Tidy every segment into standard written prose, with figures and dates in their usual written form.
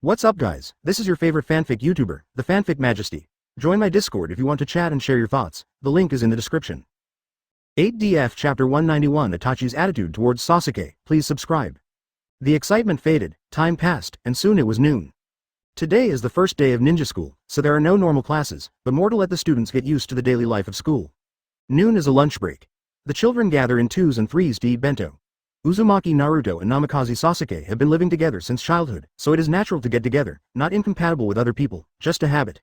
What's up guys, this is your favorite fanfic YouTuber, the Fanfic Majesty. Join my Discord if you want to chat and share your thoughts, the link is in the description. 8DF Chapter 191 Itachi's attitude towards Sasuke, please subscribe. The excitement faded, time passed, and soon it was noon. Today is the first day of ninja school, so there are no normal classes, but more to let the students get used to the daily life of school. Noon is a lunch break. The children gather in twos and threes to eat bento. Uzumaki, Naruto and Namikaze Sasuke have been living together since childhood, so it is natural to get together, not incompatible with other people, just a habit.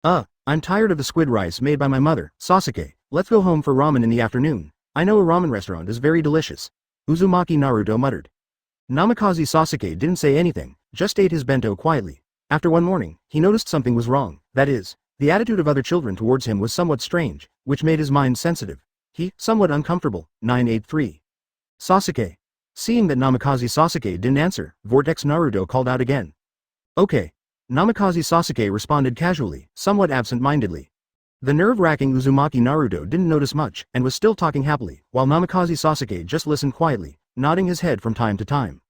I'm tired of the squid rice made by my mother, Sasuke, let's go home for ramen in the afternoon. I know a ramen restaurant is very delicious. Uzumaki Naruto muttered. Namikaze Sasuke didn't say anything, just ate his bento quietly. After one morning, he noticed something was wrong, that is, the attitude of other children towards him was somewhat strange, which made his mind sensitive. Somewhat uncomfortable. 983. Sasuke. Seeing that Namikaze Sasuke didn't answer, Vortex Naruto called out again. Okay. Namikaze Sasuke responded casually, somewhat absent-mindedly. The nerve-wracking Uzumaki Naruto didn't notice much, and was still talking happily, while Namikaze Sasuke just listened quietly, nodding his head from time to time.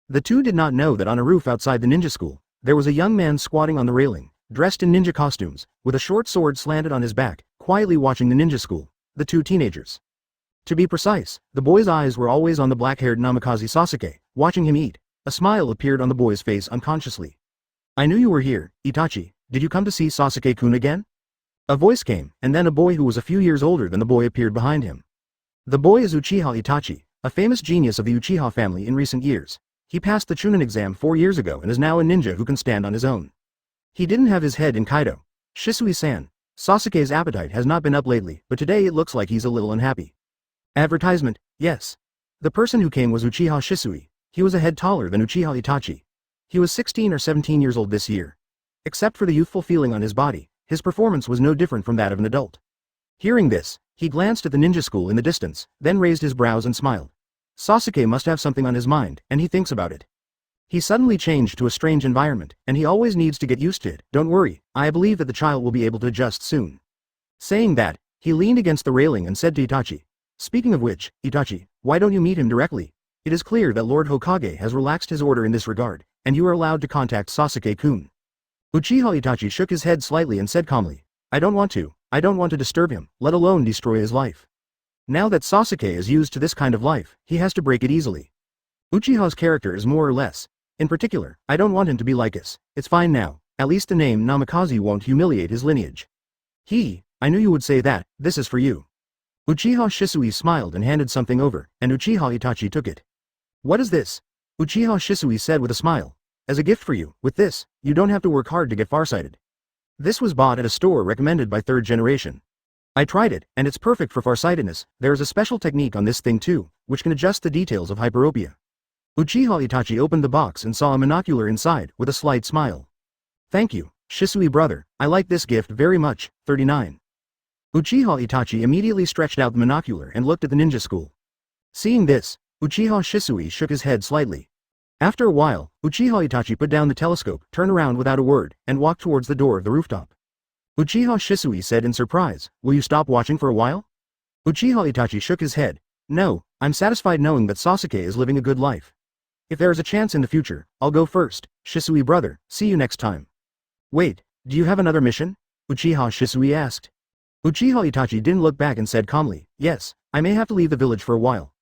The two did not know that on a roof outside the ninja school, there was a young man squatting on the railing, dressed in ninja costumes, with a short sword slanted on his back, quietly watching the ninja school, the two teenagers. To be precise, the boy's eyes were always on the black-haired Namikaze Sasuke, watching him eat. A smile appeared on the boy's face unconsciously. I knew you were here, Itachi, did you come to see Sasuke-kun again? A voice came, and then a boy who was a few years older than the boy appeared behind him. The boy is Uchiha Itachi, a famous genius of the Uchiha family in recent years. He passed the Chunin exam 4 years ago and is now a ninja who can stand on his own. He didn't have his head in Kaido. Shisui-san, Sasuke's appetite has not been up lately, but today it looks like he's a little unhappy. Advertisement, yes. The person who came was Uchiha Shisui. He was a head taller than Uchiha Itachi. He was 16 or 17 years old this year. Except for the youthful feeling on his body, his performance was no different from that of an adult. Hearing this, he glanced at the ninja school in the distance, then raised his brows and smiled. Sasuke must have something on his mind, and he thinks about it. He suddenly changed to a strange environment, and he always needs to get used to it. Don't worry, I believe that the child will be able to adjust soon. Saying that, he leaned against the railing and said to Itachi. Speaking of which, Itachi, why don't you meet him directly? It is clear that Lord Hokage has relaxed his order in this regard, and you are allowed to contact Sasuke-kun. Uchiha Itachi shook his head slightly and said calmly, I don't want to disturb him, let alone destroy his life. Now that Sasuke is used to this kind of life, he has to break it easily. Uchiha's character is more or less. In particular, I don't want him to be like us. It's fine now, at least the name Namikaze won't humiliate his lineage. I knew you would say that, this is for you. Uchiha Shisui smiled and handed something over, and Uchiha Itachi took it. What is this? Uchiha Shisui said with a smile. As a gift for you, with this, you don't have to work hard to get farsighted. This was bought at a store recommended by third generation. I tried it, and it's perfect for farsightedness. There is a special technique on this thing too, which can adjust the details of hyperopia. Uchiha Itachi opened the box and saw a monocular inside, with a slight smile. Thank you, Shisui brother, I like this gift very much. 39. Uchiha Itachi immediately stretched out the monocular and looked at the ninja school. Seeing this, Uchiha Shisui shook his head slightly. After a while, Uchiha Itachi put down the telescope, turned around without a word, and walked towards the door of the rooftop. Uchiha Shisui said in surprise, will you stop watching for a while? Uchiha Itachi shook his head. No, I'm satisfied knowing that Sasuke is living a good life. If there is a chance in the future, I'll go first. Shisui brother, see you next time. Wait, do you have another mission? Uchiha Shisui asked. Uchiha Itachi didn't look back and said calmly, yes, I may have to leave the village for a while.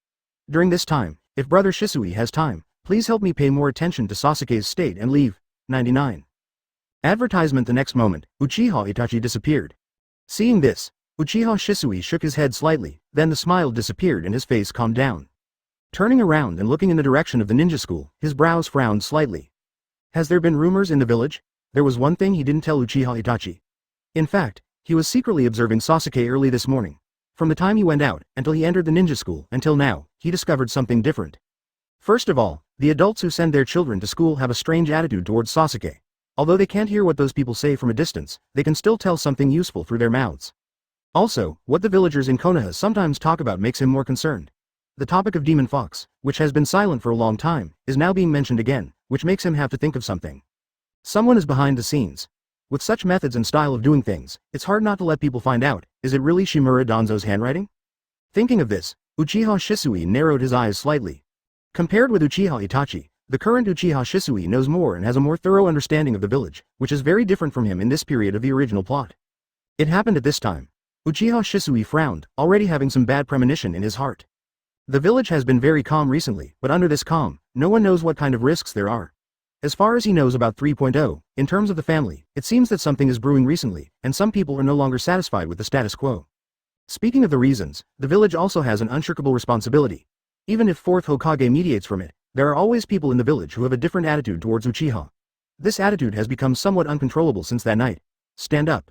During this time, if brother Shisui has time, please help me pay more attention to Sasuke's state and leave. 99. Advertisement. The next moment, Uchiha Itachi disappeared. Seeing this, Uchiha Shisui shook his head slightly, then the smile disappeared and his face calmed down. Turning around and looking in the direction of the ninja school, his brows frowned slightly. Has there been rumors in the village? There was one thing he didn't tell Uchiha Itachi. In fact, he was secretly observing Sasuke early this morning. From the time he went out, until he entered the ninja school, until now, he discovered something different. First of all, the adults who send their children to school have a strange attitude towards Sasuke. Although they can't hear what those people say from a distance, they can still tell something useful through their mouths. Also, what the villagers in Konoha sometimes talk about makes him more concerned. The topic of Demon Fox, which has been silent for a long time, is now being mentioned again, which makes him have to think of something. Someone is behind the scenes. With such methods and style of doing things, it's hard not to let people find out. Is it really Shimura Danzo's handwriting? Thinking of this, Uchiha Shisui narrowed his eyes slightly. Compared with Uchiha Itachi, The current Uchiha Shisui knows more and has a more thorough understanding of the village, which is very different from him in this period of the original plot. It happened at this time. Uchiha Shisui frowned, already having some bad premonition in his heart. The village has been very calm recently, but under this calm, no one knows what kind of risks there are. As far as he knows about 3.0, in terms of the family, it seems that something is brewing recently, and some people are no longer satisfied with the status quo. Speaking of the reasons, the village also has an unshirkable responsibility. Even if 4th Hokage mediates from it, there are always people in the village who have a different attitude towards Uchiha. This attitude has become somewhat uncontrollable since that night. Stand up.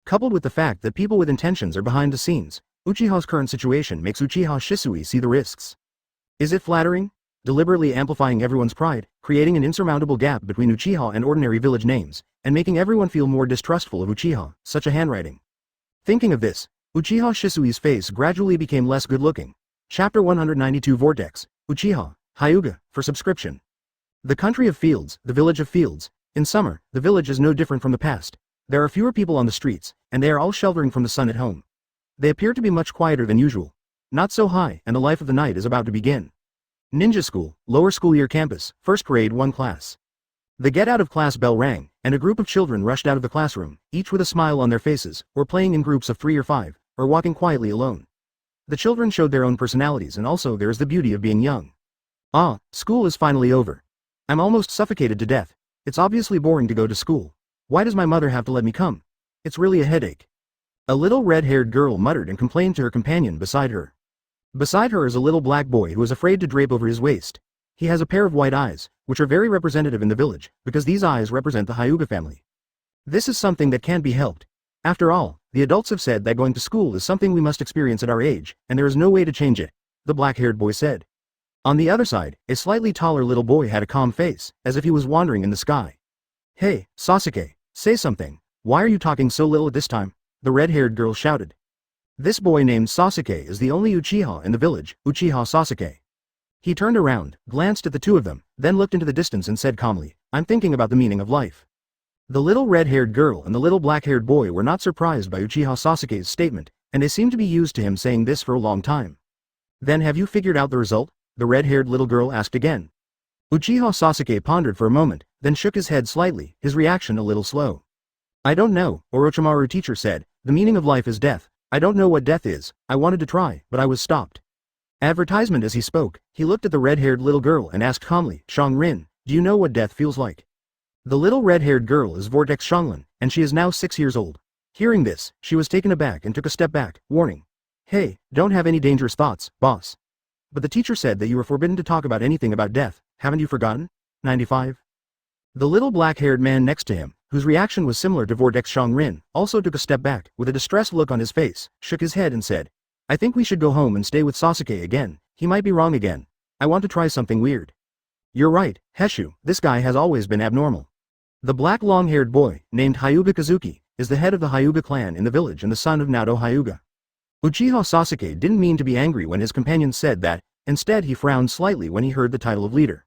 Coupled with the fact that people with intentions are behind the scenes, Uchiha's current situation makes Uchiha Shisui see the risks. Is it flattering? Deliberately amplifying everyone's pride, creating an insurmountable gap between Uchiha and ordinary village names, and making everyone feel more distrustful of Uchiha, such a handwriting. Thinking of this, Uchiha Shisui's face gradually became less good-looking. Chapter 192 Vortex, Uchiha, Hyuga, for subscription. The country of fields, the village of fields. In summer, the village is no different from the past. There are fewer people on the streets, and they are all sheltering from the sun at home. They appear to be much quieter than usual. Not so high, and the life of the night is about to begin. Ninja School, Lower School Year Campus, First Grade 1 Class. The get-out-of-class bell rang, and a group of children rushed out of the classroom, each with a smile on their faces, or playing in groups of 3 or 5, or walking quietly alone. The children showed their own personalities, and also there is the beauty of being young. Ah, school is finally over. I'm almost suffocated to death. It's obviously boring to go to school. Why does my mother have to let me come? It's really a headache. A little red-haired girl muttered and complained to her companion beside her. Beside her is a little black boy who is afraid to drape over his waist. He has a pair of white eyes, which are very representative in the village, because these eyes represent the Hyuga family. This is something that can't be helped. After all, the adults have said that going to school is something we must experience at our age, and there is no way to change it, the black-haired boy said. On the other side, a slightly taller little boy had a calm face, as if he was wandering in the sky. Hey, Sasuke, say something. Why are you talking so little at this time? The red-haired girl shouted. This boy named Sasuke is the only Uchiha in the village, Uchiha Sasuke. He turned around, glanced at the two of them, then looked into the distance and said calmly, I'm thinking about the meaning of life. The little red-haired girl and the little black-haired boy were not surprised by Uchiha Sasuke's statement, and they seemed to be used to him saying this for a long time. Then have you figured out the result? The red-haired little girl asked again. Uchiha Sasuke pondered for a moment, then shook his head slightly, his reaction a little slow. I don't know, Orochimaru teacher said, the meaning of life is death. I don't know what death is. I wanted to try, but I was stopped. Advertisement. As he spoke, he looked at the red-haired little girl and asked calmly, Shangrin, do you know what death feels like? The little red-haired girl is Vortex Shanglin, and she is now 6 years old. Hearing this, she was taken aback and took a step back, warning. Hey, don't have any dangerous thoughts, boss. But the teacher said that you were forbidden to talk about anything about death, haven't you forgotten? 95. The little black-haired man next to him, whose reaction was similar to Vortex Shangrin, also took a step back, with a distressed look on his face, shook his head and said, I think we should go home and stay with Sasuke again. He might be wrong again. I want to try something weird. You're right, Heshu, this guy has always been abnormal. The black long-haired boy, named Hyuga Kazuki, is the head of the Hyuga clan in the village and the son of Naoto Hyuga. Uchiha Sasuke didn't mean to be angry when his companion said that, instead he frowned slightly when he heard the title of leader.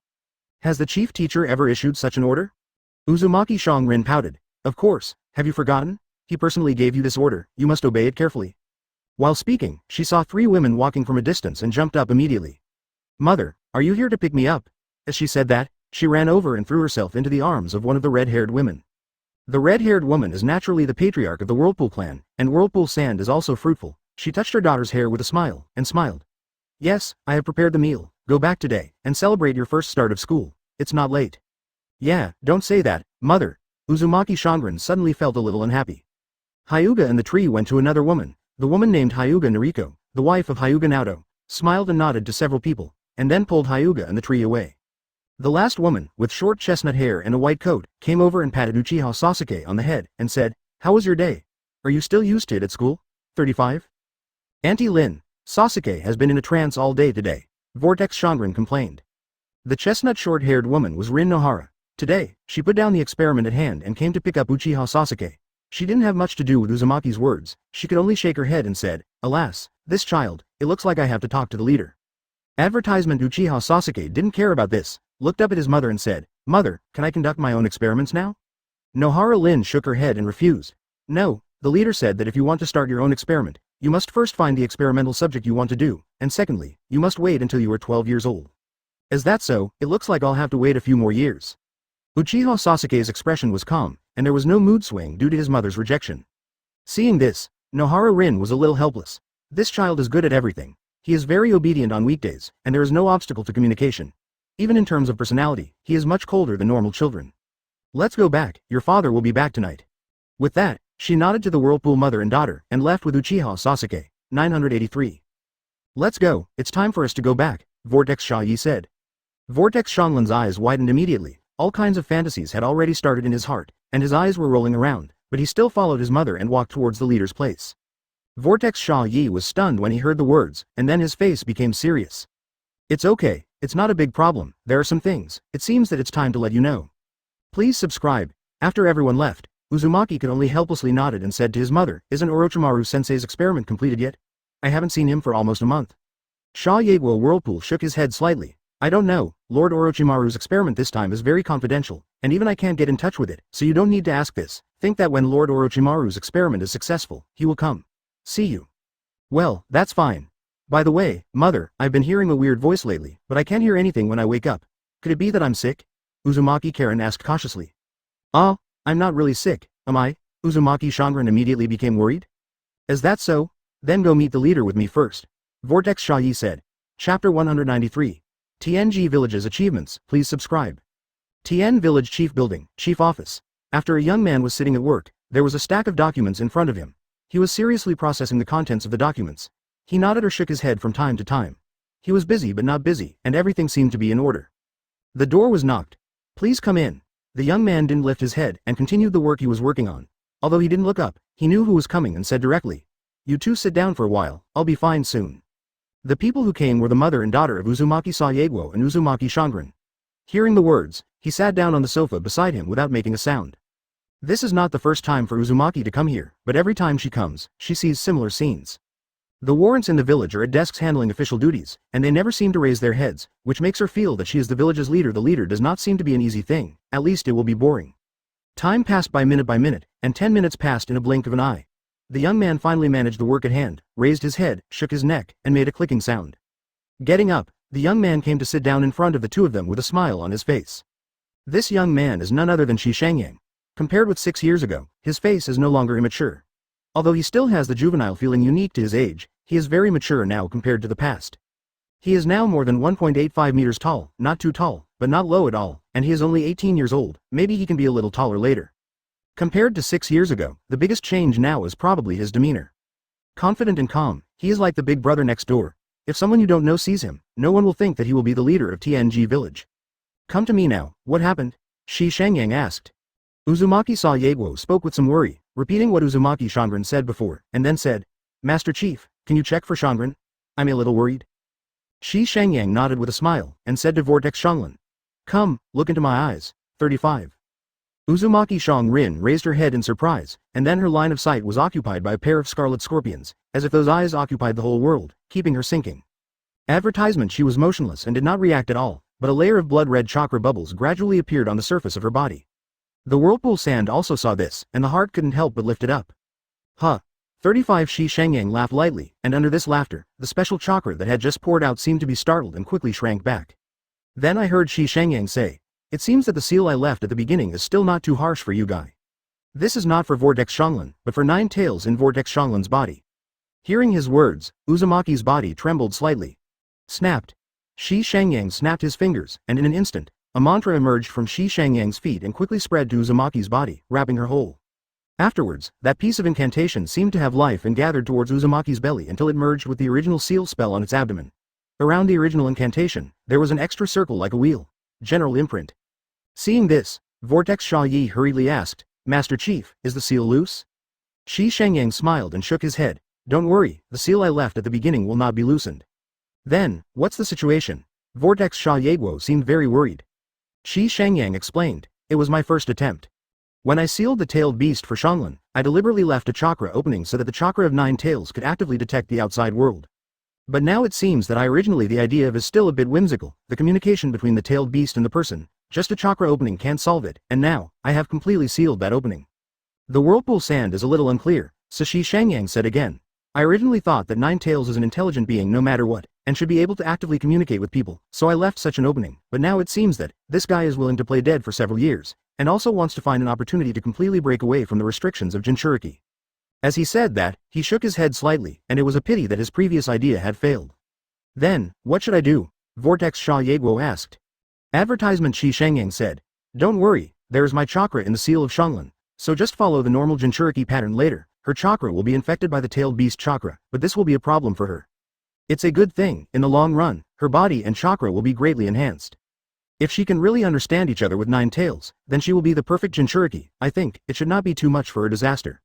Has the chief teacher ever issued such an order? Uzumaki Shangrin pouted. Of course, have you forgotten? He personally gave you this order, you must obey it carefully. While speaking, she saw 3 women walking from a distance and jumped up immediately. Mother, are you here to pick me up? As she said that, she ran over and threw herself into the arms of one of the red-haired women. The red-haired woman is naturally the patriarch of the Whirlpool clan, and Whirlpool sand is also fruitful. She touched her daughter's hair with a smile, and smiled. Yes, I have prepared the meal. Go back today, and celebrate your first start of school. It's not late. Yeah, don't say that, mother. Uzumaki Shangrin suddenly felt a little unhappy. Hyuga and the tree went to another woman. The woman named Hyuga Noriko, the wife of Hyuga Naoto, smiled and nodded to several people, and then pulled Hyuga and the tree away. The last woman, with short chestnut hair and a white coat, came over and patted Uchiha Sasuke on the head, and said, How was your day? Are you still used to it at school? 35. Auntie Lin, Sasuke has been in a trance all day today, Vortex Shangrin complained. The chestnut short-haired woman was Rin Nohara. Today, she put down the experiment at hand and came to pick up Uchiha Sasuke. She didn't have much to do with Uzumaki's words, she could only shake her head and said, Alas, this child, it looks like I have to talk to the leader. Advertisement. Uchiha Sasuke didn't care about this, looked up at his mother and said, Mother, can I conduct my own experiments now? Nohara Lin shook her head and refused. No, the leader said that if you want to start your own experiment, you must first find the experimental subject you want to do, and secondly, you must wait until you are 12 years old. Is that so? It looks like I'll have to wait a few more years. Uchiha Sasuke's expression was calm, and there was no mood swing due to his mother's rejection. Seeing this, Nohara Rin was a little helpless. This child is good at everything. He is very obedient on weekdays, and there is no obstacle to communication. Even in terms of personality, he is much colder than normal children. Let's go back, your father will be back tonight. With that, she nodded to the whirlpool mother and daughter and left with Uchiha Sasuke. 983. Let's go, it's time for us to go back, Vortex Sha-Yi said. Vortex Shanglin's eyes widened immediately. All kinds of fantasies had already started in his heart, and his eyes were rolling around, but he still followed his mother and walked towards the leader's place. Vortex Sha-Yi was stunned when he heard the words, and then his face became serious. It's okay, it's not a big problem, there are some things, it seems that it's time to let you know. Please subscribe. After everyone left, Uzumaki could only helplessly nodded and said to his mother, isn't Orochimaru-sensei's experiment completed yet? I haven't seen him for almost a month. Sha Yegwo Whirlpool shook his head slightly. I don't know, Lord Orochimaru's experiment this time is very confidential, and even I can't get in touch with it, so you don't need to ask this. Think that when Lord Orochimaru's experiment is successful, he will come. See you. Well, that's fine. By the way, mother, I've been hearing a weird voice lately, but I can't hear anything when I wake up. Could it be that I'm sick? Uzumaki Karen asked cautiously. I'm not really sick, am I? Uzumaki Shanran immediately became worried. Is that so? Then go meet the leader with me first. Vortex Sha-Yi said. Chapter 193. Tenji Village's Achievements, please subscribe. Tien Village Chief Building, Chief Office. After a young man was sitting at work, there was a stack of documents in front of him. He was seriously processing the contents of the documents. He nodded or shook his head from time to time. He was busy but not busy, and everything seemed to be in order. The door was knocked. Please come in. The young man didn't lift his head and continued the work he was working on. Although he didn't look up, he knew who was coming and said directly, you two sit down for a while, I'll be fine soon. The people who came were the mother and daughter of Uzumaki Sayegwo and Uzumaki Shangren. Hearing the words, he sat down on the sofa beside him without making a sound. This is not the first time for Uzumaki to come here, but every time she comes, she sees similar scenes. The warrants in the village are at desks handling official duties, and they never seem to raise their heads, which makes her feel that she is the village's leader. The leader does not seem to be an easy thing, at least it will be boring. Time passed by minute, and 10 minutes passed in a blink of an eye. The young man finally managed the work at hand, raised his head, shook his neck, and made a clicking sound. Getting up, the young man came to sit down in front of the two of them with a smile on his face. This young man is none other than Shi Shangyang. Compared with 6 years ago, his face is no longer immature. Although he still has the juvenile feeling unique to his age, he is very mature now compared to the past. He is now more than 1.85 meters tall, not too tall, but not low at all, and he is only 18 years old, maybe he can be a little taller later. Compared to 6 years ago, the biggest change now is probably his demeanor. Confident and calm, he is like the big brother next door. If someone you don't know sees him, no one will think that he will be the leader of TNG Village. Come to me now, what happened? Shi Shangyang asked. Uzumaki Sayegwo spoke with some worry, repeating what Uzumaki Shangren said before, and then said, Master Chief, can you check for Shangren? I'm a little worried. Shi Shangyang nodded with a smile, and said to Vortex Shangren, come, look into my eyes. 35. Uzumaki Shangren raised her head in surprise, and then her line of sight was occupied by a pair of scarlet scorpions, as if those eyes occupied the whole world, keeping her sinking. Advertisement. She was motionless and did not react at all, but a layer of blood-red chakra bubbles gradually appeared on the surface of her body. The whirlpool sand also saw this, and the heart couldn't help but lift it up. 35. Shi Shangyang laughed lightly, and under this laughter, the special chakra that had just poured out seemed to be startled and quickly shrank back. Then I heard Shi Shangyang say, it seems that the seal I left at the beginning is still not too harsh for you guy. This is not for Vortex Shanglan, but for 9 tails in Vortex Shanglan's body. Hearing his words, Uzumaki's body trembled slightly. Snapped. Shi Shangyang snapped his fingers, and in an instant, a mantra emerged from Shi Shangyang's feet and quickly spread to Uzumaki's body, wrapping her whole. Afterwards, that piece of incantation seemed to have life and gathered towards Uzumaki's belly until it merged with the original seal spell on its abdomen. Around the original incantation, there was an extra circle like a wheel. General imprint. Seeing this, Vortex Sha-Yi hurriedly asked, Master Chief, is the seal loose? Shi Shangyang smiled and shook his head. Don't worry, the seal I left at the beginning will not be loosened. Then, what's the situation? Vortex Sha-Yegwo seemed very worried. Shi Shangyang explained, it was my first attempt. When I sealed the tailed beast for Shanglan, I deliberately left a chakra opening so that the chakra of 9 tails could actively detect the outside world. But now it seems that the idea of is still a bit whimsical, the communication between the tailed beast and the person, just a chakra opening can't solve it, and now, I have completely sealed that opening. The whirlpool sand is a little unclear, so Shi Shangyang said again. I originally thought that 9 tails is an intelligent being no matter what, and should be able to actively communicate with people, so I left such an opening, but now it seems that this guy is willing to play dead for several years, and also wants to find an opportunity to completely break away from the restrictions of Jinchuriki. As he said that, he shook his head slightly, and it was a pity that his previous idea had failed. Then, what should I do? Vortex Sha Yeguo asked. Advertisement Shi Shangyang said. Don't worry, there is my chakra in the seal of Shanglan, so just follow the normal Jinchuriki pattern later. Her chakra will be infected by the tailed beast chakra, but this will be a problem for her. It's a good thing, in the long run, her body and chakra will be greatly enhanced. If she can really understand each other with 9 tails, then she will be the perfect Jinchuriki. I think it should not be too much for a disaster.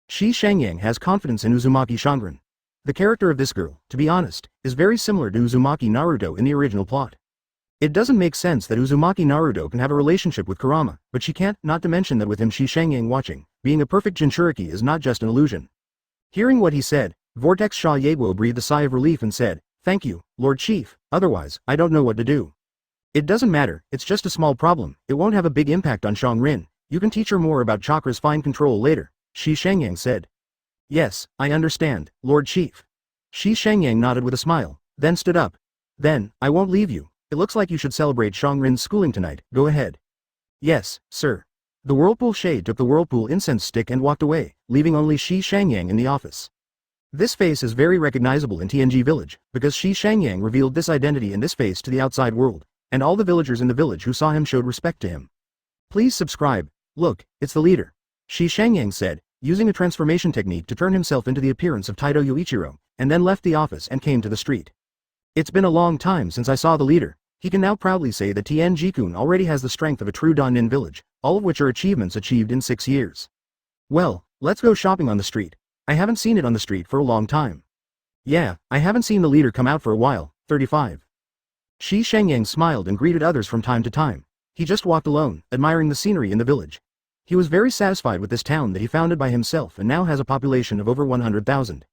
Shi Shangyang has confidence in Uzumaki Shangren. The character of this girl, to be honest, is very similar to Uzumaki Naruto in the original plot. It doesn't make sense that Uzumaki Naruto can have a relationship with Kurama, but she can't, not to mention that with him Shi Shangyang watching, being a perfect Jinchuriki is not just an illusion. Hearing what he said, Vortex Sha Yeguo breathed a sigh of relief and said, Thank you, Lord Chief, otherwise, I don't know what to do. It doesn't matter, it's just a small problem, it won't have a big impact on Shangrin, you can teach her more about chakra's fine control later, Shi Shangyang said. Yes, I understand, Lord Chief. Shi Shangyang nodded with a smile, then stood up. Then, I won't leave you. It looks like you should celebrate Shangrin's schooling tonight, go ahead. Yes, sir. The Whirlpool Shade took the Whirlpool incense stick and walked away, leaving only Shi Shangyang in the office. This face is very recognizable in Tenji Village, because Shi Shangyang revealed this identity and this face to the outside world, and all the villagers in the village who saw him showed respect to him. Please subscribe. Look, it's the leader. Shi Shangyang said, using a transformation technique to turn himself into the appearance of Taito Yuichiro, and then left the office and came to the street. It's been a long time since I saw the leader. He can now proudly say that Tenji-kun already has the strength of a true Danin village, all of which are achievements achieved in 6 years. Well, let's go shopping on the street. I haven't seen it on the street for a long time. Yeah, I haven't seen the leader come out for a while, 35. Shi Shangyang smiled and greeted others from time to time. He just walked alone, admiring the scenery in the village. He was very satisfied with this town that he founded by himself and now has a population of over 100,000.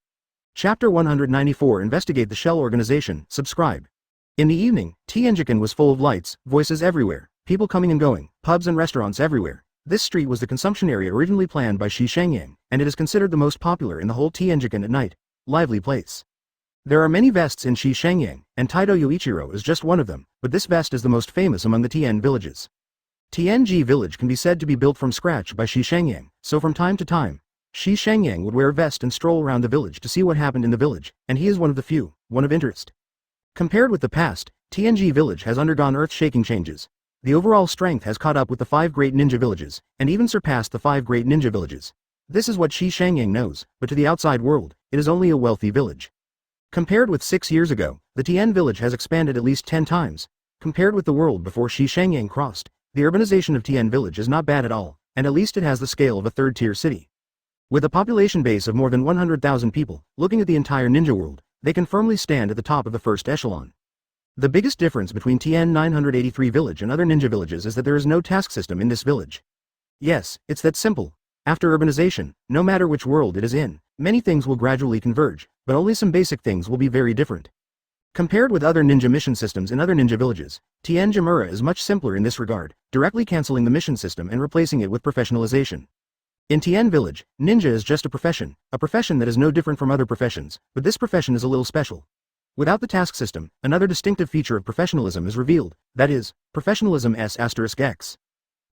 Chapter 194 Investigate the Shell Organization, subscribe. In the evening, Tianjikan was full of lights, voices everywhere, people coming and going, pubs and restaurants everywhere. This street was the consumption area originally planned by Shi Shangyang, and it is considered the most popular in the whole Tianjikan at night. Lively place. There are many vests in Shi Shangyang, and Taito Yuichiro is just one of them, but this vest is the most famous among the Tien villages. Tenji Village can be said to be built from scratch by Shi Shangyang, so from time to time, Shi Shangyang would wear a vest and stroll around the village to see what happened in the village, and he is one of the few, one of interest. Compared with the past, Tenji Village has undergone earth-shaking changes. The overall strength has caught up with the 5 great ninja villages, and even surpassed the 5 great ninja villages. This is what Shi Shangyang knows, but to the outside world, it is only a wealthy village. Compared with 6 years ago, the Tien village has expanded at least 10 times. Compared with the world before Shi Shangyang crossed, the urbanization of Tien village is not bad at all, and at least it has the scale of a third-tier city. With a population base of more than 100,000 people, looking at the entire ninja world, they can firmly stand at the top of the first echelon. The biggest difference between Tien 983 village and other ninja villages is that there is no task system in this village. Yes, it's that simple. After urbanization, no matter which world it is in, many things will gradually converge, but only some basic things will be very different. Compared with other ninja mission systems in other ninja villages, Tien Jamura is much simpler in this regard, directly cancelling the mission system and replacing it with professionalization. In Tien Village, ninja is just a profession that is no different from other professions, but this profession is a little special. Without the task system, another distinctive feature of professionalism is revealed, that is, professionalism S**X.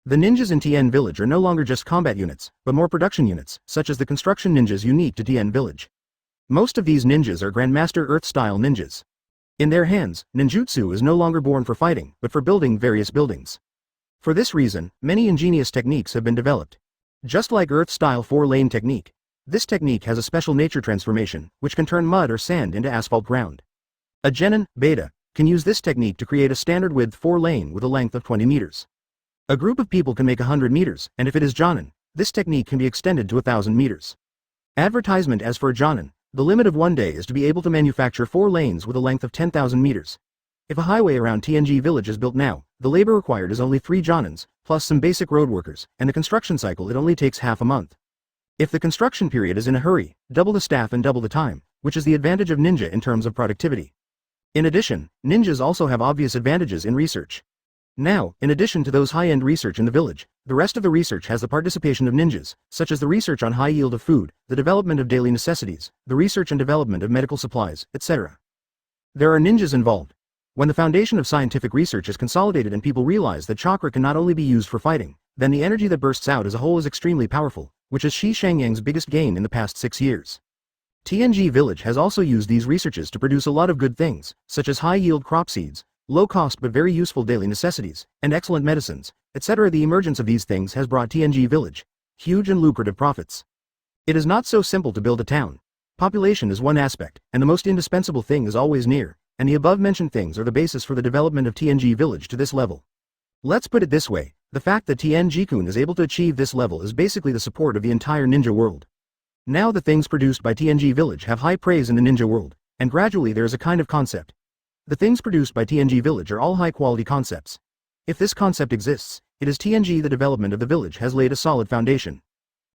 The ninjas in Tien Village are no longer just combat units, but more production units, such as the construction ninjas unique to Tien Village. Most of these ninjas are Grandmaster Earth-style ninjas. In their hands, ninjutsu is no longer born for fighting, but for building various buildings. For this reason, many ingenious techniques have been developed. Just like Earth-style 4-lane technique, this technique has a special nature transformation, which can turn mud or sand into asphalt ground. A Genin, Beta, can use this technique to create a standard width 4-lane with a length of 20 meters. A group of people can make 100 meters, and if it is Jonin, this technique can be extended to 1,000 meters. Advertisement as for a Jonin, the limit of one day is to be able to manufacture 4 lanes with a length of 10,000 meters. If a highway around Tenji Village is built now, the labor required is only 3 Jonins, plus some basic road workers, and the construction cycle it only takes half a month. If the construction period is in a hurry, double the staff and double the time, which is the advantage of ninja in terms of productivity. In addition, ninjas also have obvious advantages in research. Now, in addition to those high-end research in the village, the rest of the research has the participation of ninjas, such as the research on high yield of food, the development of daily necessities, the research and development of medical supplies, etc. There are ninjas involved. When the foundation of scientific research is consolidated and people realize that chakra can not only be used for fighting, then the energy that bursts out as a whole is extremely powerful, which is Shi Shangyang's biggest gain in the past 6 years. Tenji Village has also used these researches to produce a lot of good things, such as high-yield crop seeds, low-cost but very useful daily necessities, and excellent medicines, etc. The emergence of these things has brought Tenji Village huge and lucrative profits. It is not so simple to build a town. Population is one aspect, and the most indispensable thing is always near, and the above-mentioned things are the basis for the development of Tenji Village to this level. Let's put it this way, the fact that Tenji-kun is able to achieve this level is basically the support of the entire ninja world. Now the things produced by Tenji Village have high praise in the ninja world, and gradually there is a kind of concept. The things produced by Tenji Village are all high-quality concepts. If this concept exists, it is Tenji. The development of the village has laid a solid foundation.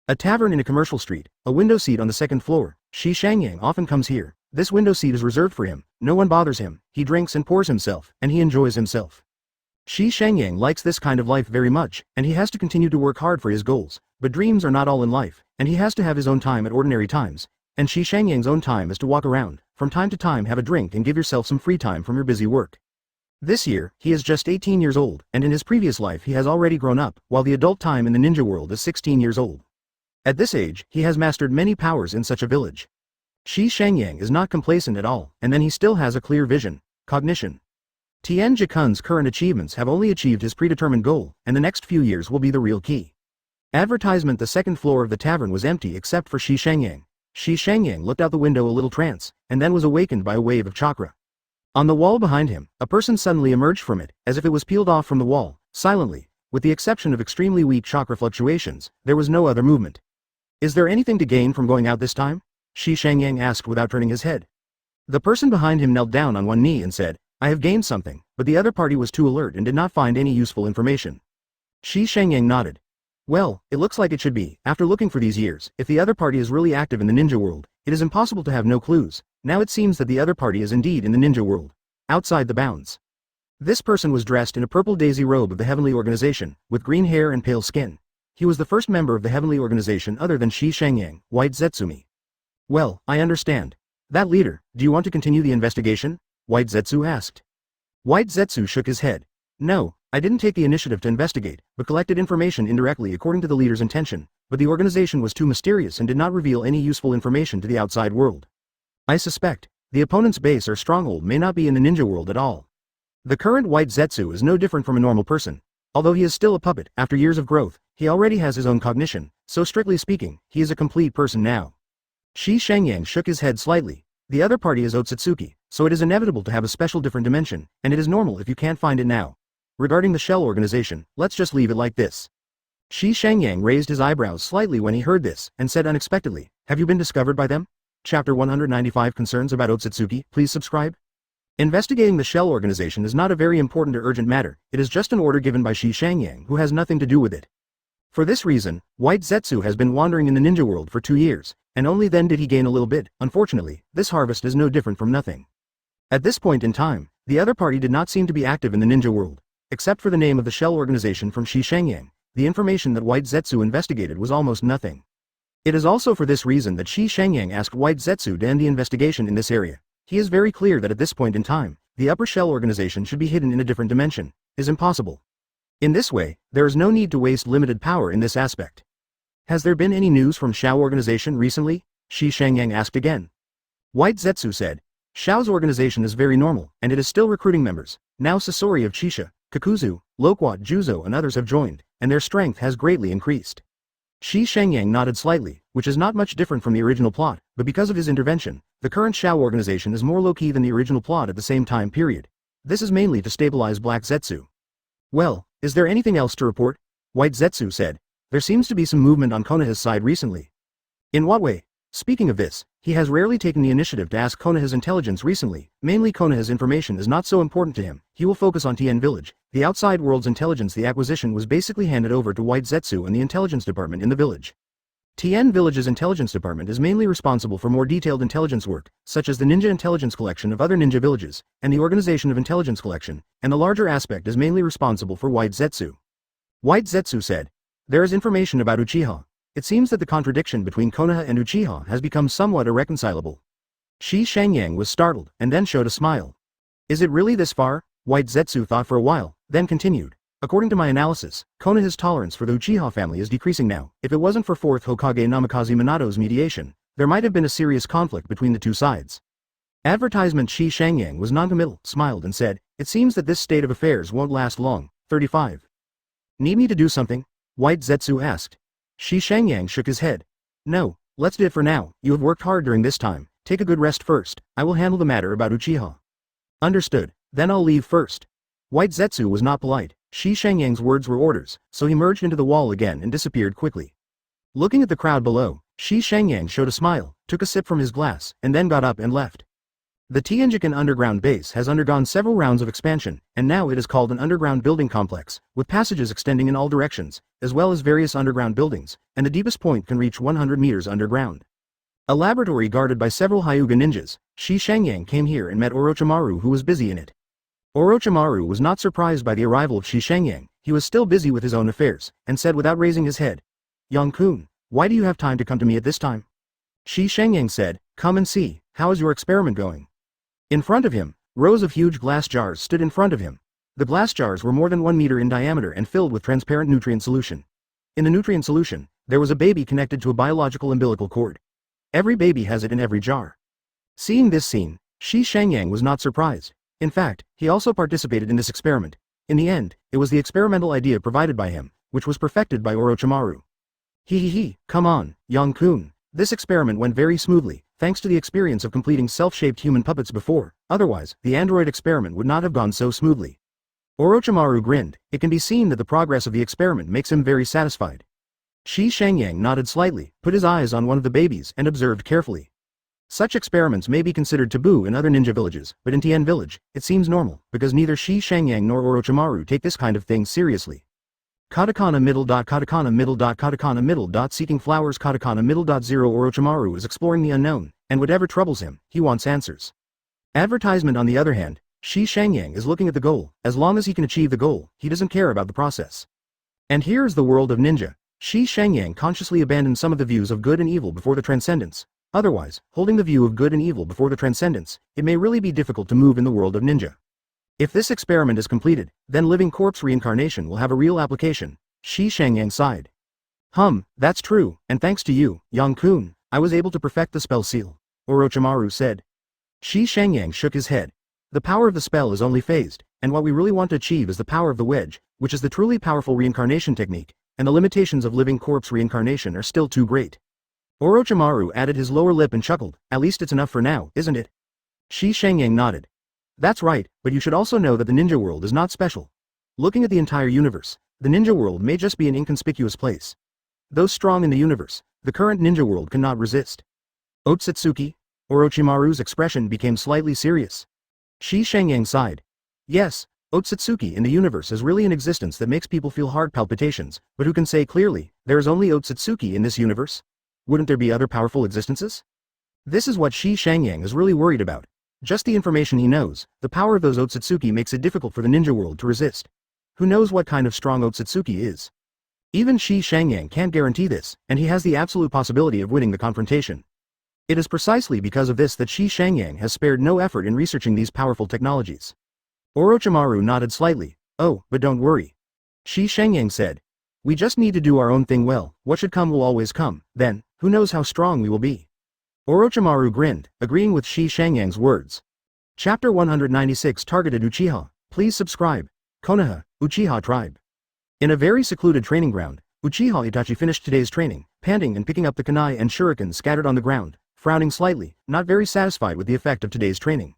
A tavern in a commercial street, a window seat on the second floor. Shi Shangyang often comes here. This window seat is reserved for him, no one bothers him, he drinks and pours himself, and he enjoys himself. Shi Shangyang likes this kind of life very much, and he has to continue to work hard for his goals, but dreams are not all in life, and he has to have his own time at ordinary times, and Shi Shangyang's own time is to walk around, from time to time have a drink and give yourself some free time from your busy work. This year, he is just 18 years old, and in his previous life he has already grown up, while the adult time in the ninja world is 16 years old. At this age, he has mastered many powers in such a village. Shi Shangyang is not complacent at all, and then he still has a clear vision, cognition. Tenji-kun's current achievements have only achieved his predetermined goal, and the next few years will be the real key. Advertisement. The second floor of the tavern was empty except for Shi Shangyang. Shi Shangyang looked out the window a little trance, and then was awakened by a wave of chakra. On the wall behind him, a person suddenly emerged from it, as if it was peeled off from the wall, silently. With the exception of extremely weak chakra fluctuations, there was no other movement. Is there anything to gain from going out this time? Shi Shangyang asked without turning his head. The person behind him knelt down on one knee and said, I have gained something, but the other party was too alert and did not find any useful information. Shi Shangyang nodded. Well, it looks like it should be. After looking for these years, if the other party is really active in the ninja world, it is impossible to have no clues. Now it seems that the other party is indeed in the ninja world. Outside the bounds. This person was dressed in a purple daisy robe of the Heavenly Organization, with green hair and pale skin. He was the first member of the Heavenly Organization other than Shi Shangyang, White Zetsu. Well, I understand. That leader, do you want to continue the investigation? White Zetsu asked. White Zetsu shook his head. No, I didn't take the initiative to investigate, but collected information indirectly according to the leader's intention, but the organization was too mysterious and did not reveal any useful information to the outside world. I suspect, the opponent's base or stronghold may not be in the ninja world at all. The current White Zetsu is no different from a normal person. Although he is still a puppet, after years of growth, he already has his own cognition, so strictly speaking, he is a complete person now. Shi Shangyang shook his head slightly. The other party is Otsutsuki, so it is inevitable to have a special different dimension, and it is normal if you can't find it now. Regarding the shell organization, let's just leave it like this. Shi Shangyang raised his eyebrows slightly when he heard this, and said unexpectedly, have you been discovered by them? Chapter 195 Concerns about Otsutsuki, please subscribe. Investigating the shell organization is not a very important or urgent matter, it is just an order given by Shi Shangyang who has nothing to do with it. For this reason, White Zetsu has been wandering in the ninja world for 2 years, and only then did he gain a little bit. Unfortunately, this harvest is no different from nothing. At this point in time, the other party did not seem to be active in the ninja world. Except for the name of the shell organization from Shi Shangyang, the information that White Zetsu investigated was almost nothing. It is also for this reason that Shi Shangyang asked White Zetsu to end the investigation in this area. He is very clear that at this point in time, the upper shell organization should be hidden in a different dimension. Is impossible. In this way, there is no need to waste limited power in this aspect. Has there been any news from Shao organization recently? Shi Shangyang asked again. White Zetsu said, Shao's organization is very normal, and it is still recruiting members. Now Sasori of Chisha, Kakuzu, Loquat Juzo and others have joined, and their strength has greatly increased. Shi Shangyang nodded slightly, which is not much different from the original plot, but because of his intervention, the current Shao organization is more low-key than the original plot at the same time period. This is mainly to stabilize Black Zetsu. Well, is there anything else to report? White Zetsu said. There seems to be some movement on Konoha's side recently. In what way? Speaking of this, he has rarely taken the initiative to ask Konoha's intelligence recently. Mainly Konoha's information is not so important to him. He will focus on Tien Village. The outside world's intelligence. The acquisition was basically handed over to White Zetsu and the intelligence department in the village. Tien Village's intelligence department is mainly responsible for more detailed intelligence work, such as the ninja intelligence collection of other ninja villages, and the organization of intelligence collection, and the larger aspect is mainly responsible for White Zetsu. White Zetsu said, there is information about Uchiha. It seems that the contradiction between Konoha and Uchiha has become somewhat irreconcilable. Shi Shangyang was startled and then showed a smile. Is it really this far? White Zetsu thought for a while, then continued. According to my analysis, Konoha's tolerance for the Uchiha family is decreasing now. If it wasn't for 4th Hokage Namikaze Minato's mediation, there might have been a serious conflict between the two sides. Advertisement Shi Shangyang was noncommittal, smiled and said, it seems that this state of affairs won't last long. 35. Need me to do something? White Zetsu asked. Shi Shangyang shook his head. No, let's do it for now. You have worked hard during this time. Take a good rest first. I will handle the matter about Uchiha. Understood. Then I'll leave first. White Zetsu was not polite. Shi Shangyang's words were orders, so he merged into the wall again and disappeared quickly. Looking at the crowd below, Shi Shangyang showed a smile, took a sip from his glass, and then got up and left. The Tianjikan underground base has undergone several rounds of expansion, and now it is called an underground building complex, with passages extending in all directions, as well as various underground buildings, and the deepest point can reach 100 meters underground. A laboratory guarded by several Hyuga ninjas, Shi Shangyang came here and met Orochimaru, who was busy in it. Orochimaru was not surprised by the arrival of Shi Shangyang. He was still busy with his own affairs, and said without raising his head, Yang-kun, why do you have time to come to me at this time? Shi Shangyang said, come and see, how is your experiment going? In front of him, rows of huge glass jars stood in front of him. The glass jars were more than 1 meter in diameter and filled with transparent nutrient solution. In the nutrient solution, there was a baby connected to a biological umbilical cord. Every baby has it in every jar. Seeing this scene, Shi Shangyang was not surprised. In fact, he also participated in this experiment. In the end, it was the experimental idea provided by him, which was perfected by Orochimaru. Come on, Yang-kun. This experiment went very smoothly, thanks to the experience of completing self-shaped human puppets before. Otherwise, the android experiment would not have gone so smoothly. Orochimaru grinned. It can be seen that the progress of the experiment makes him very satisfied. Shi Shangyang nodded slightly, put his eyes on one of the babies and observed carefully. Such experiments may be considered taboo in other ninja villages, but in Tien Village, it seems normal, because neither Shi Shangyang nor Orochimaru take this kind of thing seriously. Katakana middle dot katakana middle dot katakana middle dot seeking flowers katakana middle dot 0 Orochimaru is exploring the unknown, and whatever troubles him, he wants answers. Advertisement on the other hand, Shi Shangyang is looking at the goal. As long as he can achieve the goal, he doesn't care about the process. And here is the world of ninja. Shi Shangyang consciously abandoned some of the views of good and evil before the transcendence. Otherwise, holding the view of good and evil before the transcendence, it may really be difficult to move in the world of ninja. If this experiment is completed, then living corpse reincarnation will have a real application. Shi Shangyang sighed. That's true, and thanks to you, Yang-kun, I was able to perfect the spell seal. Orochimaru said. Shi Shangyang shook his head. The power of the spell is only phased, and what we really want to achieve is the power of the wedge, which is the truly powerful reincarnation technique, and the limitations of living corpse reincarnation are still too great. Orochimaru added his lower lip and chuckled. At least it's enough for now, isn't it? Shi Shangyang nodded. That's right, but you should also know that the ninja world is not special. Looking at the entire universe, the ninja world may just be an inconspicuous place. Though strong in the universe, the current ninja world cannot resist. Otsutsuki? Orochimaru's expression became slightly serious. Shi Shangyang sighed. Yes, Otsutsuki in the universe is really an existence that makes people feel heart palpitations, but who can say clearly, there is only Otsutsuki in this universe? Wouldn't there be other powerful existences? This is what Shi Shangyang is really worried about. Just the information he knows, the power of those Otsutsuki makes it difficult for the ninja world to resist. Who knows what kind of strong Otsutsuki is? Even Shi Shangyang can't guarantee this, and he has the absolute possibility of winning the confrontation. It is precisely because of this that Shi Shangyang has spared no effort in researching these powerful technologies. Orochimaru nodded slightly. Oh, but don't worry. Shi Shangyang said. We just need to do our own thing well. What should come will always come, then, who knows how strong we will be. Orochimaru grinned, agreeing with Shi Shangyang's words. Chapter 196 Targeted Uchiha. Please subscribe. Konoha, Uchiha Tribe. In a very secluded training ground, Uchiha Itachi finished today's training, panting and picking up the kunai and shuriken scattered on the ground, frowning slightly, not very satisfied with the effect of today's training.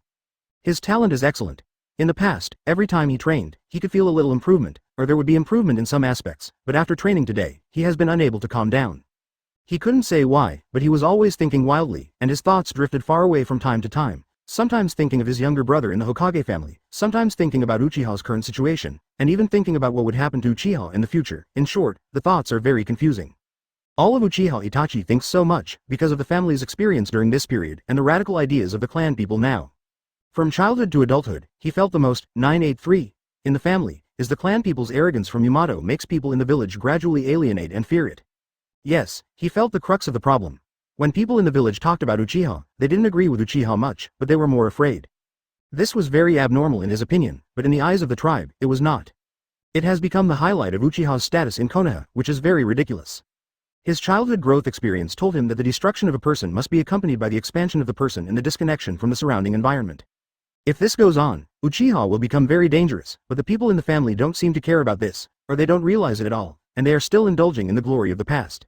His talent is excellent. In the past, every time he trained, he could feel a little improvement, or there would be improvement in some aspects, but after training today, he has been unable to calm down. He couldn't say why, but he was always thinking wildly, and his thoughts drifted far away from time to time, sometimes thinking of his younger brother in the Hokage family, sometimes thinking about Uchiha's current situation, and even thinking about what would happen to Uchiha in the future. In short, the thoughts are very confusing. All of Uchiha Itachi thinks so much, because of the family's experience during this period and the radical ideas of the clan people now. From childhood to adulthood, he felt the most. 983. In the family, is the clan people's arrogance from Yamato makes people in the village gradually alienate and fear it. Yes, he felt the crux of the problem. When people in the village talked about Uchiha, they didn't agree with Uchiha much, but they were more afraid. This was very abnormal in his opinion, but in the eyes of the tribe, it was not. It has become the highlight of Uchiha's status in Konoha, which is very ridiculous. His childhood growth experience told him that the destruction of a person must be accompanied by the expansion of the person and the disconnection from the surrounding environment. If this goes on, Uchiha will become very dangerous, but the people in the family don't seem to care about this, or they don't realize it at all, and they are still indulging in the glory of the past.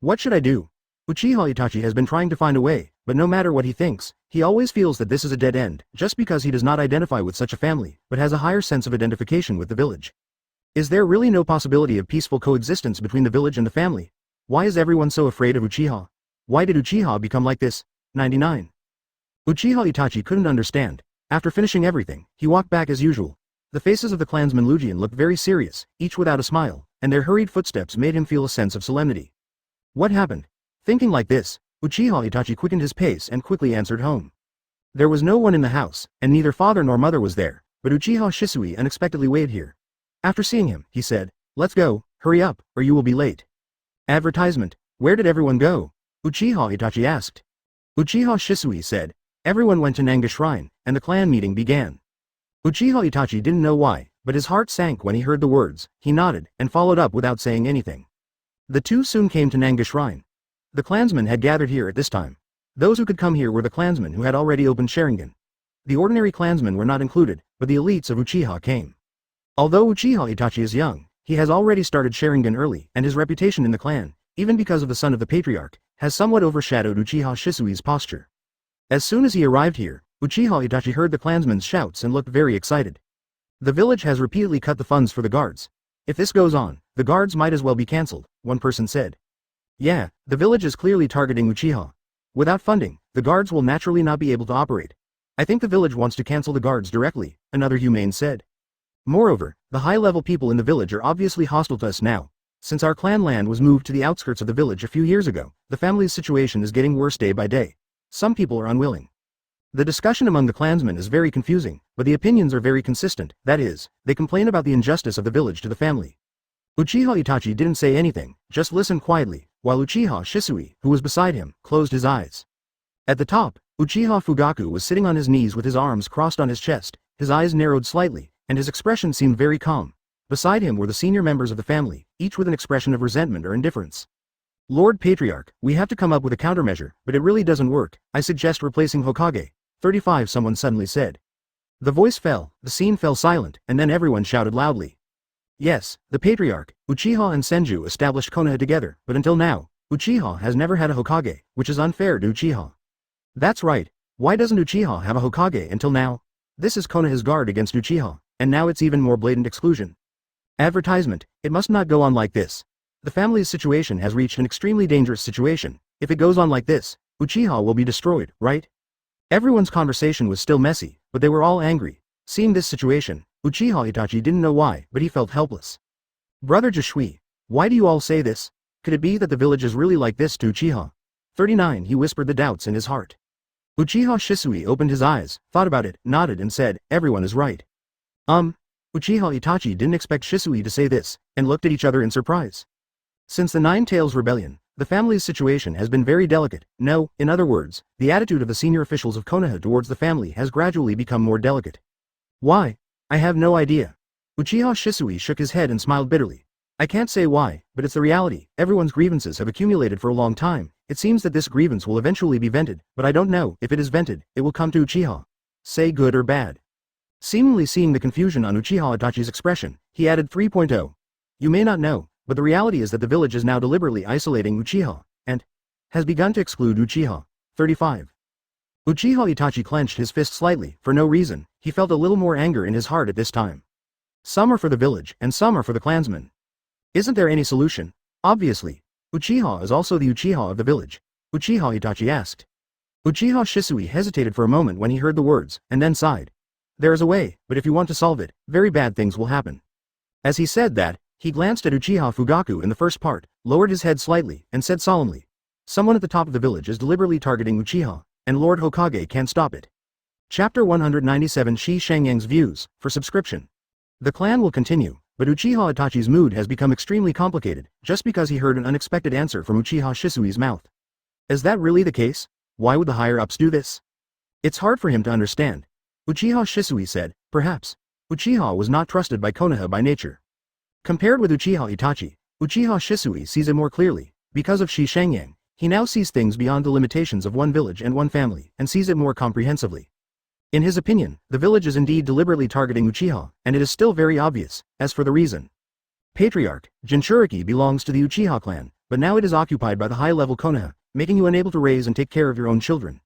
What should I do? Uchiha Itachi has been trying to find a way, but no matter what he thinks, he always feels that this is a dead end, just because he does not identify with such a family, but has a higher sense of identification with the village. Is there really no possibility of peaceful coexistence between the village and the family? Why is everyone so afraid of Uchiha? Why did Uchiha become like this? 99. Uchiha Itachi couldn't understand. After finishing everything, he walked back as usual. The faces of the clansmen Lugian looked very serious, each without a smile, and their hurried footsteps made him feel a sense of solemnity. What happened? Thinking like this, Uchiha Itachi quickened his pace and quickly answered home. There was no one in the house, and neither father nor mother was there, but Uchiha Shisui unexpectedly waited here. After seeing him, he said, "Let's go, hurry up, or you will be late." Advertisement. Where did everyone go? Uchiha Itachi asked. Uchiha Shisui said, everyone went to Nanga Shrine, and the clan meeting began. Uchiha Itachi didn't know why, but his heart sank when he heard the words. He nodded, and followed up without saying anything. The two soon came to Nanga Shrine. The clansmen had gathered here at this time. Those who could come here were the clansmen who had already opened Sharingan. The ordinary clansmen were not included, but the elites of Uchiha came. Although Uchiha Itachi is young, he has already started Sharingan early, and his reputation in the clan, even because of the son of the patriarch, has somewhat overshadowed Uchiha Shisui's posture. As soon as he arrived here, Uchiha Itachi heard the clansmen's shouts and looked very excited. The village has repeatedly cut the funds for the guards. If this goes on, the guards might as well be cancelled, one person said. Yeah, the village is clearly targeting Uchiha. Without funding, the guards will naturally not be able to operate. I think the village wants to cancel the guards directly, another humane said. Moreover, the high-level people in the village are obviously hostile to us now. Since our clan land was moved to the outskirts of the village a few years ago, the family's situation is getting worse day by day. Some people are unwilling. The discussion among the clansmen is very confusing, but the opinions are very consistent, that is, they complain about the injustice of the village to the family. Uchiha Itachi didn't say anything, just listened quietly, while Uchiha Shisui, who was beside him, closed his eyes. At the top, Uchiha Fugaku was sitting on his knees with his arms crossed on his chest, his eyes narrowed slightly, and his expression seemed very calm. Beside him were the senior members of the family, each with an expression of resentment or indifference. Lord Patriarch, we have to come up with a countermeasure, but it really doesn't work. I suggest replacing Hokage. 35 someone suddenly said. The voice fell, the scene fell silent, and then everyone shouted loudly. Yes, the Patriarch, Uchiha and Senju established Konoha together, but until now, Uchiha has never had a Hokage, which is unfair to Uchiha. That's right, why doesn't Uchiha have a Hokage until now? This is Konoha's guard against Uchiha, and now it's even more blatant exclusion. Advertisement, it must not go on like this. The family's situation has reached an extremely dangerous situation. If it goes on like this, Uchiha will be destroyed, right? Everyone's conversation was still messy, but they were all angry. Seeing this situation, Uchiha Itachi didn't know why, but he felt helpless. Brother Jishui, why do you all say this? Could it be that the village is really like this to Uchiha? 39 He whispered the doubts in his heart. Uchiha Shisui opened his eyes, thought about it, nodded and said, everyone is right. Uchiha Itachi didn't expect Shisui to say this, and looked at each other in surprise. Since the Nine Tails Rebellion, the family's situation has been very delicate. No, in other words, the attitude of the senior officials of Konoha towards the family has gradually become more delicate. Why? I have no idea. Uchiha Shisui shook his head and smiled bitterly. I can't say why, but it's the reality. Everyone's grievances have accumulated for a long time. It seems that this grievance will eventually be vented, but I don't know. If it is vented, it will come to Uchiha. Say good or bad. Seemingly seeing the confusion on Uchiha Itachi's expression, he added 3.0. You may not know, but the reality is that the village is now deliberately isolating Uchiha, and has begun to exclude Uchiha. 35. Uchiha Itachi clenched his fist slightly, for no reason. He felt a little more anger in his heart at this time. Some are for the village, and some are for the clansmen. Isn't there any solution? Obviously. Uchiha is also the Uchiha of the village. Uchiha Itachi asked. Uchiha Shisui hesitated for a moment when he heard the words, and then sighed. There is a way, but if you want to solve it, very bad things will happen. As he said that, he glanced at Uchiha Fugaku in the first part, lowered his head slightly, and said solemnly. Someone at the top of the village is deliberately targeting Uchiha, and Lord Hokage can't stop it. Chapter 197 Shi Shangyang's Views, for subscription. The clan will continue, but Uchiha Itachi's mood has become extremely complicated, just because he heard an unexpected answer from Uchiha Shisui's mouth. Is that really the case? Why would the higher-ups do this? It's hard for him to understand. Uchiha Shisui said, perhaps. Uchiha was not trusted by Konoha by nature. Compared with Uchiha Itachi, Uchiha Shisui sees it more clearly. Because of Shi Shangyang, he now sees things beyond the limitations of one village and one family, and sees it more comprehensively. In his opinion, the village is indeed deliberately targeting Uchiha, and it is still very obvious. As for the reason. Patriarch, Jinchuriki belongs to the Uchiha clan, but now it is occupied by the high-level Konoha, making you unable to raise and take care of your own children.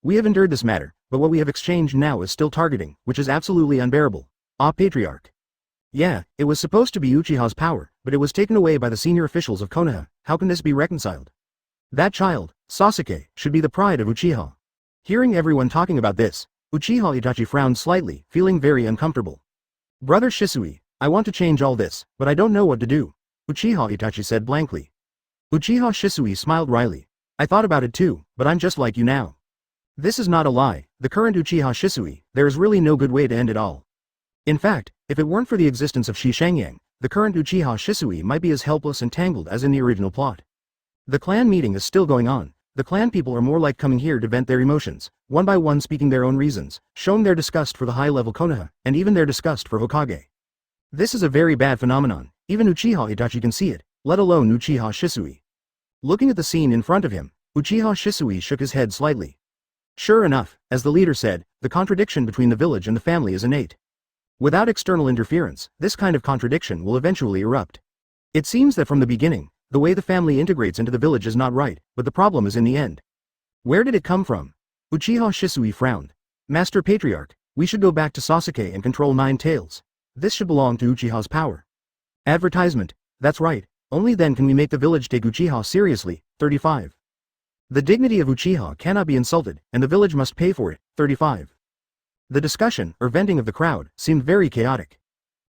We have endured this matter, but what we have exchanged now is still targeting, which is absolutely unbearable. Ah, Patriarch. Yeah, it was supposed to be Uchiha's power, but it was taken away by the senior officials of Konoha. How can this be reconciled? That child, Sasuke, should be the pride of Uchiha. Hearing everyone talking about this, Uchiha Itachi frowned slightly, feeling very uncomfortable. Brother Shisui, I want to change all this, but I don't know what to do, Uchiha Itachi said blankly. Uchiha Shisui smiled wryly. I thought about it too, but I'm just like you now. This is not a lie, the current Uchiha Shisui, there is really no good way to end it all. In fact, if it weren't for the existence of Shi Shangyang, the current Uchiha Shisui might be as helpless and tangled as in the original plot. The clan meeting is still going on. The clan people are more like coming here to vent their emotions, one by one speaking their own reasons, showing their disgust for the high-level Konoha, and even their disgust for Hokage. This is a very bad phenomenon, even Uchiha Itachi can see it, let alone Uchiha Shisui. Looking at the scene in front of him, Uchiha Shisui shook his head slightly. Sure enough, as the leader said, the contradiction between the village and the family is innate. Without external interference, this kind of contradiction will eventually erupt. It seems that from the beginning, the way the family integrates into the village is not right, but the problem is in the end. Where did it come from? Uchiha Shisui frowned. Master Patriarch, we should go back to Sasuke and control 9 tails. This should belong to Uchiha's power. Advertisement. That's right, only then can we make the village take Uchiha seriously. 35. The dignity of Uchiha cannot be insulted, and the village must pay for it. 35. The discussion, or venting of the crowd, seemed very chaotic.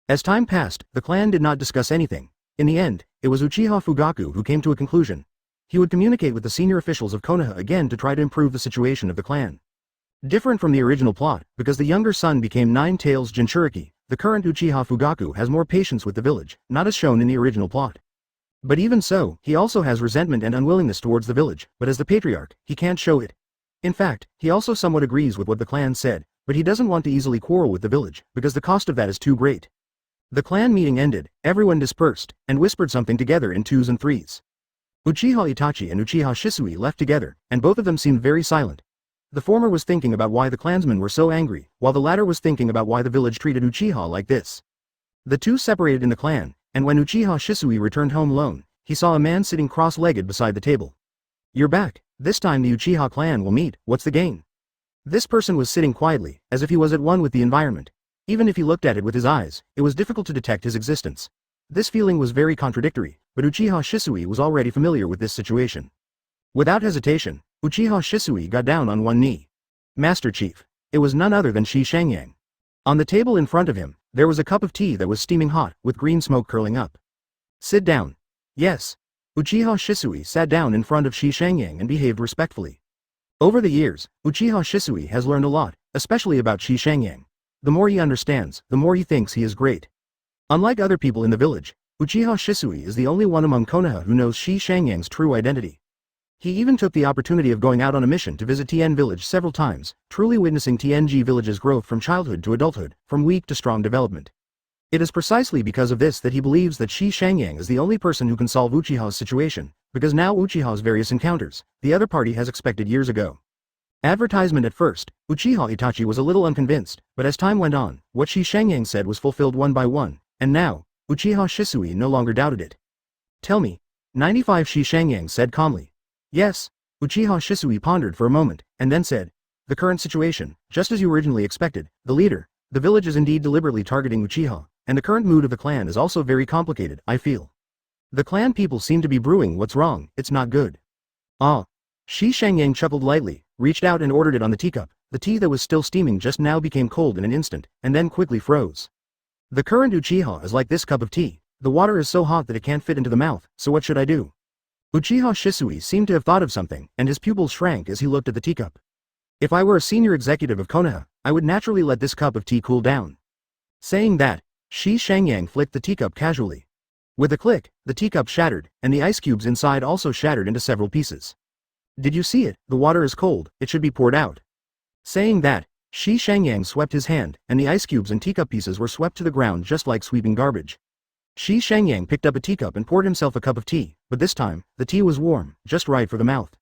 As time passed, the clan did not discuss anything. In the end, it was Uchiha Fugaku who came to a conclusion. He would communicate with the senior officials of Konoha again to try to improve the situation of the clan. Different from the original plot, because the younger son became 9 tails Jinchuriki, the current Uchiha Fugaku has more patience with the village, not as shown in the original plot. But even so, he also has resentment and unwillingness towards the village, but as the patriarch, he can't show it. In fact, he also somewhat agrees with what the clan said, but he doesn't want to easily quarrel with the village, because the cost of that is too great. The clan meeting ended, everyone dispersed, and whispered something together in 2s and 3s. Uchiha Itachi and Uchiha Shisui left together, and both of them seemed very silent. The former was thinking about why the clansmen were so angry, while the latter was thinking about why the village treated Uchiha like this. The two separated in the clan, and when Uchiha Shisui returned home alone, he saw a man sitting cross-legged beside the table. You're back, this time the Uchiha clan will meet, what's the gain? This person was sitting quietly, as if he was at one with the environment. Even if he looked at it with his eyes, it was difficult to detect his existence. This feeling was very contradictory, but Uchiha Shisui was already familiar with this situation. Without hesitation, Uchiha Shisui got down on one knee. Master Chief. It was none other than Shi Shangyang. On the table in front of him, there was a cup of tea that was steaming hot, with green smoke curling up. Sit down. Yes. Uchiha Shisui sat down in front of Shi Shangyang and behaved respectfully. Over the years, Uchiha Shisui has learned a lot, especially about Shi Shangyang. The more he understands, the more he thinks he is great. Unlike other people in the village, Uchiha Shisui is the only one among Konoha who knows Shi Shangyang's true identity. He even took the opportunity of going out on a mission to visit Tien Village several times, truly witnessing Tenji Village's growth from childhood to adulthood, from weak to strong development. It is precisely because of this that he believes that Shi Shangyang is the only person who can solve Uchiha's situation, because now Uchiha's various encounters, the other party has expected years ago. Advertisement. At first, Uchiha Itachi was a little unconvinced, but as time went on, what Shi Shangyang said was fulfilled one by one, and now, Uchiha Shisui no longer doubted it. Tell me. 95 Shi Shangyang said calmly. Yes. Uchiha Shisui pondered for a moment, and then said, the current situation, just as you originally expected, the leader, the village is indeed deliberately targeting Uchiha, and the current mood of the clan is also very complicated, I feel. The clan people seem to be brewing what's wrong, it's not good. Ah. Shi Shangyang chuckled lightly, reached out and ordered it on the teacup. The tea that was still steaming just now became cold in an instant, and then quickly froze. The current Uchiha is like this cup of tea. The water is so hot that it can't fit into the mouth, so what should I do? Uchiha Shisui seemed to have thought of something, and his pupils shrank as he looked at the teacup. If I were a senior executive of Konoha, I would naturally let this cup of tea cool down. Saying that, Shi Shangyang flicked the teacup casually. With a click, the teacup shattered, and the ice cubes inside also shattered into several pieces. Did you see it? The water is cold, it should be poured out. Saying that, Shi Shangyang swept his hand, and the ice cubes and teacup pieces were swept to the ground just like sweeping garbage. Shi Shangyang picked up a teacup and poured himself a cup of tea, but this time, the tea was warm, just right for the mouth.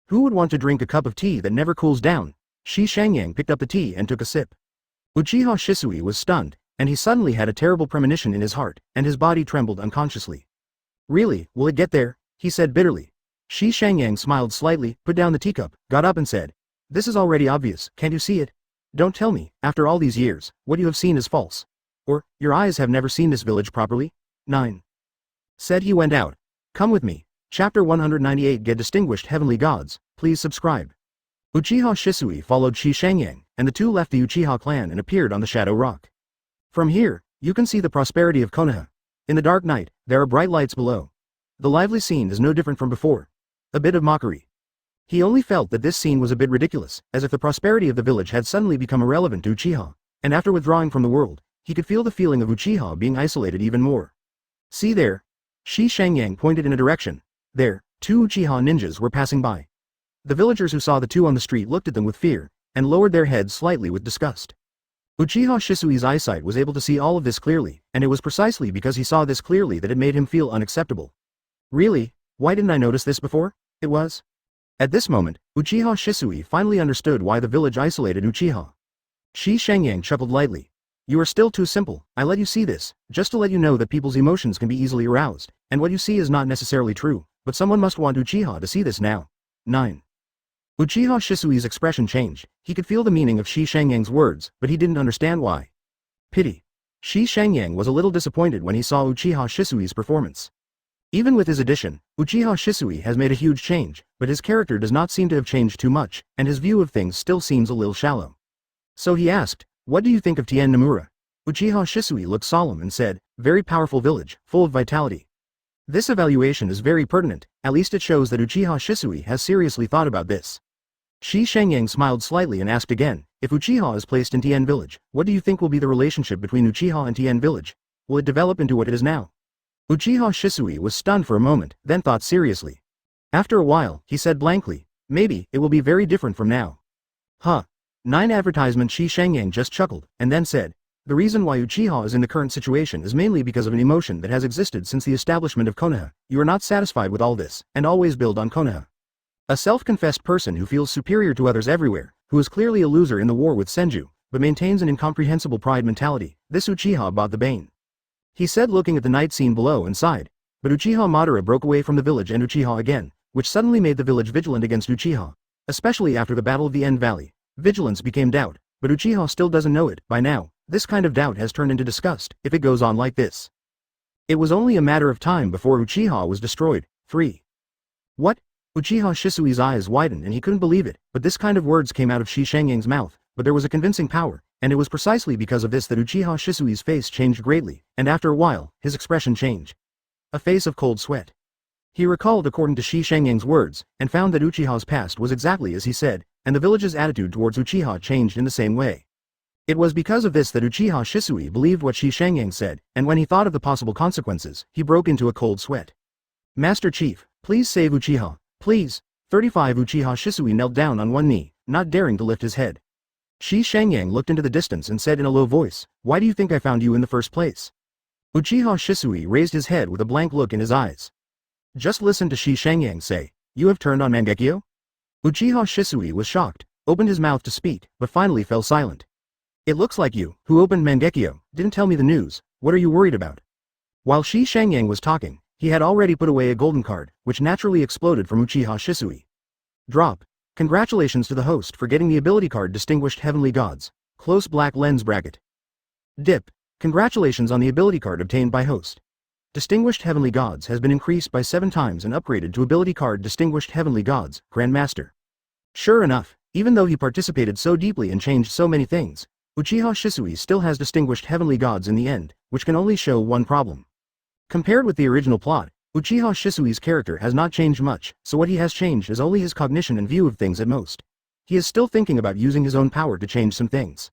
Who would want to drink a cup of tea that never cools down? Shi Shangyang picked up the tea and took a sip. Uchiha Shisui was stunned, and he suddenly had a terrible premonition in his heart, and his body trembled unconsciously. Really, will it get there? He said bitterly. Shi Shangyang smiled slightly, put down the teacup, got up and said, "This is already obvious, can't you see it? Don't tell me, after all these years, what you have seen is false. Or, your eyes have never seen this village properly?" 9. Said he went out. Come with me. Chapter 198 Get Distinguished Heavenly Gods, please subscribe. Uchiha Shisui followed Shi Shangyang, and the two left the Uchiha clan and appeared on the Shadow Rock. From here, you can see the prosperity of Konoha. In the dark night, there are bright lights below. The lively scene is no different from before. A bit of mockery. He only felt that this scene was a bit ridiculous, as if the prosperity of the village had suddenly become irrelevant to Uchiha, and after withdrawing from the world, he could feel the feeling of Uchiha being isolated even more. See there? Shi Shangyang pointed in a direction. There, two Uchiha ninjas were passing by. The villagers who saw the two on the street looked at them with fear, and lowered their heads slightly with disgust. Uchiha Shisui's eyesight was able to see all of this clearly, and it was precisely because he saw this clearly that it made him feel unacceptable. Really? Why didn't I notice this before? It was. At this moment, Uchiha Shisui finally understood why the village isolated Uchiha. Shi Shangyang chuckled lightly. You are still too simple, I let you see this, just to let you know that people's emotions can be easily aroused, and what you see is not necessarily true, but someone must want Uchiha to see this now. 9. Uchiha Shisui's expression changed, he could feel the meaning of Shi Shangyang's words, but he didn't understand why. Pity. Shi Shangyang was a little disappointed when he saw Uchiha Shisui's performance. Even with his addition, Uchiha Shisui has made a huge change, but his character does not seem to have changed too much, and his view of things still seems a little shallow. So he asked, what do you think of Tien Nomura? Uchiha Shisui looked solemn and said, very powerful village, full of vitality. This evaluation is very pertinent, at least it shows that Uchiha Shisui has seriously thought about this. Shi Shangyang smiled slightly and asked again, if Uchiha is placed in Tien Village, what do you think will be the relationship between Uchiha and Tien Village? Will it develop into what it is now? Uchiha Shisui was stunned for a moment, then thought seriously. After a while, he said blankly, maybe, it will be very different from now. Huh. 9 advertisement Shi Shangyang just chuckled, and then said, the reason why Uchiha is in the current situation is mainly because of an emotion that has existed since the establishment of Konoha. You are not satisfied with all this, and always build on Konoha. A self-confessed person who feels superior to others everywhere, who is clearly a loser in the war with Senju, but maintains an incomprehensible pride mentality, this Uchiha bought the bane. He said looking at the night scene below and sighed, but Uchiha Madara broke away from the village and Uchiha again, which suddenly made the village vigilant against Uchiha. Especially after the Battle of the End Valley, vigilance became doubt, but Uchiha still doesn't know it. By now, this kind of doubt has turned into disgust, if it goes on like this. It was only a matter of time before Uchiha was destroyed. 3. What? Uchiha Shisui's eyes widened and he couldn't believe it, but this kind of words came out of Shi Shangyang's mouth, but there was a convincing power, and it was precisely because of this that Uchiha Shisui's face changed greatly, and after a while, his expression changed. A face of cold sweat. He recalled according to Shi Shangyang's words, and found that Uchiha's past was exactly as he said, and the village's attitude towards Uchiha changed in the same way. It was because of this that Uchiha Shisui believed what Shi Shangyang said, and when he thought of the possible consequences, he broke into a cold sweat. Master Chief, please save Uchiha, please. 35 Uchiha Shisui knelt down on one knee, not daring to lift his head. Shi Shangyang looked into the distance and said in a low voice, why do you think I found you in the first place? Uchiha Shisui raised his head with a blank look in his eyes. Just listen to Shi Shangyang say, you have turned on Mangekyo? Uchiha Shisui was shocked, opened his mouth to speak, but finally fell silent. It looks like you, who opened Mangekyo, didn't tell me the news. What are you worried about? While Shi Shangyang was talking, he had already put away a golden card, which naturally exploded from Uchiha Shisui. Drop. Congratulations to the host for getting the ability card Distinguished Heavenly Gods. Close black lens bracket. Dip. Congratulations on the ability card obtained by host. Distinguished Heavenly Gods has been increased by 7 times and upgraded to ability card Distinguished Heavenly Gods, Grandmaster. Sure enough, even though he participated so deeply and changed so many things, Uchiha Shisui still has Distinguished Heavenly Gods in the end, which can only show one problem. Compared with the original plot, Uchiha Shisui's character has not changed much, so what he has changed is only his cognition and view of things at most. He is still thinking about using his own power to change some things.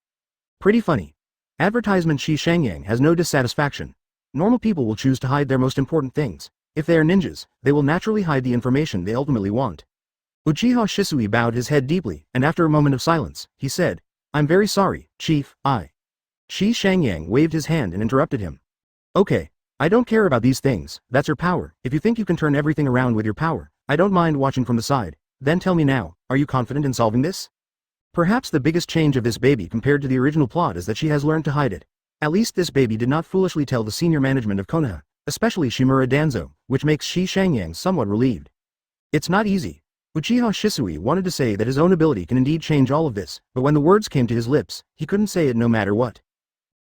Pretty funny. Advertisement Shi Shangyang has no dissatisfaction. Normal people will choose to hide their most important things. If they are ninjas, they will naturally hide the information they ultimately want. Uchiha Shisui bowed his head deeply, and after a moment of silence, he said, I'm very sorry, Chief, Shi Shangyang waved his hand and interrupted him. Okay. I don't care about these things, that's your power. If you think you can turn everything around with your power, I don't mind watching from the side. Then tell me now, are you confident in solving this? Perhaps the biggest change of this baby compared to the original plot is that she has learned to hide it. At least this baby did not foolishly tell the senior management of Konoha, especially Shimura Danzo, which makes Shi Shangyang somewhat relieved. It's not easy. Uchiha Shisui wanted to say that his own ability can indeed change all of this, but when the words came to his lips, he couldn't say it no matter what.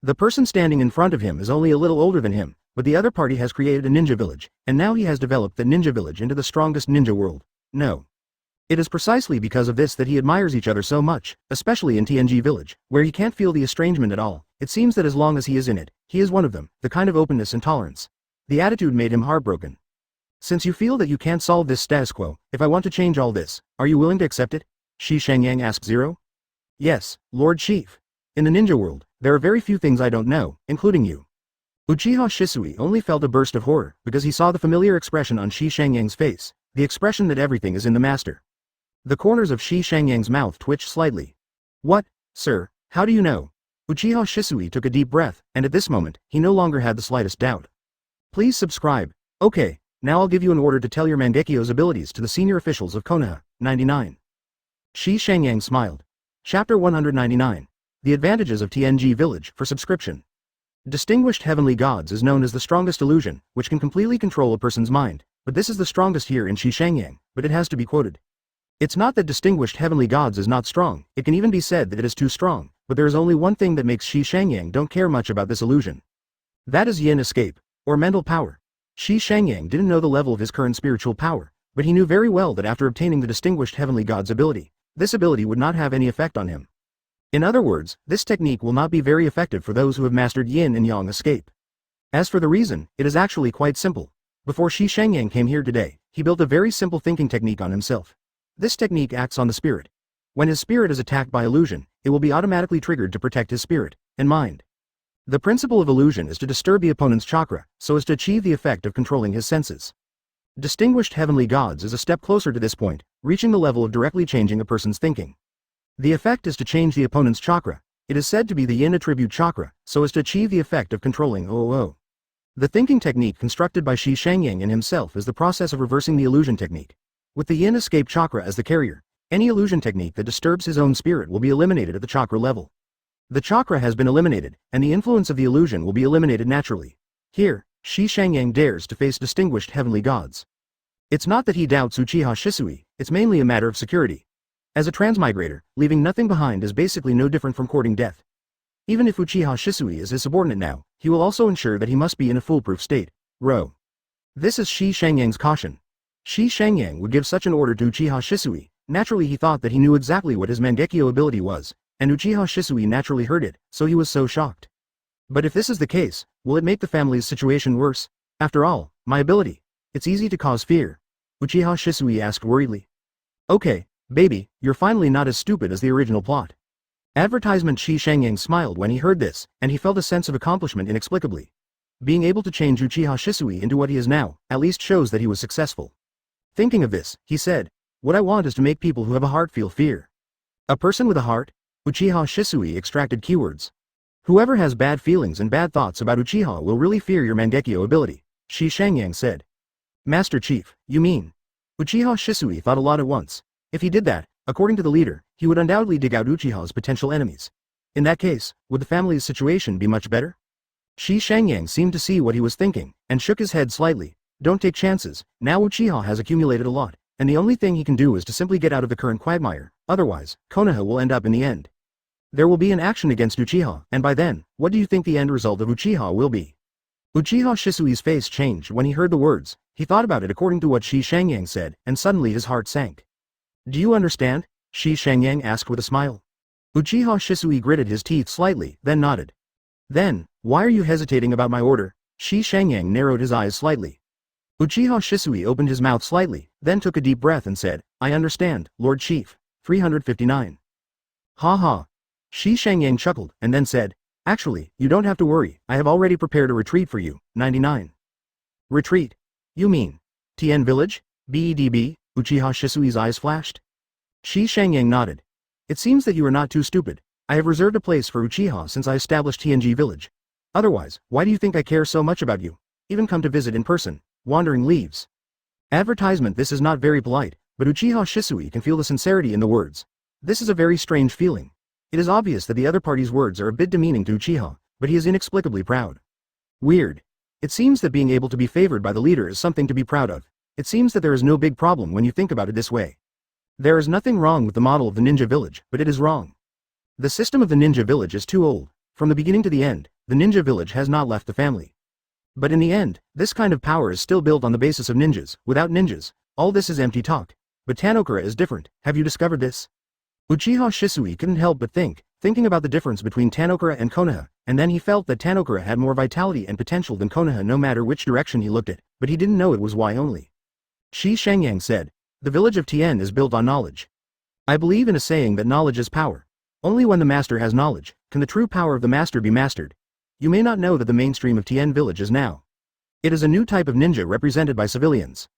The person standing in front of him is only a little older than him, but the other party has created a ninja village, and now he has developed the ninja village into the strongest ninja world. No. It is precisely because of this that he admires each other so much, especially in Tenji Village, where he can't feel the estrangement at all. It seems that as long as he is in it, he is one of them, the kind of openness and tolerance. The attitude made him heartbroken. Since you feel that you can't solve this status quo, if I want to change all this, are you willing to accept it? Xi Shangyang asked Zero. Yes, Lord Chief. In the ninja world, there are very few things I don't know, including you. Uchiha Shisui only felt a burst of horror because he saw the familiar expression on Xi Shangyang's face, the expression that everything is in the master. The corners of Xi Shangyang's mouth twitched slightly. What, sir, how do you know? Uchiha Shisui took a deep breath, and at this moment, he no longer had the slightest doubt. Please subscribe. Okay, now I'll give you an order to tell your Mangekyo's abilities to the senior officials of Konoha. 99. Xi Shangyang smiled. Chapter 199. The Advantages of Tenji Village for subscription. Distinguished Heavenly Gods is known as the strongest illusion, which can completely control a person's mind, but this is the strongest here in Xi Shangyang, but it has to be quoted. It's not that Distinguished Heavenly Gods is not strong, it can even be said that it is too strong, but there is only one thing that makes Xi Shangyang don't care much about this illusion. That is yin escape, or mental power. Xi Shangyang didn't know the level of his current spiritual power, but he knew very well that after obtaining the Distinguished Heavenly God's ability, this ability would not have any effect on him. In other words, this technique will not be very effective for those who have mastered yin and yang escape. As for the reason, it is actually quite simple. Before Xi Shangyang came here today, he built a very simple thinking technique on himself. This technique acts on the spirit. When his spirit is attacked by illusion, it will be automatically triggered to protect his spirit and mind. The principle of illusion is to disturb the opponent's chakra, so as to achieve the effect of controlling his senses. Distinguished Heavenly Gods is a step closer to this point, reaching the level of directly changing a person's thinking. The effect is to change the opponent's chakra. It is said to be the yin attribute chakra, so as to achieve the effect of controlling OOO. The thinking technique constructed by Xi Shangyang in himself is the process of reversing the illusion technique. With the yin escape chakra as the carrier, any illusion technique that disturbs his own spirit will be eliminated at the chakra level. The chakra has been eliminated, and the influence of the illusion will be eliminated naturally. Here, Xi Shangyang dares to face Distinguished Heavenly Gods. It's not that he doubts Uchiha Shisui, it's mainly a matter of security. As a transmigrator, leaving nothing behind is basically no different from courting death. Even if Uchiha Shisui is his subordinate now, he will also ensure that he must be in a foolproof state. Rho. This is Xi Shangyang's caution. Xi Shangyang would give such an order to Uchiha Shisui. Naturally he thought that he knew exactly what his Mangekyo ability was, and Uchiha Shisui naturally heard it, so he was so shocked. But if this is the case, will it make the family's situation worse? After all, my ability. It's easy to cause fear. Uchiha Shisui asked worriedly. Okay, baby, you're finally not as stupid as the original plot. Advertisement. Xi Shangyang smiled when he heard this, and he felt a sense of accomplishment inexplicably. Being able to change Uchiha Shisui into what he is now, at least shows that he was successful. Thinking of this, he said, what I want is to make people who have a heart feel fear. A person with a heart? Uchiha Shisui extracted keywords. Whoever has bad feelings and bad thoughts about Uchiha will really fear your Mangekyo ability, Xi Shangyang said. Master Chief, you mean? Uchiha Shisui thought a lot at once. If he did that, according to the leader, he would undoubtedly dig out Uchiha's potential enemies. In that case, would the family's situation be much better? Xi Shangyang seemed to see what he was thinking, and shook his head slightly. Don't take chances, now Uchiha has accumulated a lot, and the only thing he can do is to simply get out of the current quagmire, otherwise, Konoha will end up in the end. There will be an action against Uchiha, and by then, what do you think the end result of Uchiha will be? Uchiha Shisui's face changed when he heard the words. He thought about it according to what Xi Shangyang said, and suddenly his heart sank. Do you understand? Xi Shangyang asked with a smile. Uchiha Shisui gritted his teeth slightly, then nodded. Then, why are you hesitating about my order? Xi Shangyang narrowed his eyes slightly. Uchiha Shisui opened his mouth slightly, then took a deep breath and said, I understand, Lord Chief. 359. Ha ha. Xi Shangyang chuckled, and then said, actually, you don't have to worry, I have already prepared a retreat for you. 99. Retreat? You mean Tien Village? BEDB? Uchiha Shisui's eyes flashed. Shi Shangyang nodded. It seems that you are not too stupid. I have reserved a place for Uchiha since I established Tenji Village. Otherwise, why do you think I care so much about you? Even come to visit in person, wandering leaves. Advertisement. This is not very polite, but Uchiha Shisui can feel the sincerity in the words. This is a very strange feeling. It is obvious that the other party's words are a bit demeaning to Uchiha, but he is inexplicably proud. Weird. It seems that being able to be favored by the leader is something to be proud of. It seems that there is no big problem when you think about it this way. There is nothing wrong with the model of the ninja village, but it is wrong. The system of the ninja village is too old. From the beginning to the end, the ninja village has not left the family. But in the end, this kind of power is still built on the basis of ninjas. Without ninjas, all this is empty talk. But Tanokura is different. Have you discovered this? Uchiha Shisui couldn't help but thinking about the difference between Tanokura and Konoha, and then he felt that Tanokura had more vitality and potential than Konoha no matter which direction he looked at, but he didn't know it was why only. Shi Shangyang said, the village of Tien is built on knowledge. I believe in a saying that knowledge is power. Only when the master has knowledge, can the true power of the master be mastered. You may not know that the mainstream of Tien Village is now. It is a new type of ninja represented by civilians.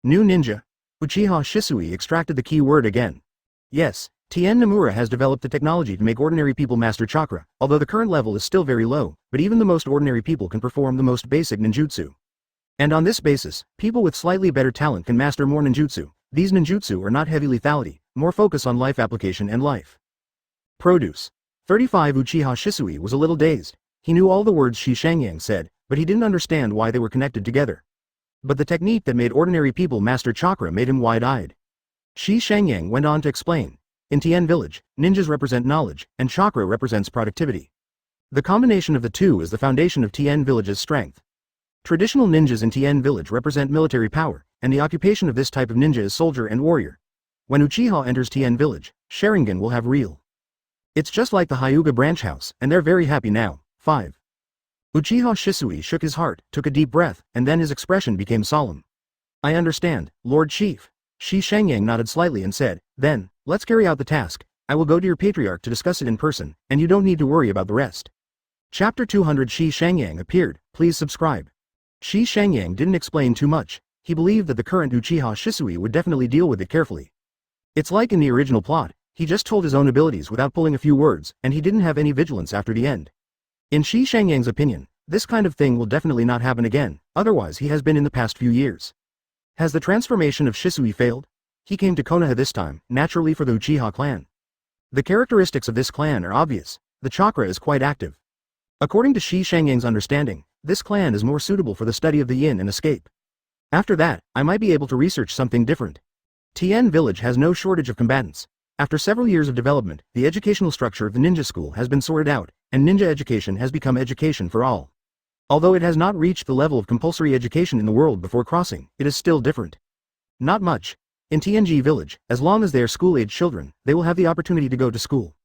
New ninja? Uchiha Shisui extracted the key word again. Yes, Tien Nomura has developed the technology to make ordinary people master chakra, although the current level is still very low, but even the most ordinary people can perform the most basic ninjutsu. And on this basis, people with slightly better talent can master more ninjutsu. These ninjutsu are not heavy lethality, more focus on life application and life. Produce. 35 Uchiha Shisui was a little dazed. He knew all the words Shi Shangyang said, but he didn't understand why they were connected together. But the technique that made ordinary people master chakra made him wide-eyed. Shi Shangyang went on to explain. In Tien Village, ninjas represent knowledge, and chakra represents productivity. The combination of the two is the foundation of Tien Village's strength. Traditional ninjas in Tien Village represent military power, and the occupation of this type of ninja is soldier and warrior. When Uchiha enters Tien Village, Sharingan will have real. It's just like the Hyuga branch house, and they're very happy now. 5. Uchiha Shisui shook his heart, took a deep breath, and then his expression became solemn. I understand, Lord Chief. Shi Shangyang nodded slightly and said, then, let's carry out the task. I will go to your patriarch to discuss it in person, and you don't need to worry about the rest. Chapter 200 Shi Shangyang appeared. Please subscribe. Shi Shangyang didn't explain too much. He believed that the current Uchiha Shisui would definitely deal with it carefully. It's like in the original plot, he just told his own abilities without pulling a few words, and he didn't have any vigilance after the end. In Shi Shangyang's opinion, this kind of thing will definitely not happen again, otherwise he has been in the past few years. Has the transformation of Shisui failed? He came to Konoha this time, naturally for the Uchiha clan. The characteristics of this clan are obvious. The chakra is quite active. According to Shi Shangyang's understanding, this clan is more suitable for the study of the yin and escape. After that, I might be able to research something different. Tien Village has no shortage of combatants. After several years of development, the educational structure of the ninja school has been sorted out, and ninja education has become education for all. Although it has not reached the level of compulsory education in the world before crossing, it is still different. Not much. In Tenji Village, as long as they are school-age children, they will have the opportunity to go to school.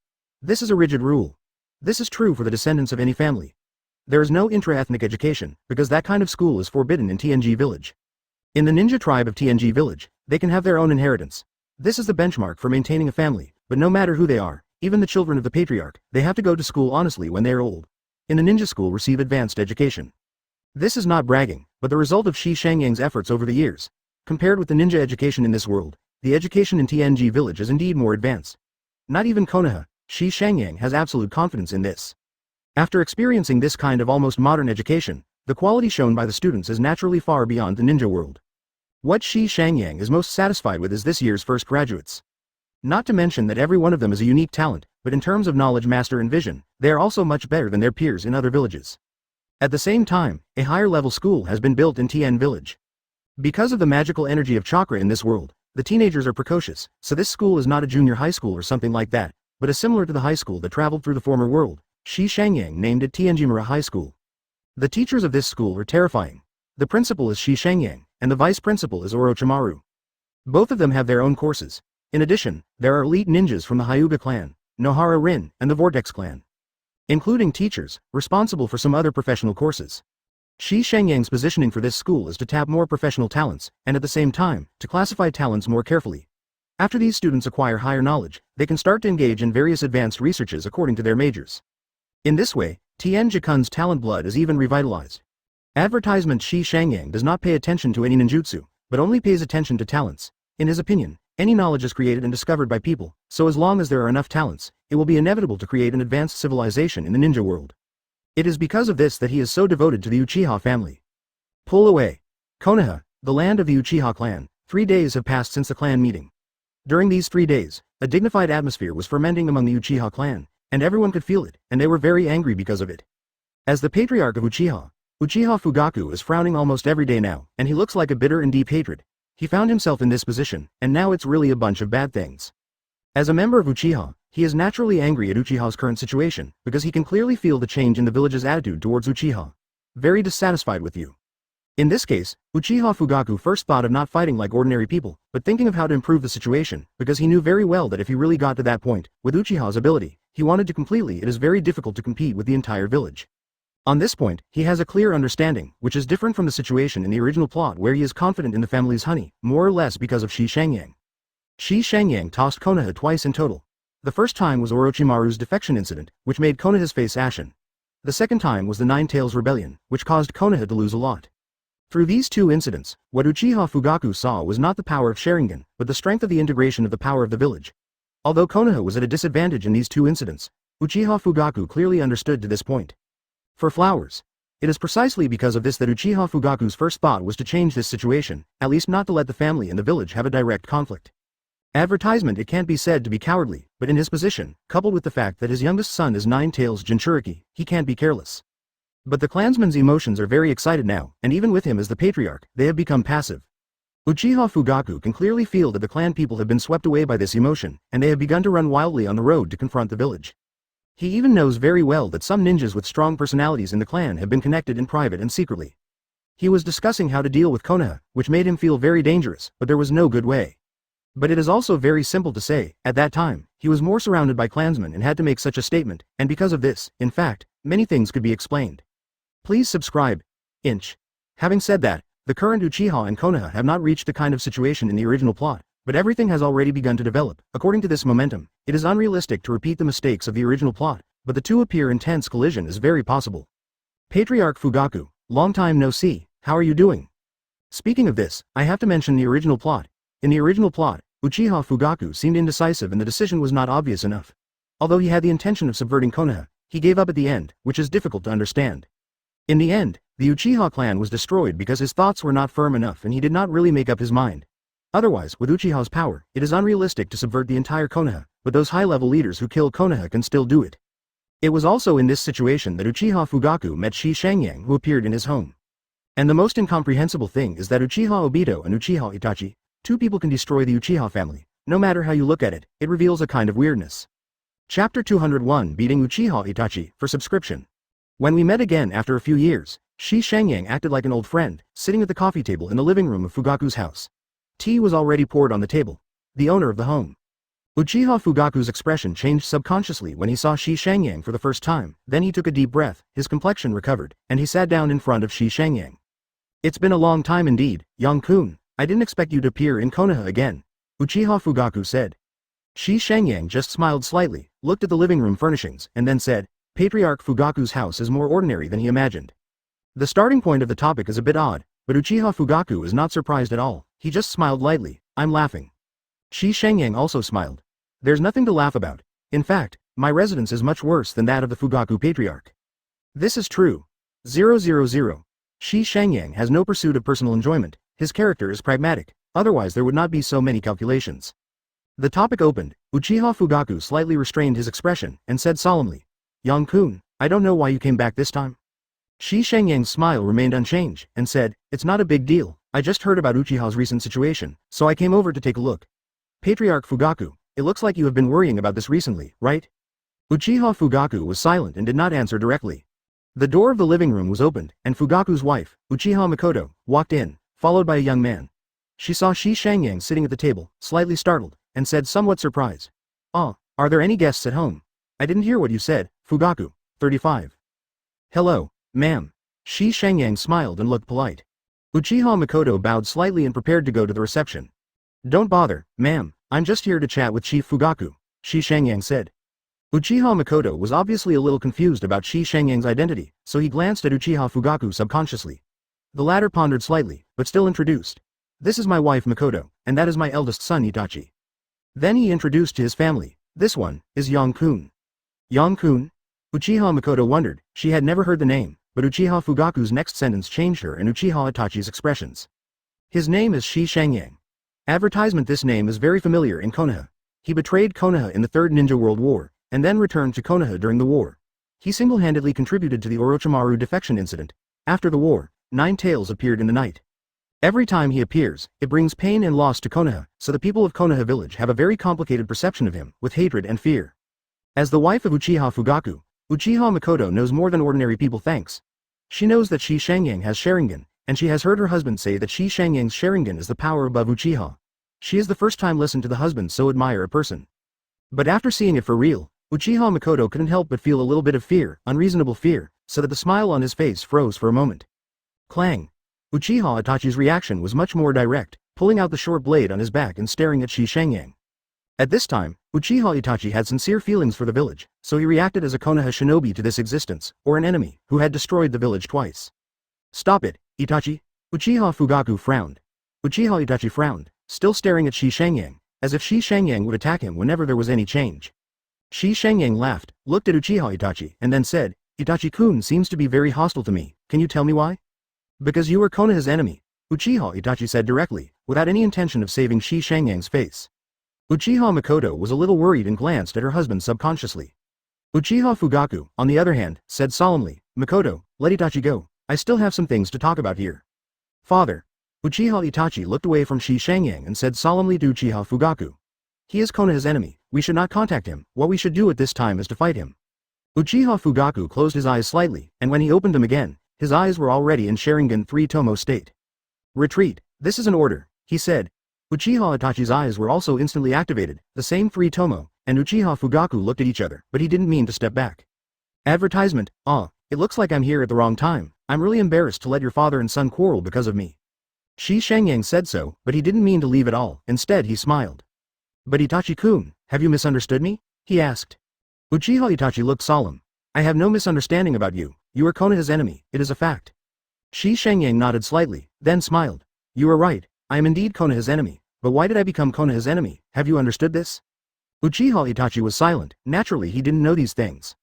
This is a rigid rule. This is true for the descendants of any family. There is no intra-ethnic education, because that kind of school is forbidden in Tenji Village. In the ninja tribe of Tenji Village, they can have their own inheritance. This is the benchmark for maintaining a family, but no matter who they are, even the children of the patriarch, they have to go to school honestly when they are old. In the ninja school receive advanced education. This is not bragging, but the result of Shi Shangyang's efforts over the years. Compared with the ninja education in this world, the education in Tenji Village is indeed more advanced. Not even Konoha, Shi Shangyang has absolute confidence in this. After experiencing this kind of almost modern education, the quality shown by the students is naturally far beyond the ninja world. What Shi Shangyang is most satisfied with is this year's first graduates. Not to mention that every one of them is a unique talent, but in terms of knowledge master and vision, they are also much better than their peers in other villages. At the same time, a higher level school has been built in Tien Village. Because of the magical energy of chakra in this world, the teenagers are precocious, so this school is not a junior high school or something like that, but is similar to the high school that traveled through the former world. Shi Shangyang named it Tianjimura High School. The teachers of this school are terrifying. The principal is Shi Shangyang, and the vice principal is Orochimaru. Both of them have their own courses. In addition, there are elite ninjas from the Hyuga clan, Nohara Rin, and the Vortex clan. Including teachers, responsible for some other professional courses. Shi Shangyang's positioning for this school is to tap more professional talents, and at the same time, to classify talents more carefully. After these students acquire higher knowledge, they can start to engage in various advanced researches according to their majors. In this way, Tien Jikun's talent blood is even revitalized. Advertisement Shi Shangyang does not pay attention to any ninjutsu, but only pays attention to talents. In his opinion, any knowledge is created and discovered by people, so as long as there are enough talents, it will be inevitable to create an advanced civilization in the ninja world. It is because of this that he is so devoted to the Uchiha family. Pull away. Konoha, the land of the Uchiha clan. 3 days have passed since the clan meeting. During these 3 days, a dignified atmosphere was fermenting among the Uchiha clan, and everyone could feel it, and they were very angry because of it. As the patriarch of Uchiha, Uchiha Fugaku is frowning almost every day now, and he looks like a bitter and deep hatred. He found himself in this position, and now it's really a bunch of bad things. As a member of Uchiha, he is naturally angry at Uchiha's current situation, because he can clearly feel the change in the village's attitude towards Uchiha. Very dissatisfied with you. In this case, Uchiha Fugaku first thought of not fighting like ordinary people, but thinking of how to improve the situation, because he knew very well that if he really got to that point, with Uchiha's ability, he wanted to completely it is very difficult to compete with the entire village. On this point, he has a clear understanding, which is different from the situation in the original plot where he is confident in the family's honey, more or less because of Shi Shangyang. Shi Shangyang tossed Konoha twice in total. The first time was Orochimaru's defection incident, which made Konoha's face ashen. The second time was the Nine Tails Rebellion, which caused Konoha to lose a lot. Through these two incidents, what Uchiha Fugaku saw was not the power of Sharingan, but the strength of the integration of the power of the village. Although Konoha was at a disadvantage in these two incidents, Uchiha Fugaku clearly understood to this point. For flowers. It is precisely because of this that Uchiha Fugaku's first thought was to change this situation, at least not to let the family and the village have a direct conflict. Advertisement. It can't be said to be cowardly, but in his position, coupled with the fact that his youngest son is Nine Tails Jinchuriki, he can't be careless. But the clansmen's emotions are very excited now, and even with him as the patriarch, they have become passive. Uchiha Fugaku can clearly feel that the clan people have been swept away by this emotion, and they have begun to run wildly on the road to confront the village. He even knows very well that some ninjas with strong personalities in the clan have been connected in private and secretly. He was discussing how to deal with Konoha, which made him feel very dangerous, but there was no good way. But it is also very simple to say, at that time, he was more surrounded by clansmen and had to make such a statement, and because of this, in fact, many things could be explained. Please subscribe. Inch. Having said that, the current Uchiha and Konoha have not reached the kind of situation in the original plot, but everything has already begun to develop. According to this momentum, it is unrealistic to repeat the mistakes of the original plot, but the two appear in tense collision is very possible. Patriarch Fugaku, long time no see, how are you doing? Speaking of this, I have to mention the original plot. In the original plot, Uchiha Fugaku seemed indecisive and the decision was not obvious enough. Although he had the intention of subverting Konoha, he gave up at the end, which is difficult to understand. In the end, the Uchiha clan was destroyed because his thoughts were not firm enough and he did not really make up his mind. Otherwise, with Uchiha's power, it is unrealistic to subvert the entire Konoha, but those high-level leaders who kill Konoha can still do it. It was also in this situation that Uchiha Fugaku met Shi Shangyang, who appeared in his home. And the most incomprehensible thing is that Uchiha Obito and Uchiha Itachi, two people can destroy the Uchiha family. No matter how you look at it, it reveals a kind of weirdness. Chapter 201 Beating Uchiha Itachi, for subscription. When we met again after a few years, Shi Shangyang acted like an old friend, sitting at the coffee table in the living room of Fugaku's house. Tea was already poured on the table. The owner of the home. Uchiha Fugaku's expression changed subconsciously when he saw Shi Shangyang for the first time, then he took a deep breath, his complexion recovered, and he sat down in front of Shi Shangyang. It's been a long time indeed, young-kun. I didn't expect you to appear in Konoha again, Uchiha Fugaku said. Shi Shangyang just smiled slightly, looked at the living room furnishings, and then said, Patriarch Fugaku's house is more ordinary than he imagined. The starting point of the topic is a bit odd, but Uchiha Fugaku is not surprised at all. He just smiled lightly. I'm laughing. Shi Shangyang also smiled. There's nothing to laugh about. In fact, my residence is much worse than that of the Fugaku patriarch. This is true. 000. Shi Shangyang has no pursuit of personal enjoyment. His character is pragmatic. Otherwise there would not be so many calculations. The topic opened. Uchiha Fugaku slightly restrained his expression and said solemnly, Young-kun, I don't know why you came back this time. Shi Shangyang's smile remained unchanged, and said, It's not a big deal, I just heard about Uchiha's recent situation, so I came over to take a look. Patriarch Fugaku, it looks like you have been worrying about this recently, right? Uchiha Fugaku was silent and did not answer directly. The door of the living room was opened, and Fugaku's wife, Uchiha Makoto, walked in, followed by a young man. She saw Shi Shangyang sitting at the table, slightly startled, and said somewhat surprised. Ah, are there any guests at home? I didn't hear what you said, Fugaku, 35. Hello, ma'am. Shi Shangyang smiled and looked polite. Uchiha Makoto bowed slightly and prepared to go to the reception. Don't bother, ma'am, I'm just here to chat with Chief Fugaku, Shi Shangyang said. Uchiha Makoto was obviously a little confused about Shi Shangyang's identity, so he glanced at Uchiha Fugaku subconsciously. The latter pondered slightly, but still introduced. This is my wife Makoto, and that is my eldest son Itachi. Then he introduced to his family. This one is Yang-kun. Yang-kun? Uchiha Makoto wondered. She had never heard the name, but Uchiha Fugaku's next sentence changed her and Uchiha Itachi's expressions. His name is Shi Shangyang. Advertisement. This name is very familiar in Konoha. He betrayed Konoha in the Third Ninja World War, and then returned to Konoha during the war. He single-handedly contributed to the Orochimaru defection incident. After the war, 9 tails appeared in the night. Every time he appears, it brings pain and loss to Konoha, so the people of Konoha village have a very complicated perception of him, with hatred and fear. As the wife of Uchiha Fugaku, Uchiha Makoto knows more than ordinary people thinks. She knows that Shi Shangyang has Sharingan, and she has heard her husband say that Shi Shangyang's Sharingan is the power above Uchiha. She is the first time listened to the husband so admire a person. But after seeing it for real, Uchiha Makoto couldn't help but feel a little bit of fear, unreasonable fear, so that the smile on his face froze for a moment. Clang! Uchiha Itachi's reaction was much more direct, pulling out the short blade on his back and staring at Shi Shangyang. At this time, Uchiha Itachi had sincere feelings for the village, so he reacted as a Konoha shinobi to this existence, or an enemy, who had destroyed the village twice. Stop it, Itachi! Uchiha Fugaku frowned. Uchiha Itachi frowned, still staring at Shi Shangyang, as if Shi Shangyang would attack him whenever there was any change. Shi Shangyang laughed, looked at Uchiha Itachi, and then said, Itachi-kun seems to be very hostile to me, can you tell me why? Because you are Konoha's enemy, Uchiha Itachi said directly, without any intention of saving Shi Shangyang's face. Uchiha Makoto was a little worried and glanced at her husband subconsciously. Uchiha Fugaku, on the other hand, said solemnly, Makoto, let Itachi go, I still have some things to talk about here. Father. Uchiha Itachi looked away from Shi Shangyang and said solemnly to Uchiha Fugaku. He is Konoha's enemy, we should not contact him, what we should do at this time is to fight him. Uchiha Fugaku closed his eyes slightly, and when he opened them again, his eyes were already in Sharingan 3-tomo state. Retreat, this is an order, he said. Uchiha Itachi's eyes were also instantly activated, the same 3-tomo, and Uchiha Fugaku looked at each other, but he didn't mean to step back. Advertisement, it looks like I'm here at the wrong time, I'm really embarrassed to let your father and son quarrel because of me. Shi Shangyang said so, but he didn't mean to leave at all, instead he smiled. But Itachi-kun, have you misunderstood me? He asked. Uchiha Itachi looked solemn. I have no misunderstanding about you, you are Konoha's enemy, it is a fact. Shi Shangyang nodded slightly, then smiled. You are right, I am indeed Konoha's enemy, but why did I become Konoha's enemy, have you understood this? Uchiha Itachi was silent, naturally he didn't know these things.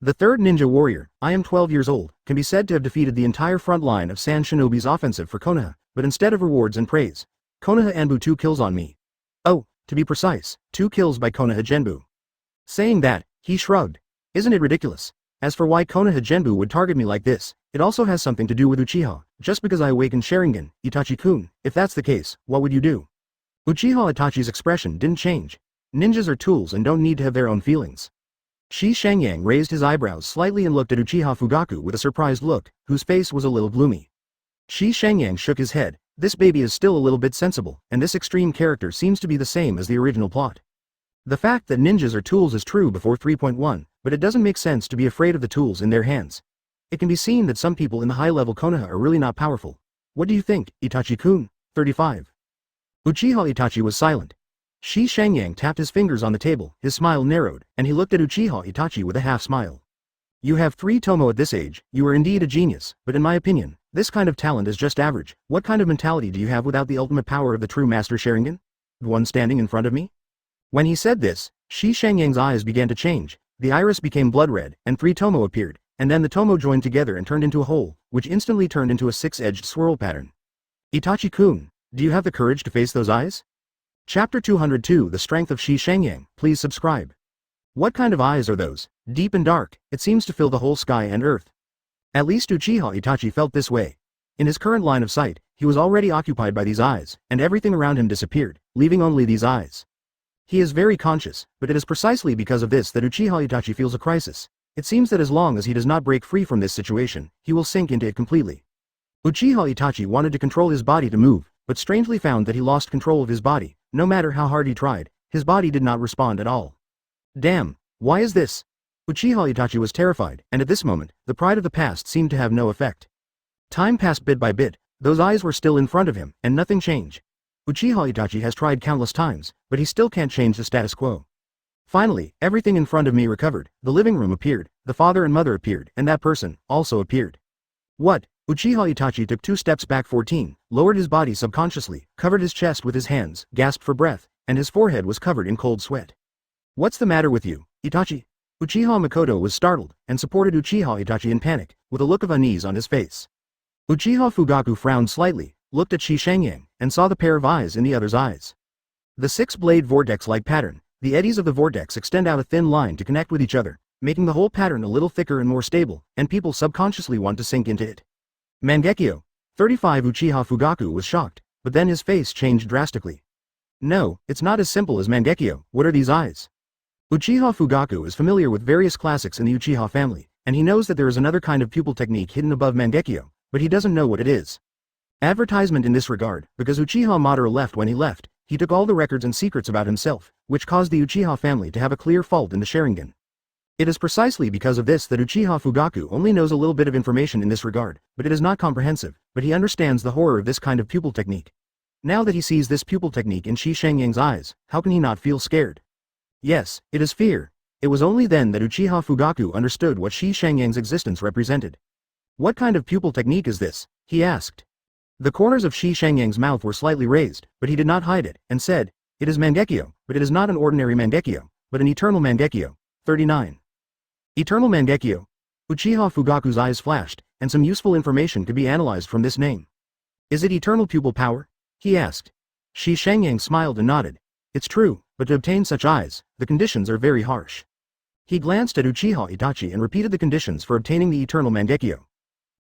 The third ninja warrior, I am 12 years old, can be said to have defeated the entire front line of San Shinobi's offensive for Konoha, but instead of rewards and praise, Konoha Anbu 2 kills on me. Oh, to be precise, 2 kills by Konoha Genbu. Saying that, he shrugged. Isn't it ridiculous? As for why Konoha Genbu would target me like this, it also has something to do with Uchiha, just because I awakened Sharingan, Itachi-kun, if that's the case, what would you do? Uchiha Itachi's expression didn't change. Ninjas are tools and don't need to have their own feelings. Shi Shangyang raised his eyebrows slightly and looked at Uchiha Fugaku with a surprised look, whose face was a little gloomy. Shi Shangyang shook his head, this baby is still a little bit sensible, and this extreme character seems to be the same as the original plot. The fact that ninjas are tools is true before 3.1, but it doesn't make sense to be afraid of the tools in their hands. It can be seen that some people in the high-level Konoha are really not powerful. What do you think, Itachi-kun? 35. Uchiha Itachi was silent. Shi Shangyang tapped his fingers on the table, his smile narrowed, and he looked at Uchiha Itachi with a half-smile. You have 3-tomo at this age, you are indeed a genius, but in my opinion, this kind of talent is just average. What kind of mentality do you have without the ultimate power of the true Master Sharingan? The one standing in front of me? When he said this, Shi Shangyang's eyes began to change, the iris became blood red, and 3-tomo appeared, and then the tomo joined together and turned into a hole, which instantly turned into a 6-edged swirl pattern. Itachi-kun, do you have the courage to face those eyes? Chapter 202 The Strength of Shi Shangyang, please subscribe. What kind of eyes are those? Deep and dark, it seems to fill the whole sky and earth. At least Uchiha Itachi felt this way. In his current line of sight, he was already occupied by these eyes, and everything around him disappeared, leaving only these eyes. He is very conscious, but it is precisely because of this that Uchiha Itachi feels a crisis. It seems that as long as he does not break free from this situation, he will sink into it completely. Uchiha Itachi wanted to control his body to move, but strangely found that he lost control of his body. No matter how hard he tried, his body did not respond at all. Damn, why is this? Uchiha Itachi was terrified, and at this moment, the pride of the past seemed to have no effect. Time passed bit by bit, those eyes were still in front of him, and nothing changed. Uchiha Itachi has tried countless times, but he still can't change the status quo. Finally, everything in front of me recovered, the living room appeared, the father and mother appeared, and that person, also appeared. What? Uchiha Itachi took 2 steps back 14, lowered his body subconsciously, covered his chest with his hands, gasped for breath, and his forehead was covered in cold sweat. What's the matter with you, Itachi? Uchiha Makoto was startled, and supported Uchiha Itachi in panic, with a look of unease on his face. Uchiha Fugaku frowned slightly, looked at Shi Shangyang, and saw the pair of eyes in the other's eyes. The 6-blade vortex-like pattern, the eddies of the vortex extend out a thin line to connect with each other, making the whole pattern a little thicker and more stable, and people subconsciously want to sink into it. Mangekyo. 35 Uchiha Fugaku was shocked, but then his face changed drastically. No, it's not as simple as Mangekyo. What are these eyes? Uchiha Fugaku is familiar with various classics in the Uchiha family, and he knows that there is another kind of pupil technique hidden above Mangekyo, but he doesn't know what it is. Advertisement in this regard, because Uchiha Madara left when he left, he took all the records and secrets about himself, which caused the Uchiha family to have a clear fault in the Sharingan. It is precisely because of this that Uchiha Fugaku only knows a little bit of information in this regard, but it is not comprehensive, but he understands the horror of this kind of pupil technique. Now that he sees this pupil technique in Shi Shangyang's eyes, how can he not feel scared? Yes, it is fear. It was only then that Uchiha Fugaku understood what Shi Shangyang's existence represented. What kind of pupil technique is this? He asked. The corners of Shi Shangyang's mouth were slightly raised, but he did not hide it, and said, "It is Mangekyo, but it is not an ordinary Mangekyo, but an eternal Mangekyo." 39. Eternal Mangekyo. Uchiha Fugaku's eyes flashed, and some useful information could be analyzed from this name. Is it eternal pupil power? He asked. Shi Shangyang smiled and nodded. It's true, but to obtain such eyes, the conditions are very harsh. He glanced at Uchiha Itachi and repeated the conditions for obtaining the eternal Mangekyo.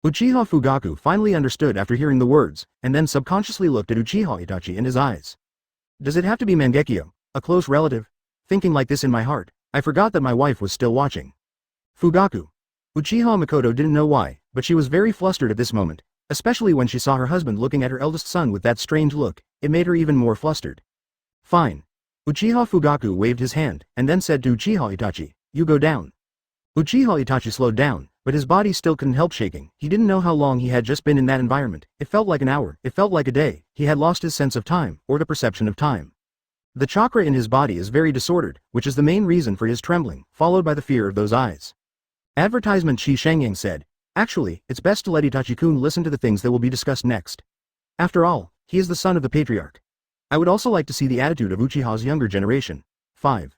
Uchiha Fugaku finally understood after hearing the words, and then subconsciously looked at Uchiha Itachi in his eyes. Does it have to be Mangekyo, a close relative? Thinking like this in my heart, I forgot that my wife was still watching. Fugaku. Uchiha Makoto didn't know why, but she was very flustered at this moment, especially when she saw her husband looking at her eldest son with that strange look. It made her even more flustered. Fine. Uchiha Fugaku waved his hand, and then said to Uchiha Itachi, "You go down." Uchiha Itachi slowed down, but his body still couldn't help shaking. He didn't know how long he had just been in that environment. It felt like an hour, it felt like a day. He had lost his sense of time, or the perception of time. The chakra in his body is very disordered, which is the main reason for his trembling, followed by the fear of those eyes. Advertisement. Shi Shangyang said, "Actually, it's best to let Itachi-kun listen to the things that will be discussed next. After all, he is the son of the patriarch. I would also like to see the attitude of Uchiha's younger generation." 5.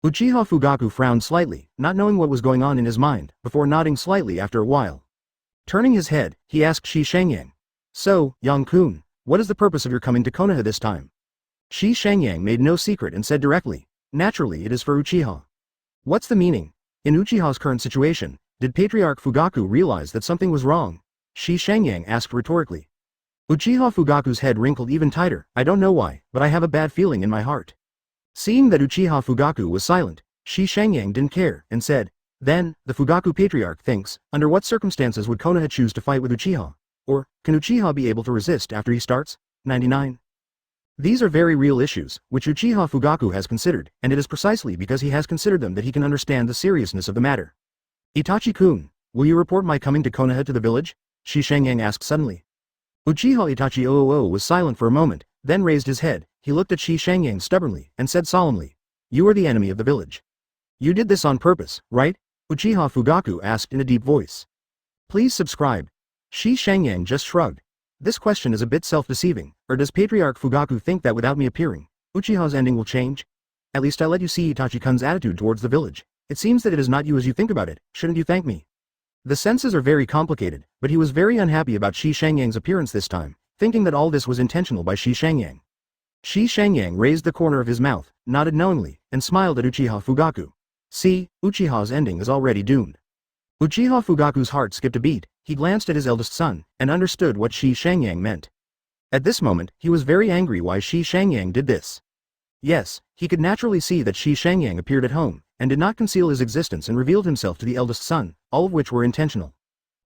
Uchiha Fugaku frowned slightly, not knowing what was going on in his mind, before nodding slightly after a while. Turning his head, he asked Shi Shangyang, "So, Yang-kun, what is the purpose of your coming to Konoha this time?" Shi Shangyang made no secret and said directly, "Naturally it is for Uchiha." What's the meaning? In Uchiha's current situation, did Patriarch Fugaku realize that something was wrong? Shi Shangyang asked rhetorically. Uchiha Fugaku's head wrinkled even tighter. "I don't know why, but I have a bad feeling in my heart." Seeing that Uchiha Fugaku was silent, Shi Shangyang didn't care, and said, "Then, the Fugaku Patriarch thinks, under what circumstances would Konoha choose to fight with Uchiha? Or, can Uchiha be able to resist after he starts?" 99. These are very real issues, which Uchiha Fugaku has considered, and it is precisely because he has considered them that he can understand the seriousness of the matter. "Itachi-kun, will you report my coming to Konoha to the village?" Shi Shangyang asked suddenly. Uchiha Itachi was silent for a moment, then raised his head. He looked at Shi Shangyang stubbornly, and said solemnly, "You are the enemy of the village. You did this on purpose, right?" Uchiha Fugaku asked in a deep voice. "Please subscribe." Shi Shangyang just shrugged. This question is a bit self-deceiving, or does Patriarch Fugaku think that without me appearing, Uchiha's ending will change? At least I let you see Itachi-kun's attitude towards the village. It seems that it is not you as you think about it. Shouldn't you thank me? The senses are very complicated, but he was very unhappy about Shi Shangyang's appearance this time, thinking that all this was intentional by Shi Shangyang. Shi Shangyang raised the corner of his mouth, nodded knowingly, and smiled at Uchiha Fugaku. See, Uchiha's ending is already doomed. Uchiha Fugaku's heart skipped a beat. He glanced at his eldest son, and understood what Shi Shangyang meant. At this moment, he was very angry why Shi Shangyang did this. Yes, he could naturally see that Shi Shangyang appeared at home, and did not conceal his existence and revealed himself to the eldest son, all of which were intentional.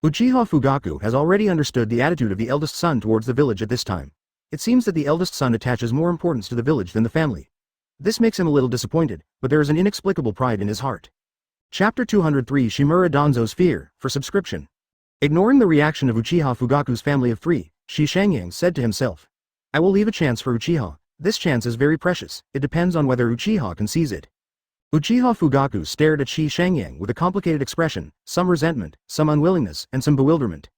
Uchiha Fugaku has already understood the attitude of the eldest son towards the village at this time. It seems that the eldest son attaches more importance to the village than the family. This makes him a little disappointed, but there is an inexplicable pride in his heart. Chapter 203 Shimura Danzo's Fear, for subscription. Ignoring the reaction of Uchiha Fugaku's family of 3, Shi Shangyang said to himself, "I will leave a chance for Uchiha. This chance is very precious. It depends on whether Uchiha can seize it." Uchiha Fugaku stared at Shi Shangyang with a complicated expression, some resentment, some unwillingness, and some bewilderment.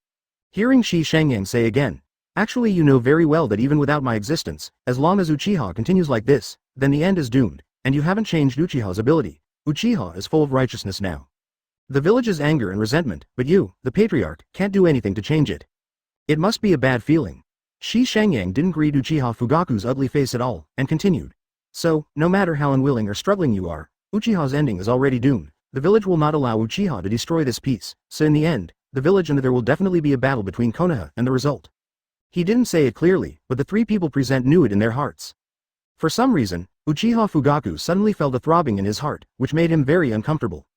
Hearing Shi Shangyang say again, "Actually, you know very well that even without my existence, as long as Uchiha continues like this, then the end is doomed, and you haven't changed Uchiha's ability. Uchiha is full of righteousness now. The village's anger and resentment, but you, the patriarch, can't do anything to change it. It must be a bad feeling." Shi Shangyang didn't greet Uchiha Fugaku's ugly face at all, and continued. "So, no matter how unwilling or struggling you are, Uchiha's ending is already doomed. The village will not allow Uchiha to destroy this peace, so in the end, the village and there will definitely be a battle between Konoha and the result." He didn't say it clearly, but the three people present knew it in their hearts. For some reason, Uchiha Fugaku suddenly felt a throbbing in his heart, which made him very uncomfortable.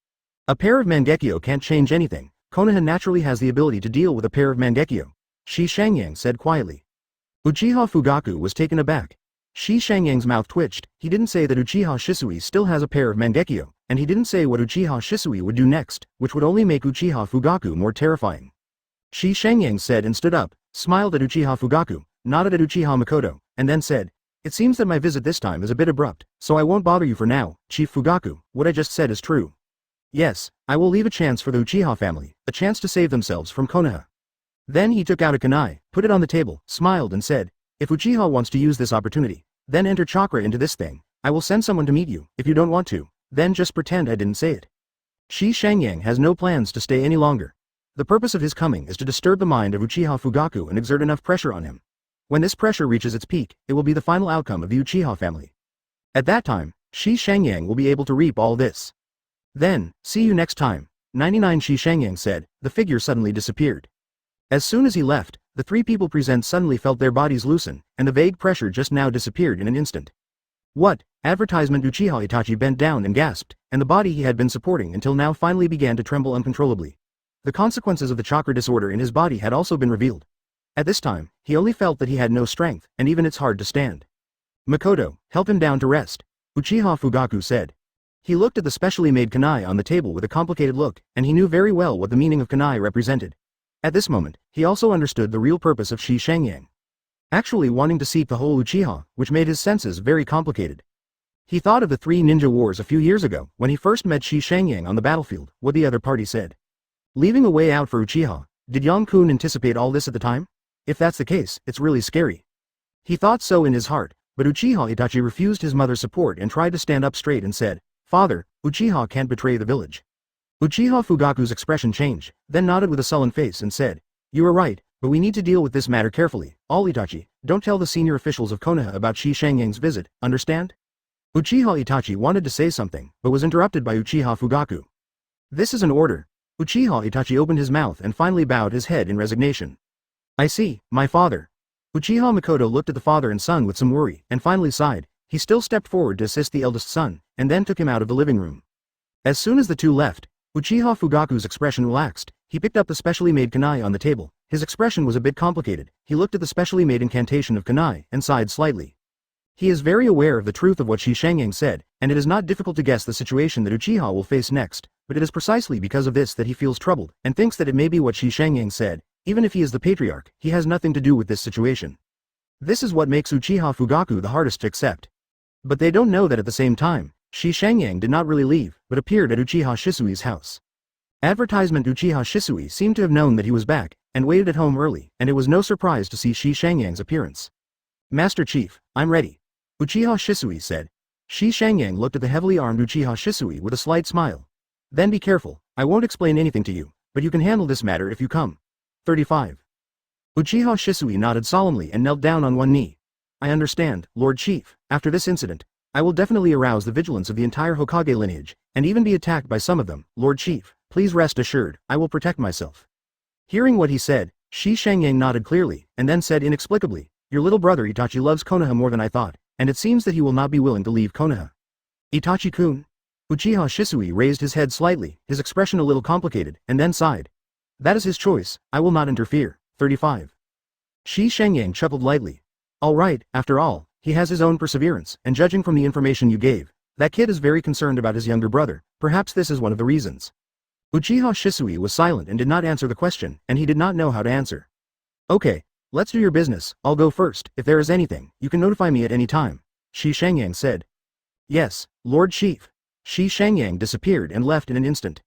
A pair of Mangekyo can't change anything. Konoha naturally has the ability to deal with a pair of Mangekyo, Shi Shangyang said quietly. Uchiha Fugaku was taken aback. Shi Shangyang's mouth twitched. He didn't say that Uchiha Shisui still has a pair of Mangekyo, and he didn't say what Uchiha Shisui would do next, which would only make Uchiha Fugaku more terrifying. Shi Shangyang said and stood up, smiled at Uchiha Fugaku, nodded at Uchiha Makoto, and then said, "It seems that my visit this time is a bit abrupt, so I won't bother you for now, Chief Fugaku. What I just said is true. Yes, I will leave a chance for the Uchiha family, a chance to save themselves from Konoha." Then he took out a kunai, put it on the table, smiled and said, "If Uchiha wants to use this opportunity, then enter chakra into this thing. I will send someone to meet you. If you don't want to, then just pretend I didn't say it." Shi Shangyang has no plans to stay any longer. The purpose of his coming is to disturb the mind of Uchiha Fugaku and exert enough pressure on him. When this pressure reaches its peak, it will be the final outcome of the Uchiha family. At that time, Shi Shangyang will be able to reap all this. Then, see you next time. 99 Shi Shangyang said. The figure suddenly disappeared. As soon as he left, the three people present suddenly felt their bodies loosen, and the vague pressure just now disappeared in an instant. What? Advertisement. Uchiha Itachi bent down and gasped, and the body he had been supporting until now finally began to tremble uncontrollably. The consequences of the chakra disorder in his body had also been revealed. At this time, he only felt that he had no strength, and even it's hard to stand. "Makoto, help him down to rest," Uchiha Fugaku said. He looked at the specially made kunai on the table with a complicated look, and he knew very well what the meaning of kunai represented. At this moment, he also understood the real purpose of Shi Shangyang. Actually wanting to seek the whole Uchiha, which made his senses very complicated. He thought of the 3 ninja wars a few years ago, when he first met Shi Shangyang on the battlefield, what the other party said. Leaving a way out for Uchiha. Did Yang-kun anticipate all this at the time? If that's the case, it's really scary. He thought so in his heart, but Uchiha Itachi refused his mother's support and tried to stand up straight and said, "Father, Uchiha can't betray the village." Uchiha Fugaku's expression changed, then nodded with a sullen face and said, "You are right, but we need to deal with this matter carefully. All Itachi, don't tell the senior officials of Konoha about Shi Shangyang's visit, understand?" Uchiha Itachi wanted to say something, but was interrupted by Uchiha Fugaku. "This is an order." Uchiha Itachi opened his mouth and finally bowed his head in resignation. "I see, my father." Uchiha Makoto looked at the father and son with some worry, and finally sighed. He still stepped forward to assist the eldest son, and then took him out of the living room. As soon as the two left, Uchiha Fugaku's expression relaxed. He picked up the specially made kunai on the table. His expression was a bit complicated. He looked at the specially made incantation of kunai, and sighed slightly. He is very aware of the truth of what Shi Shangyang said, and it is not difficult to guess the situation that Uchiha will face next, but it is precisely because of this that he feels troubled, and thinks that it may be what Shi Shangyang said. Even if he is the patriarch, he has nothing to do with this situation. This is what makes Uchiha Fugaku the hardest to accept. But they don't know that at the same time, Shi Shangyang did not really leave, but appeared at Uchiha Shisui's house. Advertisement. Uchiha Shisui seemed to have known that he was back, and waited at home early, and it was no surprise to see Shi Shangyang's appearance. "Master Chief, I'm ready," Uchiha Shisui said. Shi Shangyang looked at the heavily armed Uchiha Shisui with a slight smile. "Then be careful, I won't explain anything to you, but you can handle this matter if you come." 35. Uchiha Shisui nodded solemnly and knelt down on one knee. "I understand, Lord Chief. After this incident, I will definitely arouse the vigilance of the entire Hokage lineage, and even be attacked by some of them. Lord Chief, please rest assured, I will protect myself." Hearing what he said, Shi Shangyang nodded clearly, and then said inexplicably, "Your little brother Itachi loves Konoha more than I thought, and it seems that he will not be willing to leave Konoha." "Itachi-kun?" Uchiha Shisui raised his head slightly, his expression a little complicated, and then sighed. "That is his choice, I will not interfere." 35. Shi Shangyang chuckled lightly. "All right, after all, he has his own perseverance, and judging from the information you gave, that kid is very concerned about his younger brother. Perhaps this is one of the reasons." Uchiha Shisui was silent and did not answer the question, and he did not know how to answer. "Okay, let's do your business. I'll go first. If there is anything, you can notify me at any time," Shi Shangyang said. "Yes, Lord Chief." Shi Shangyang disappeared and left in an instant.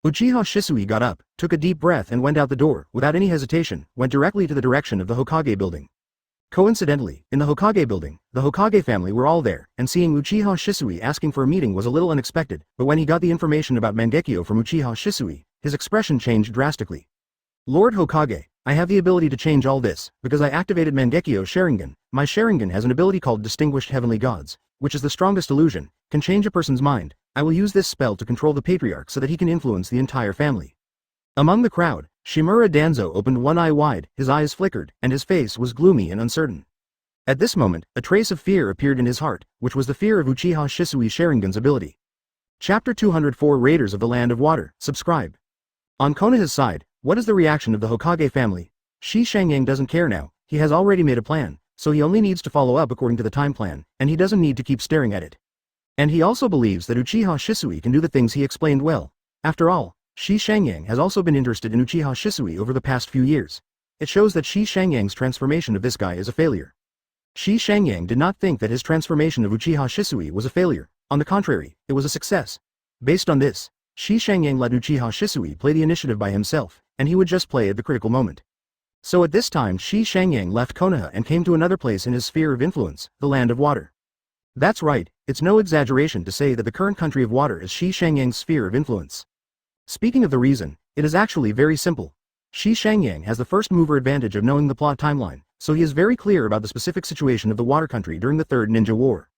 Uchiha Shisui got up, took a deep breath and went out the door, without any hesitation, went directly to the direction of the Hokage building. Coincidentally, in the Hokage building, the Hokage family were all there, and seeing Uchiha Shisui asking for a meeting was a little unexpected, but when he got the information about Mangekyo from Uchiha Shisui, his expression changed drastically. Lord Hokage, I have the ability to change all this, because I activated Mangekyo Sharingan. My Sharingan has an ability called Distinguished Heavenly Gods, which is the strongest illusion, can change a person's mind. I will use this spell to control the patriarch so that he can influence the entire family. Among the crowd, Shimura Danzo opened one eye wide, his eyes flickered, and his face was gloomy and uncertain. At this moment, a trace of fear appeared in his heart, which was the fear of Uchiha Shisui Sharingan's ability. Chapter 204 Raiders of the Land of Water, subscribe. On Konoha's side, what is the reaction of the Hokage family? Shi Shangyang doesn't care now, he has already made a plan, so he only needs to follow up according to the time plan, and he doesn't need to keep staring at it. And he also believes that Uchiha Shisui can do the things he explained well. After all, Shi Shangyang has also been interested in Uchiha Shisui over the past few years. It shows that Shi Shangyang's transformation of this guy is a failure. Shi Shangyang did not think that his transformation of Uchiha Shisui was a failure. On the contrary, it was a success. Based on this, Shi Shangyang let Uchiha Shisui play the initiative by himself, and he would just play at the critical moment. So at this time Shi Shangyang left Konoha and came to another place in his sphere of influence, the Land of Water. That's right, it's no exaggeration to say that the current country of water is Shi Shangyang's sphere of influence. Speaking of the reason, it is actually very simple. Shi Shangyang has the first mover advantage of knowing the plot timeline, so he is very clear about the specific situation of the water country during the Third Ninja War.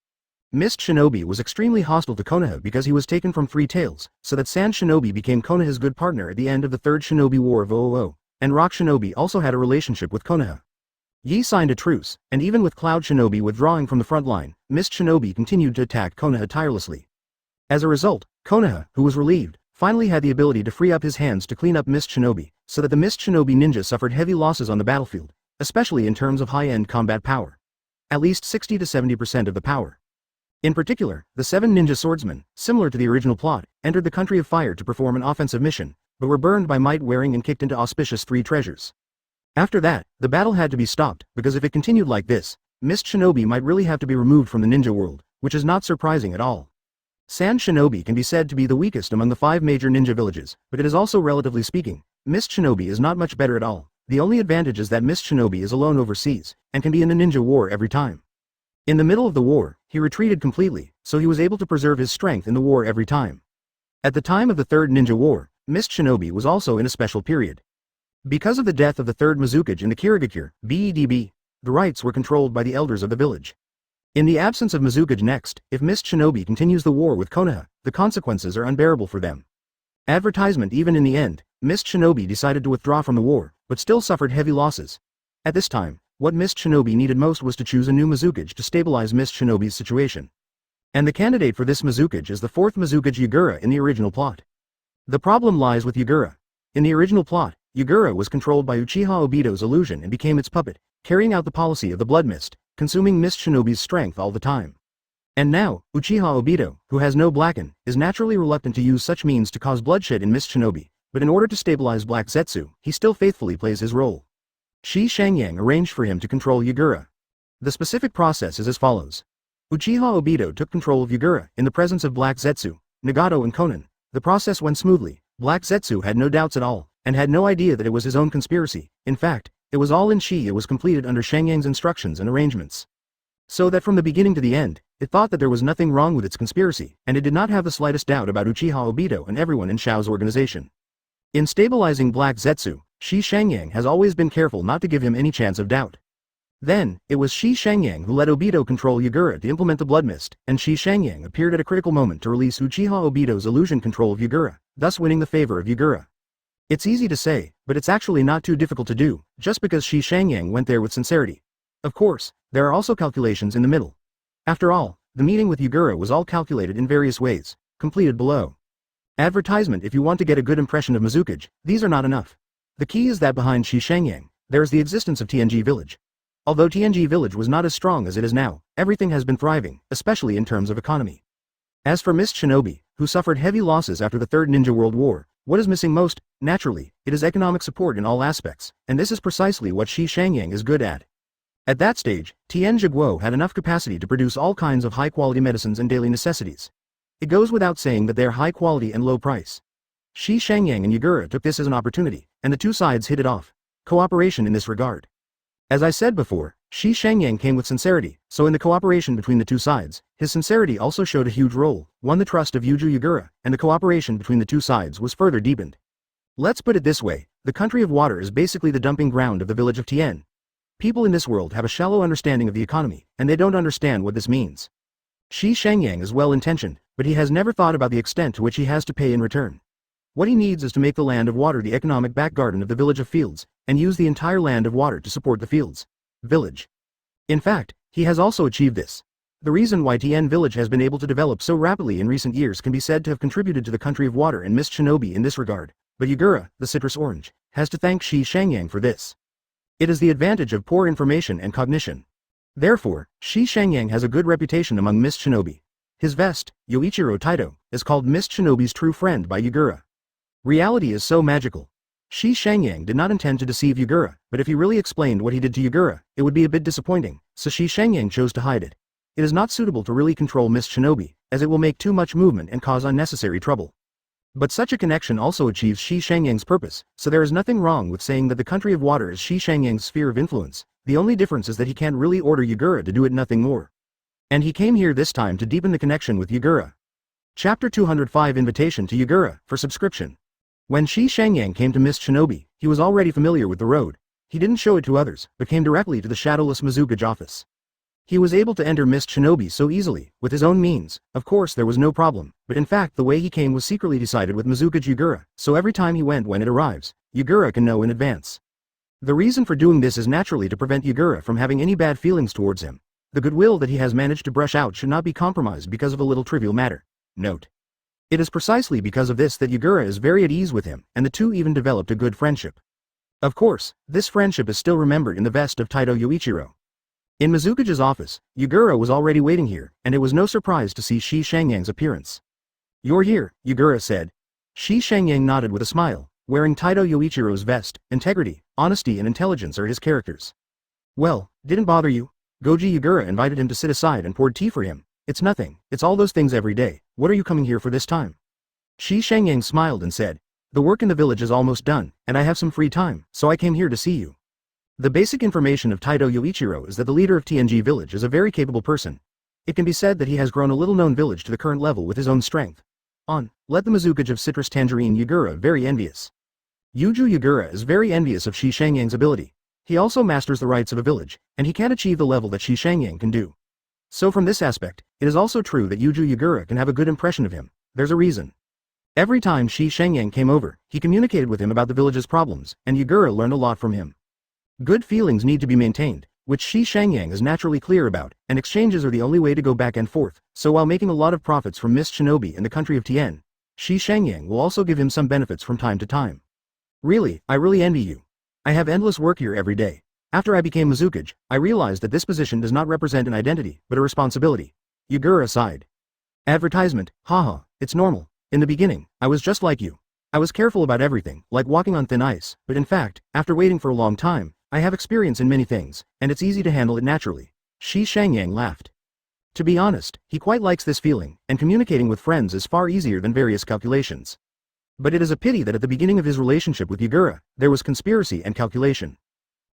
Mist Shinobi was extremely hostile to Konoha because he was taken from Three Tails, so that Sand Shinobi became Konoha's good partner at the end of the Third Shinobi War of 000, and Rock Shinobi also had a relationship with Konoha. Yi signed a truce, and even with Cloud Shinobi withdrawing from the front line, Mist Shinobi continued to attack Konoha tirelessly. As a result, Konoha, who was relieved, finally had the ability to free up his hands to clean up Mist Shinobi, so that the Mist Shinobi ninja suffered heavy losses on the battlefield, especially in terms of high-end combat power. At least 60 to 70% of the power. In particular, the 7 ninja swordsmen, similar to the original plot, entered the Country of Fire to perform an offensive mission, but were burned by might wearing and kicked into auspicious 3 treasures. After that, the battle had to be stopped, because if it continued like this, Mist Shinobi might really have to be removed from the ninja world, which is not surprising at all. Sand Shinobi can be said to be the weakest among the 5 major ninja villages, but it is also relatively speaking, Mist Shinobi is not much better at all. The only advantage is that Mist Shinobi is alone overseas, and can be in the ninja war every time. In the middle of the war, he retreated completely, so he was able to preserve his strength in the war every time. At the time of the Third Ninja War, Mist Shinobi was also in a special period. Because of the death of the third Mizukage in the Kirigakure, BEDB, the rights were controlled by the elders of the village. In the absence of Mizukage next, if Mist Shinobi continues the war with Konoha, the consequences are unbearable for them. Advertisement. Even in the end, Mist Shinobi decided to withdraw from the war, but still suffered heavy losses. At this time, what Mist Shinobi needed most was to choose a new Mizukage to stabilize Mist Shinobi's situation. And the candidate for this Mizukage is the 4th Mizukage Yagura in the original plot. The problem lies with Yagura. In the original plot, Yagura was controlled by Uchiha Obito's illusion and became its puppet, carrying out the policy of the Blood Mist, consuming Mist Shinobi's strength all the time. And now, Uchiha Obito, who has no Blacken, is naturally reluctant to use such means to cause bloodshed in Mist Shinobi, but in order to stabilize Black Zetsu, he still faithfully plays his role. Shi Shangyang arranged for him to control Yagura. The specific process is as follows. Uchiha Obito took control of Yagura in the presence of Black Zetsu, Nagato and Konan. The process went smoothly. Black Zetsu had no doubts at all, and had no idea that it was his own conspiracy. In fact, it was all in Shi. It was completed under Shangyang's instructions and arrangements. So that from the beginning to the end, it thought that there was nothing wrong with its conspiracy, and it did not have the slightest doubt about Uchiha Obito and everyone in Shao's organization. In stabilizing Black Zetsu, Shi Shangyang has always been careful not to give him any chance of doubt. Then, it was Shi Shangyang who let Obito control Yagura to implement the Blood Mist, and Shi Shangyang appeared at a critical moment to release Uchiha Obito's illusion control of Yagura, thus winning the favor of Yagura. It's easy to say, but it's actually not too difficult to do, just because Shi Shangyang went there with sincerity. Of course, there are also calculations in the middle. After all, the meeting with Yagura was all calculated in various ways, completed below. Advertisement. If you want to get a good impression of Mizukage, these are not enough. The key is that behind Shi Shangyang, there is the existence of Tenji Village. Although Tenji Village was not as strong as it is now, everything has been thriving, especially in terms of economy. As for Mist Shinobi, who suffered heavy losses after the Third Ninja World War, what is missing most? Naturally, it is economic support in all aspects, and this is precisely what Shi Shangyang is good at. At that stage, Tien Jiguo had enough capacity to produce all kinds of high-quality medicines and daily necessities. It goes without saying that they are high quality and low price. Shi Shangyang and Yugura took this as an opportunity, and the two sides hit it off. Cooperation in this regard. As I said before, Shi Shangyang came with sincerity, so in the cooperation between the two sides, his sincerity also showed a huge role, won the trust of Yuju Yugura, and the cooperation between the two sides was further deepened. Let's put it this way, the country of water is basically the dumping ground of the village of Tien. People in this world have a shallow understanding of the economy, and they don't understand what this means. Shi Shangyang is well-intentioned, but he has never thought about the extent to which he has to pay in return. What he needs is to make the land of water the economic back garden of the village of fields, and use the entire land of water to support the fields. Village. In fact, he has also achieved this. The reason why Tien Village has been able to develop so rapidly in recent years can be said to have contributed to the country of water and Mist Shinobi in this regard, but Yugura, the citrus orange, has to thank Shi Shangyang for this. It is the advantage of poor information and cognition. Therefore, Shi Shangyang has a good reputation among Mist Shinobi. His vest, Yoichiro Taito, is called Mist Shinobi's true friend by Yugura. Reality is so magical. Shi Shangyang did not intend to deceive Yugura, but if he really explained what he did to Yugura, it would be a bit disappointing, so Shi Shangyang chose to hide it. It is not suitable to really control Mist Shinobi, as it will make too much movement and cause unnecessary trouble. But such a connection also achieves Shi Shangyang's purpose, so there is nothing wrong with saying that the country of water is Shi Shangyang's sphere of influence. The only difference is that he can't really order Yugura to do it, nothing more. And he came here this time to deepen the connection with Yugura. Chapter 205 Invitation to Yugura, for subscription. When Shi Shangyang came to Mist Shinobi, he was already familiar with the road. He didn't show it to others, but came directly to the shadowless Mizukage office. He was able to enter Mist Shinobi so easily, with his own means. Of course there was no problem, but in fact the way he came was secretly decided with Mizukage Yugura, so every time he went when it arrives, Yugura can know in advance. The reason for doing this is naturally to prevent Yugura from having any bad feelings towards him. The goodwill that he has managed to brush out should not be compromised because of a little trivial matter. Note. It is precisely because of this that Yugura is very at ease with him, and the two even developed a good friendship. Of course, this friendship is still remembered in the vest of Taito Yoichiro. In Mizukage's office, Yugura was already waiting here, and it was no surprise to see Shi Shangyang's appearance. "You're here," Yugura said. Shi Shangyang nodded with a smile. Wearing Taito Yoichiro's vest, integrity, honesty and intelligence are his characters. "Well, didn't bother you?" Goji Yugura invited him to sit aside and poured tea for him. "It's nothing, it's all those things every day. What are you coming here for this time?" Shi Shangyang smiled and said, "The work in the village is almost done, and I have some free time, so I came here to see you." The basic information of Taito Yoichiro is that the leader of Tenji Village is a very capable person. It can be said that he has grown a little-known village to the current level with his own strength. Let the Mizukage of Citrus Tangerine Yugura very envious. Yuju Yugura is very envious of Shi Shangyang's ability. He also masters the rights of a village, and he can't achieve the level that Shi Shangyang can do. So from this aspect, it is also true that Yuju Yugura can have a good impression of him. There's a reason. Every time Shi Shangyang came over, he communicated with him about the village's problems, and Yugura learned a lot from him. Good feelings need to be maintained, which Shi Shangyang is naturally clear about, and exchanges are the only way to go back and forth, so while making a lot of profits from Mist Shinobi and the country of Tien, Shi Shangyang will also give him some benefits from time to time. Really, I really envy you. I have endless work here every day. After I became Mizukage, I realized that this position does not represent an identity, but a responsibility. Yugura sighed. Advertisement, haha, it's normal. In the beginning, I was just like you. I was careful about everything, like walking on thin ice, but in fact, after waiting for a long time, I have experience in many things, and it's easy to handle it naturally. Shi Shangyang laughed. To be honest, he quite likes this feeling, and communicating with friends is far easier than various calculations. But it is a pity that at the beginning of his relationship with Yugura, there was conspiracy and calculation.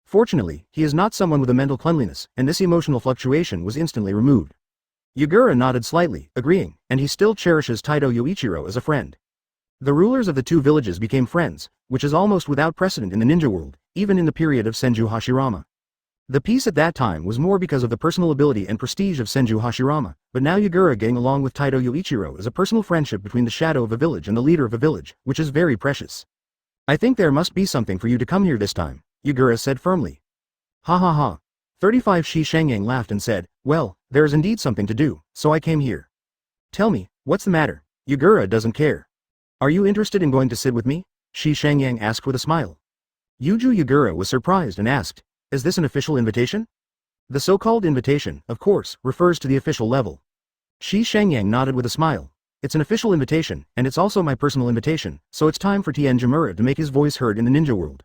Fortunately, he is not someone with a mental cleanliness, and this emotional fluctuation was instantly removed. Yugura nodded slightly, agreeing, and he still cherishes Taito Yoichiro as a friend. The rulers of the two villages became friends, which is almost without precedent in the ninja world, even in the period of Senju Hashirama. The peace at that time was more because of the personal ability and prestige of Senju Hashirama, but now Yugura getting along with Taito Yoichiro is a personal friendship between the shadow of a village and the leader of a village, which is very precious. "I think there must be something for you to come here this time," Yugura said firmly. "Ha ha ha." 35 Shi Shangyang laughed and said, "Well, there is indeed something to do, so I came here." "Tell me, what's the matter?" Yugura doesn't care. "Are you interested in going to sit with me?" Shi Shangyang asked with a smile. Yuju Yugura was surprised and asked, "Is this an official invitation?" The so-called invitation, of course, refers to the official level. Shi Shangyang nodded with a smile. "It's an official invitation, and it's also my personal invitation, so it's time for Tien Jimura to make his voice heard in the ninja world."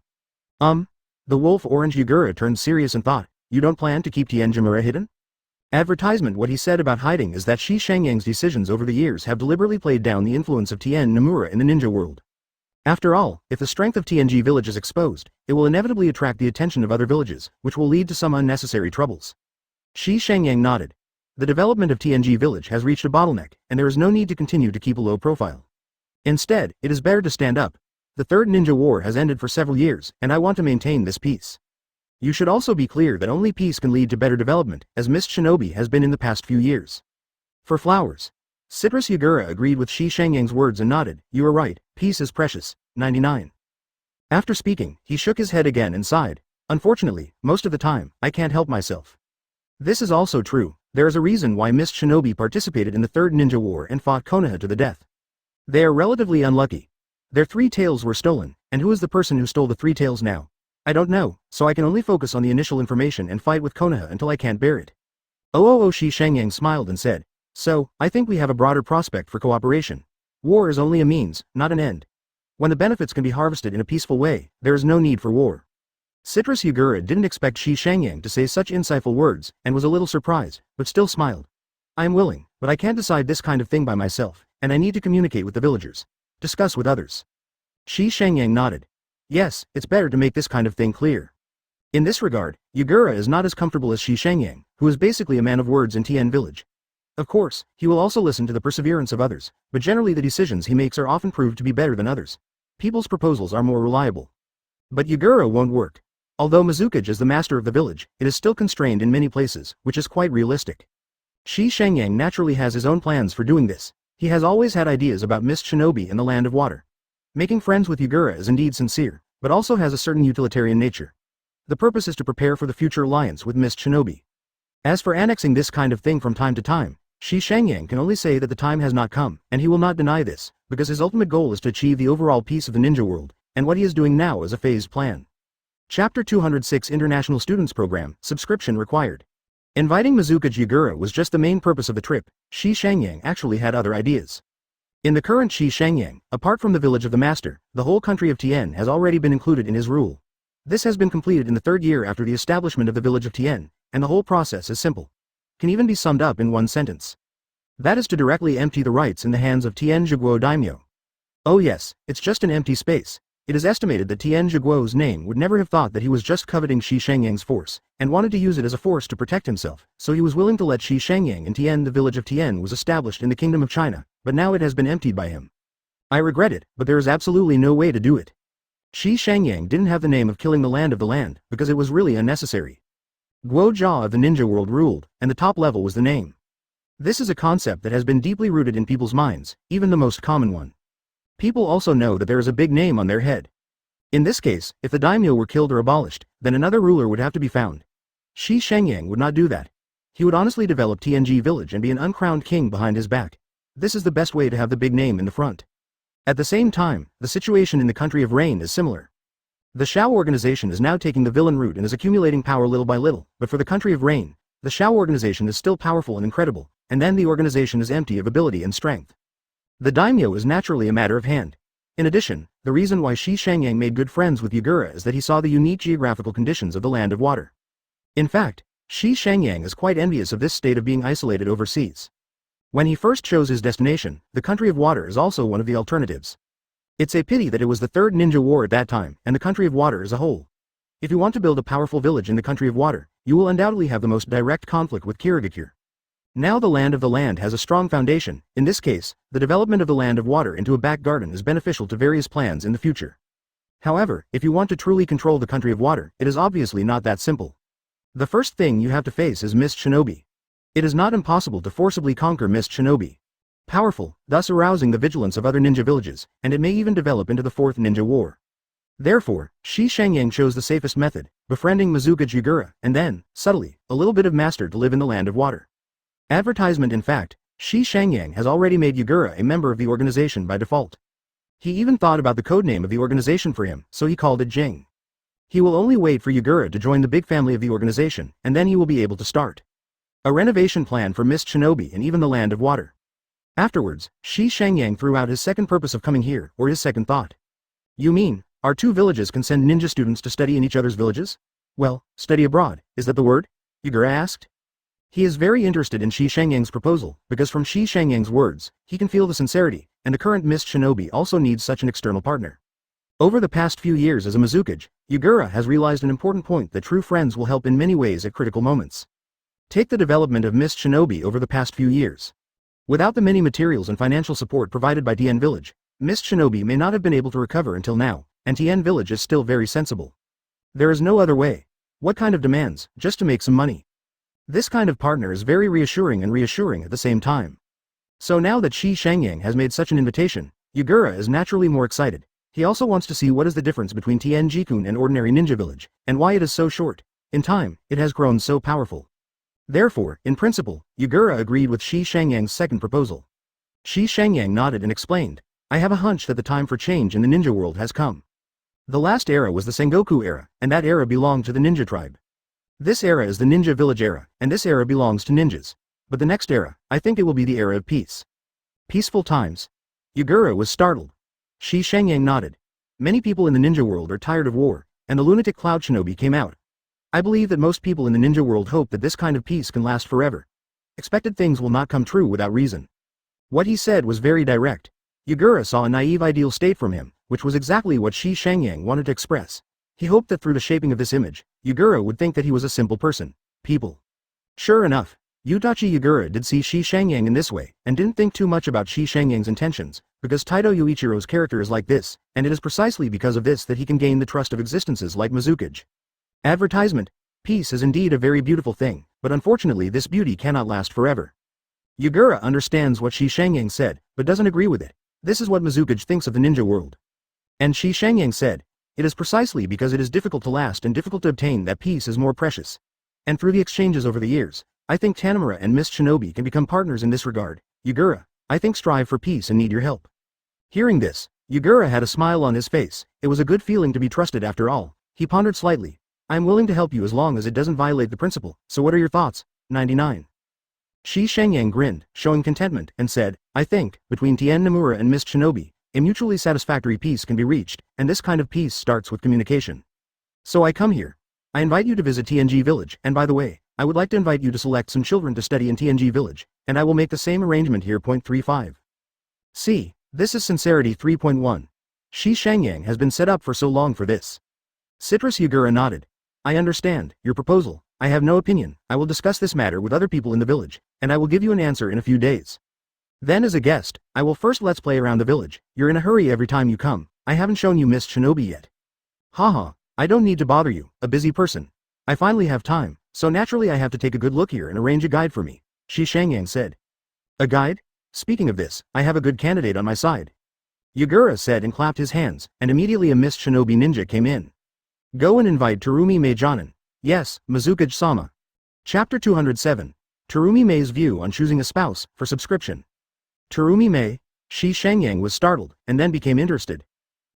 The wolf orange Yugura turned serious and thought, "You don't plan to keep Tien Jimura hidden?" Advertisement. What he said about hiding is that Shi Shangyang's decisions over the years have deliberately played down the influence of Tien Nomura in the ninja world. After all, if the strength of Tenji Village is exposed, it will inevitably attract the attention of other villages, which will lead to some unnecessary troubles. Xi Shangyang nodded. The development of Tenji Village has reached a bottleneck, and there is no need to continue to keep a low profile. Instead, it is better to stand up. The Third Ninja War has ended for several years, and I want to maintain this peace. You should also be clear that only peace can lead to better development, as Mist Shinobi has been in the past few years. For flowers. Citrus Yagura agreed with Shi Shangyang's words and nodded. You are right, peace is precious. 99. After speaking, he shook his head again and sighed. Unfortunately, most of the time, I can't help myself. This is also true. There is a reason why Mist Shinobi participated in the Third Ninja War and fought Konoha to the death. They are relatively unlucky. Their 3 tails were stolen, and who is the person who stole the 3 tails now? I don't know, so I can only focus on the initial information and fight with Konoha until I can't bear it. Shi Shangyang smiled and said, so, I think we have a broader prospect for cooperation. War is only a means, not an end. When the benefits can be harvested in a peaceful way, there is no need for war. Citrus Yagura didn't expect Shi Shangyang to say such insightful words, and was a little surprised, but still smiled. I am willing, but I can't decide this kind of thing by myself, and I need to communicate with the villagers. Discuss with others. Shi Shangyang nodded. Yes, it's better to make this kind of thing clear. In this regard, Yagura is not as comfortable as Shi Shangyang, who is basically a man of words in Tien Village. Of course, he will also listen to the perseverance of others, but generally the decisions he makes are often proved to be better than others. People's proposals are more reliable. But Yagura won't work. Although Mizukage is the master of the village, it is still constrained in many places, which is quite realistic. Shi Shangyang naturally has his own plans for doing this. He has always had ideas about Mist Shinobi and the Land of Water. Making friends with Yagura is indeed sincere, but also has a certain utilitarian nature. The purpose is to prepare for the future alliance with Mist Shinobi. As for annexing this kind of thing from time to time, Shi Shangyang can only say that the time has not come, and he will not deny this, because his ultimate goal is to achieve the overall peace of the ninja world, and what he is doing now is a phased plan. Chapter 206 International Students Program, subscription required. Inviting Mizukage Yagura was just the main purpose of the trip. Shi Shangyang actually had other ideas. In the current Xi Shangyang, apart from the village of the master, the whole country of Tien has already been included in his rule. This has been completed in the 3rd year after the establishment of the village of Tien, and the whole process is simple. Can even be summed up in one sentence. That is to directly empty the rights in the hands of Tien Zhiguo Daimyo. Oh yes, it's just an empty space. It is estimated that Tien Zhiguo's name would never have thought that he was just coveting Xi Shangyang's force, and wanted to use it as a force to protect himself, so he was willing to let Xi Shangyang in Tien. The village of Tien was established in the Kingdom of China, but now it has been emptied by him. I regret it, but there is absolutely no way to do it. Xi Shangyang didn't have the name of killing the land of the land, because it was really unnecessary. Guo Jia of the ninja world ruled, and the top level was the name. This is a concept that has been deeply rooted in people's minds, even the most common one. People also know that there is a big name on their head. In this case, if the daimyo were killed or abolished, then another ruler would have to be found. Xi Shangyang would not do that. He would honestly develop Tenji Village and be an uncrowned king behind his back. This is the best way to have the big name in the front. At the same time, the situation in the country of Rain is similar. The Shao organization is now taking the villain route and is accumulating power little by little, but for the country of Rain, the Shao organization is still powerful and incredible, and then the organization is empty of ability and strength. The daimyo is naturally a matter of hand. In addition, the reason why Shi Shangyang made good friends with Yagura is that he saw the unique geographical conditions of the Land of Water. In fact, Shi Shangyang is quite envious of this state of being isolated overseas. When he first chose his destination, the country of water is also one of the alternatives. It's a pity that it was the 3rd Ninja War at that time, and the country of water as a whole. If you want to build a powerful village in the country of water, you will undoubtedly have the most direct conflict with Kirigakure. Now the land of the land has a strong foundation. In this case, the development of the land of water into a back garden is beneficial to various plans in the future. However, if you want to truly control the country of water, it is obviously not that simple. The first thing you have to face is Mist Shinobi. It is not impossible to forcibly conquer Mist Shinobi. Powerful, thus arousing the vigilance of other ninja villages, and it may even develop into the 4th Ninja War. Therefore, Shi Shangyang chose the safest method, befriending Mizukage Yagura, and then, subtly, a little bit of master to live in the land of water. Advertisement. In fact, Shi Shangyang has already made Yagura a member of the organization by default. He even thought about the codename of the organization for him, so he called it Jing. He will only wait for Yagura to join the big family of the organization, and then he will be able to start a renovation plan for Mist Shinobi and even the Land of Water. Afterwards, Shi Shangyang threw out his second purpose of coming here, or his second thought. You mean, our 2 villages can send ninja students to study in each other's villages? Well, study abroad, is that the word? Yagura asked. He is very interested in Xi Shangyang's proposal, because from Xi Shangyang's words, he can feel the sincerity, and the current Mist Shinobi also needs such an external partner. Over the past few years as a Mizukage, Yugura has realized an important point that true friends will help in many ways at critical moments. Take the development of Mist Shinobi over the past few years. Without the many materials and financial support provided by Tien Village, Mist Shinobi may not have been able to recover until now, and Tien Village is still very sensible. There is no other way. What kind of demands, just to make some money? This kind of partner is very reassuring and reassuring at the same time. So now that Shi Shangyang has made such an invitation, Yugura is naturally more excited. He also wants to see what is the difference between Tien Jikun and ordinary ninja village, and why it is so short. In time, it has grown so powerful. Therefore, in principle, Yugura agreed with Shi Shangyang's second proposal. Shi Shangyang nodded and explained, I have a hunch that the time for change in the ninja world has come. The last era was the Sengoku era, and that era belonged to the ninja tribe. This era is the ninja village era, and this era belongs to ninjas. But the next era, I think it will be the era of peace. Peaceful times. Yugura was startled. Shi Shangyang nodded. Many people in the ninja world are tired of war, and the lunatic cloud shinobi came out. I believe that most people in the ninja world hope that this kind of peace can last forever. Expected things will not come true without reason. What he said was very direct. Yugura saw a naive ideal state from him, which was exactly what Shi Shangyang wanted to express. He hoped that through the shaping of this image, Yugura would think that he was a simple person. People. Sure enough, Itachi Yugura did see Shi Shangyang in this way, and didn't think too much about Shi Shangyang's intentions, because Taito Yuichiro's character is like this, and it is precisely because of this that he can gain the trust of existences like Mizukage. Advertisement. Peace is indeed a very beautiful thing, but unfortunately this beauty cannot last forever. Yugura understands what Shi Shangyang said, but doesn't agree with it. This is what Mizukage thinks of the ninja world. And Shi Shangyang said, it is precisely because it is difficult to last and difficult to obtain that peace is more precious. And through the exchanges over the years, I think Tanemura and Mist Shinobi can become partners in this regard. Yugura, I think strive for peace and need your help. Hearing this, Yugura had a smile on his face. It was a good feeling to be trusted after all. He pondered slightly. I am willing to help you as long as it doesn't violate the principle, so what are your thoughts? 99. Shi Shangyang grinned, showing contentment, and said, I think, between Tien Nomura and Mist Shinobi, a mutually satisfactory peace can be reached, and this kind of peace starts with communication. So I come here. I invite you to visit Tenji Village, and by the way, I would like to invite you to select some children to study in Tenji Village, and I will make the same arrangement here. 35. See, this is sincerity. 3.1. Shi Shangyang has been set up for so long for this. Citrus Yugura nodded. I understand your proposal. I have no opinion. I will discuss this matter with other people in the village, and I will give you an answer in a few days. Then as a guest, I will first let's play around the village. You're in a hurry every time you come. I haven't shown you Mist Shinobi yet. Haha, I don't need to bother you, a busy person. I finally have time, so naturally I have to take a good look here and arrange a guide for me, Shi Shangyang said. A guide? Speaking of this, I have a good candidate on my side. Yugura said and clapped his hands, and immediately a Mist Shinobi ninja came in. Go and invite Terumi Mei Jonin. Yes, Mizukage-sama. Chapter 207. Terumi Mei's view on choosing a spouse, for subscription. Terumi Mei? Shi Shangyang was startled, and then became interested.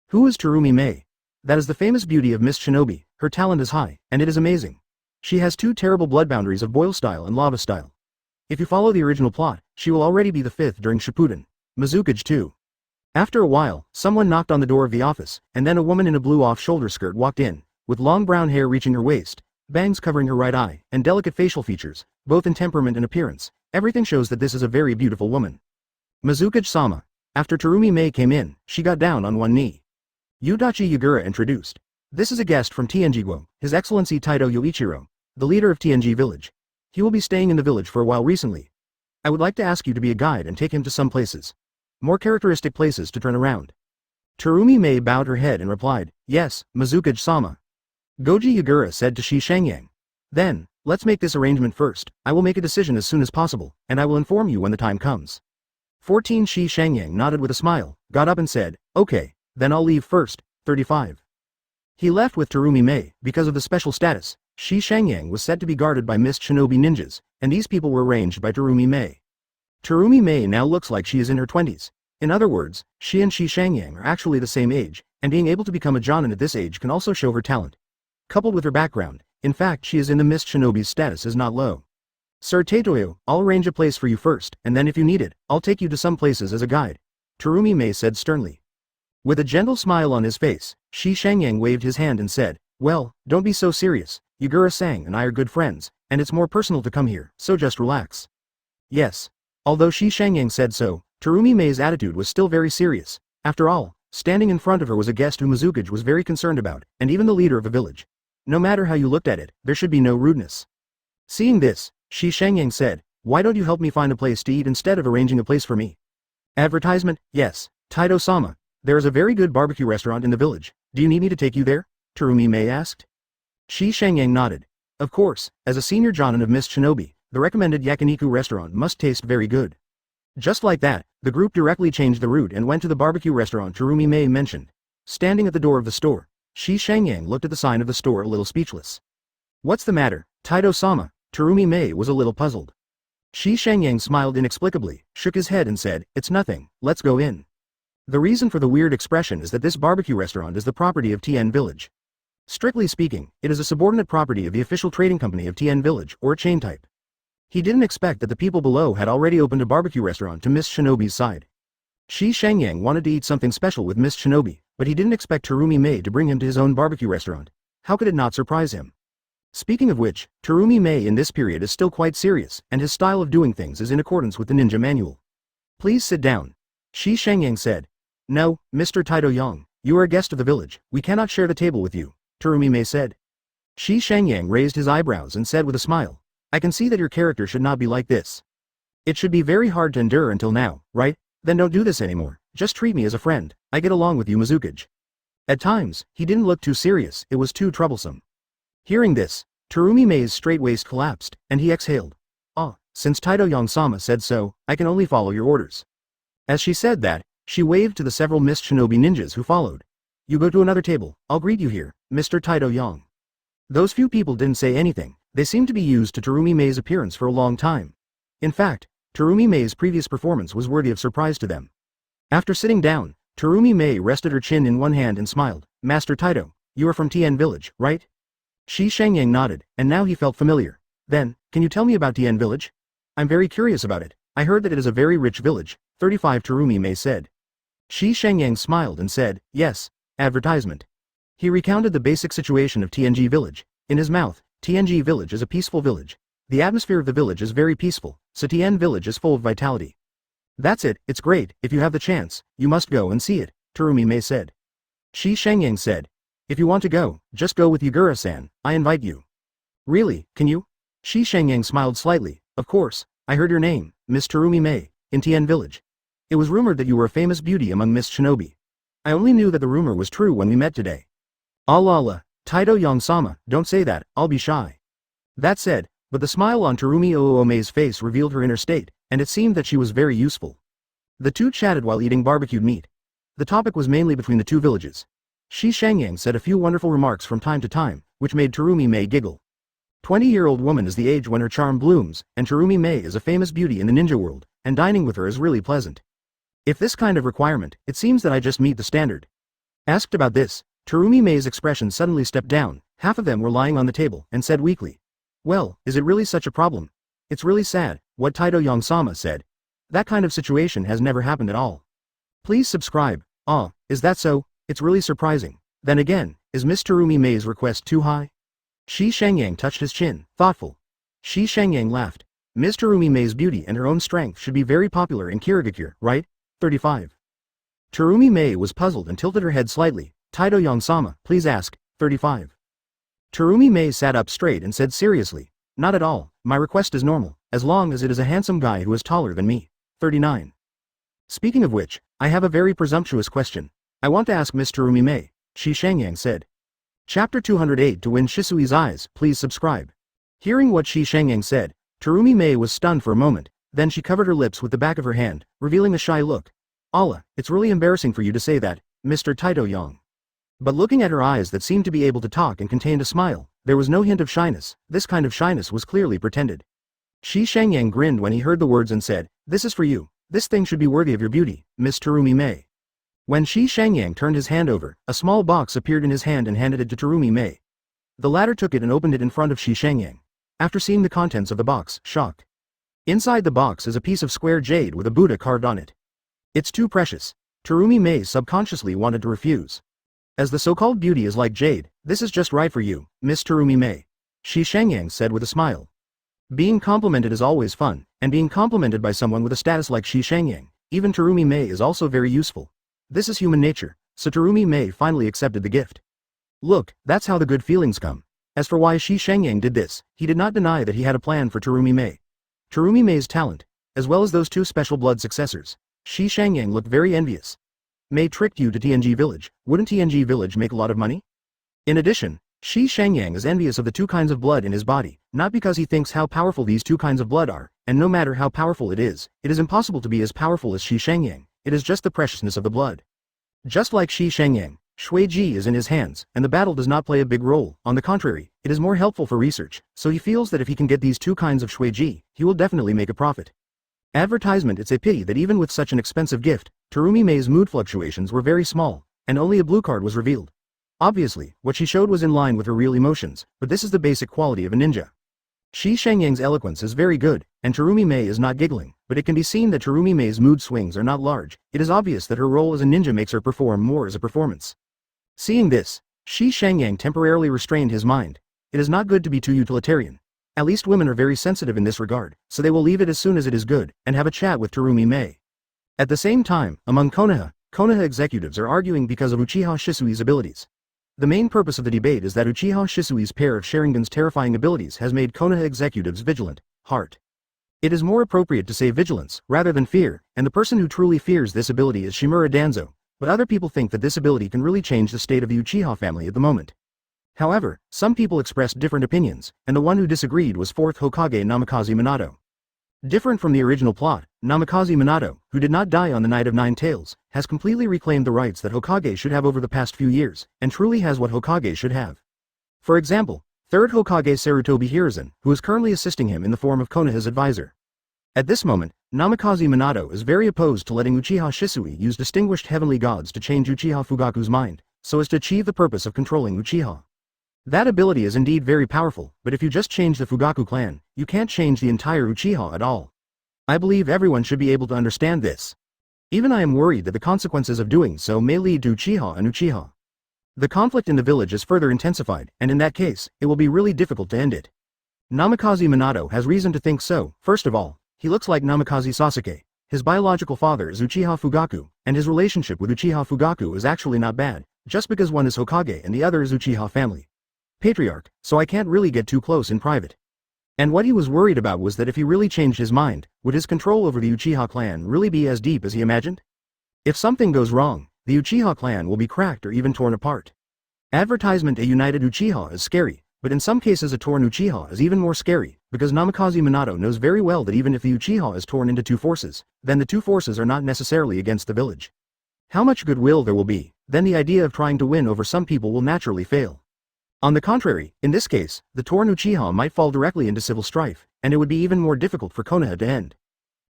Who is Terumi Mei? That is the famous beauty of Mist Shinobi. Her talent is high, and it is amazing. She has two terrible blood boundaries of boil style and lava style. If you follow the original plot, she will already be the fifth during Shippuden. Mizukage too. After a while, someone knocked on the door of the office, and then a woman in a blue off-shoulder skirt walked in, with long brown hair reaching her waist, bangs covering her right eye, and delicate facial features, both in temperament and appearance. Everything shows that this is a very beautiful woman. Mizukage-sama. After Terumi Mei came in, she got down on one knee. Itachi Yugura introduced. This is a guest from Tianjiguo, His Excellency Taito Yoichiro, the leader of Tenji Village. He will be staying in the village for a while recently. I would like to ask you to be a guide and take him to some places. More characteristic places to turn around. Terumi Mei bowed her head and replied, yes, Mizukage-sama. Goji Yugura said to Shi Shangyang. Then, let's make this arrangement first. I will make a decision as soon as possible, and I will inform you when the time comes. 14 Shi Shangyang nodded with a smile, got up and said, okay, then I'll leave first. 35. He left with Terumi Mei. Because of the special status, Shi Shangyang was said to be guarded by Mist Shinobi ninjas, and these people were arranged by Terumi Mei. Terumi Mei now looks like she is in her 20s. In other words, she and Shi Shangyang are actually the same age, and being able to become a Jonin at this age can also show her talent. Coupled with her background, in fact she is in the Mist Shinobi's status is not low. Sir Taitoyo, I'll arrange a place for you first, and then if you need it, I'll take you to some places as a guide. Terumi Mei said sternly. With a gentle smile on his face, Shi Shangyang waved his hand and said, well, don't be so serious, Yugura-san and I are good friends, and it's more personal to come here, so just relax. Yes. Although Shi Shangyang said so, Terumi Mei's attitude was still very serious. After all, Standing in front of her was a guest who Mizukage was very concerned about, and even the leader of the village. No matter how you looked at it, there should be no rudeness. Seeing this, Shi Shangyang said, "Why don't you help me find a place to eat instead of arranging a place for me?" Advertisement, yes, Taito-sama. There is a very good barbecue restaurant in the village. Do you need me to take you there? Terumi Mei asked. Shi Shangyang nodded. Of course, as a senior jonin of Miss Shinobi, the recommended yakiniku restaurant must taste very good. Just like that, the group directly changed the route and went to the barbecue restaurant Terumi Mei mentioned. Standing at the door of the store, Shi Shangyang looked at the sign of the store a little speechless. What's the matter, Taito-sama? Terumi Mei was a little puzzled. Shi Shangyang smiled inexplicably, shook his head and said, "It's nothing, let's go in." The reason for the weird expression is that this barbecue restaurant is the property of Tenji Village. Strictly speaking, it is a subordinate property of the official trading company of Tenji Village, or a chain type. He didn't expect that the people below had already opened a barbecue restaurant to Miss Shinobi's side. Shi Shangyang wanted to eat something special with Miss Shinobi, but he didn't expect Terumi Mei to bring him to his own barbecue restaurant. How could it not surprise him? Speaking of which, Terumi Mei in this period is still quite serious, and his style of doing things is in accordance with the ninja manual. Please sit down. Shi Shangyang said. No, Mr. Taito-yang, you are a guest of the village, we cannot share the table with you, Terumi Mei said. Shi Shangyang raised his eyebrows and said with a smile, I can see that your character should not be like this. It should be very hard to endure until now, right? Then don't do this anymore, just treat me as a friend, I get along with you Mizukage. At times, he didn't look too serious, it was too troublesome. Hearing this, Terumi Mei's straight waist collapsed, and he exhaled. Since Taito-yang-sama said so, I can only follow your orders. As she said that, she waved to the several Miss Shinobi ninjas who followed. You go to another table, I'll greet you here, Mr. Taito-yang. Those few people didn't say anything, they seemed to be used to Terumi Mei's appearance for a long time. In fact, Terumi Mei's previous performance was worthy of surprise to them. After sitting down, Terumi Mei rested her chin in one hand and smiled. Master Taito, you are from Tenji Village, right? Shi Shangyang nodded, and now he felt familiar. Then, can you tell me about Tenji Village? I'm very curious about it, I heard that it is a very rich village, 35 Terumi Mei said. Shi Shangyang smiled and said, yes, advertisement. He recounted the basic situation of Tenji Village. In his mouth, Tenji Village is a peaceful village. The atmosphere of the village is very peaceful, so Tenji Village is full of vitality. That's it, it's great, if you have the chance, you must go and see it, Terumi Mei said. Shi Shangyang said, if you want to go, just go with Yugura-san, I invite you. Really, can you? Shi Shangyang smiled slightly, of course, I heard your name, Miss Terumi Mei, in Tenji Village. It was rumored that you were a famous beauty among Miss Shinobi. I only knew that the rumor was true when we met today. Allah, Taito-yang-sama, don't say that, I'll be shy. That said, but the smile on Terumi Mei's face revealed her inner state, and it seemed that she was very useful. The two chatted while eating barbecued meat. The topic was mainly between the two villages. Shi Shangyang said a few wonderful remarks from time to time, which made Terumi Mei giggle. 20-year-old woman is the age when her charm blooms, and Terumi Mei is a famous beauty in the ninja world, and dining with her is really pleasant. If this kind of requirement, it seems that I just meet the standard. Asked about this, Terumi Mei's expression suddenly stepped down, half of them were lying on the table, and said weakly. Well, is it really such a problem? It's really sad, what Taito-yang-sama said. That kind of situation has never happened at all. Please subscribe. Is that so? It's really surprising. Then again, is Miss Terumi Mei's request too high? Shi Shangyang touched his chin, thoughtful. Shi Shangyang laughed. Miss Terumi Mei's beauty and her own strength should be very popular in Kirigakure, right? 35. Terumi Mei was puzzled and tilted her head slightly. Taito-yang-sama, please ask. 35. Terumi Mei sat up straight and said seriously, not at all, my request is normal, as long as it is a handsome guy who is taller than me. 39. Speaking of which, I have a very presumptuous question. I want to ask Miss Terumi Mei, Shi Shangyang said. Chapter 208 To win Shisui's eyes, please subscribe. Hearing what Shi Shangyang said, Terumi Mei was stunned for a moment, then she covered her lips with the back of her hand, revealing a shy look. Allah, it's really embarrassing for you to say that, Mr. Taito-yang. But looking at her eyes that seemed to be able to talk and contained a smile, there was no hint of shyness, this kind of shyness was clearly pretended. Shi Shangyang grinned when he heard the words and said, this is for you, this thing should be worthy of your beauty, Miss Terumi Mei. When Shi Shangyang turned his hand over, a small box appeared in his hand and handed it to Terumi Mei. The latter took it and opened it in front of Shi Shangyang. After seeing the contents of the box, shocked. Inside the box is a piece of square jade with a Buddha carved on it. It's too precious. Terumi Mei subconsciously wanted to refuse. As the so-called beauty is like jade, this is just right for you, Miss Terumi Mei. Shi Shangyang said with a smile. Being complimented is always fun, and being complimented by someone with a status like Shi Shangyang, even Terumi Mei is also very useful. This is human nature, so Terumi Mei finally accepted the gift. Look, that's how the good feelings come. As for why Shi Shangyang did this, he did not deny that he had a plan for Terumi Mei. Terumi Mei's talent, as well as those two special blood successors. Shi Shangyang looked very envious. Mei tricked you to Tenji Village, wouldn't Tenji Village make a lot of money? In addition, Shi Shangyang is envious of the two kinds of blood in his body, not because he thinks how powerful these two kinds of blood are, and no matter how powerful it is impossible to be as powerful as Shi Shangyang, it is just the preciousness of the blood. Just like Xi Shangyang, Shui Ji is in his hands, and the battle does not play a big role. On the contrary, it is more helpful for research, so he feels that if he can get these two kinds of Shui Ji, he will definitely make a profit. Advertisement. It's a pity that even with such an expensive gift, Terumi Mei's mood fluctuations were very small, and only a blue card was revealed. Obviously, what she showed was in line with her real emotions, but this is the basic quality of a ninja. Shi Shangyang's eloquence is very good, and Terumi Mei is not giggling, but it can be seen that Terumi Mei's mood swings are not large. It is obvious that her role as a ninja makes her perform more as a performance. Seeing this, Shi Shangyang temporarily restrained his mind. It is not good to be too utilitarian. At least women are very sensitive in this regard, so they will leave it as soon as it is good, and have a chat with Terumi Mei. At the same time, among Konoha executives are arguing because of Uchiha Shisui's abilities. The main purpose of the debate is that Uchiha Shisui's pair of Sharingan's terrifying abilities has made Konoha executives vigilant. Heart. It is more appropriate to say vigilance, rather than fear, and the person who truly fears this ability is Shimura Danzo, but other people think that this ability can really change the state of the Uchiha family at the moment. However, some people expressed different opinions, and the one who disagreed was 4th Hokage Namikaze Minato. Different from the original plot, Namikaze Minato, who did not die on the Night of Nine Tails, has completely reclaimed the rights that Hokage should have over the past few years, and truly has what Hokage should have. For example, 3rd Hokage Sarutobi Hiruzen, who is currently assisting him in the form of Konoha's advisor. At this moment, Namikaze Minato is very opposed to letting Uchiha Shisui use distinguished heavenly gods to change Uchiha Fugaku's mind, so as to achieve the purpose of controlling Uchiha. That ability is indeed very powerful, but if you just change the Fugaku clan, you can't change the entire Uchiha at all. I believe everyone should be able to understand this. Even I am worried that the consequences of doing so may lead to Uchiha and Uchiha. The conflict in the village is further intensified, and in that case, it will be really difficult to end it. Namikaze Minato has reason to think so. First of all, he looks like Namikaze Sasuke. His biological father is Uchiha Fugaku, and his relationship with Uchiha Fugaku is actually not bad, just because one is Hokage and the other is Uchiha family. Patriarch, so I can't really get too close in private. And what he was worried about was that if he really changed his mind, would his control over the Uchiha clan really be as deep as he imagined? If something goes wrong, the Uchiha clan will be cracked or even torn apart. Advertisement. A united Uchiha is scary, but in some cases a torn Uchiha is even more scary, because Namikaze Minato knows very well that even if the Uchiha is torn into two forces, then the two forces are not necessarily against the village. How much goodwill there will be, then the idea of trying to win over some people will naturally fail. On the contrary, in this case, the torn Uchiha might fall directly into civil strife, and it would be even more difficult for Konoha to end.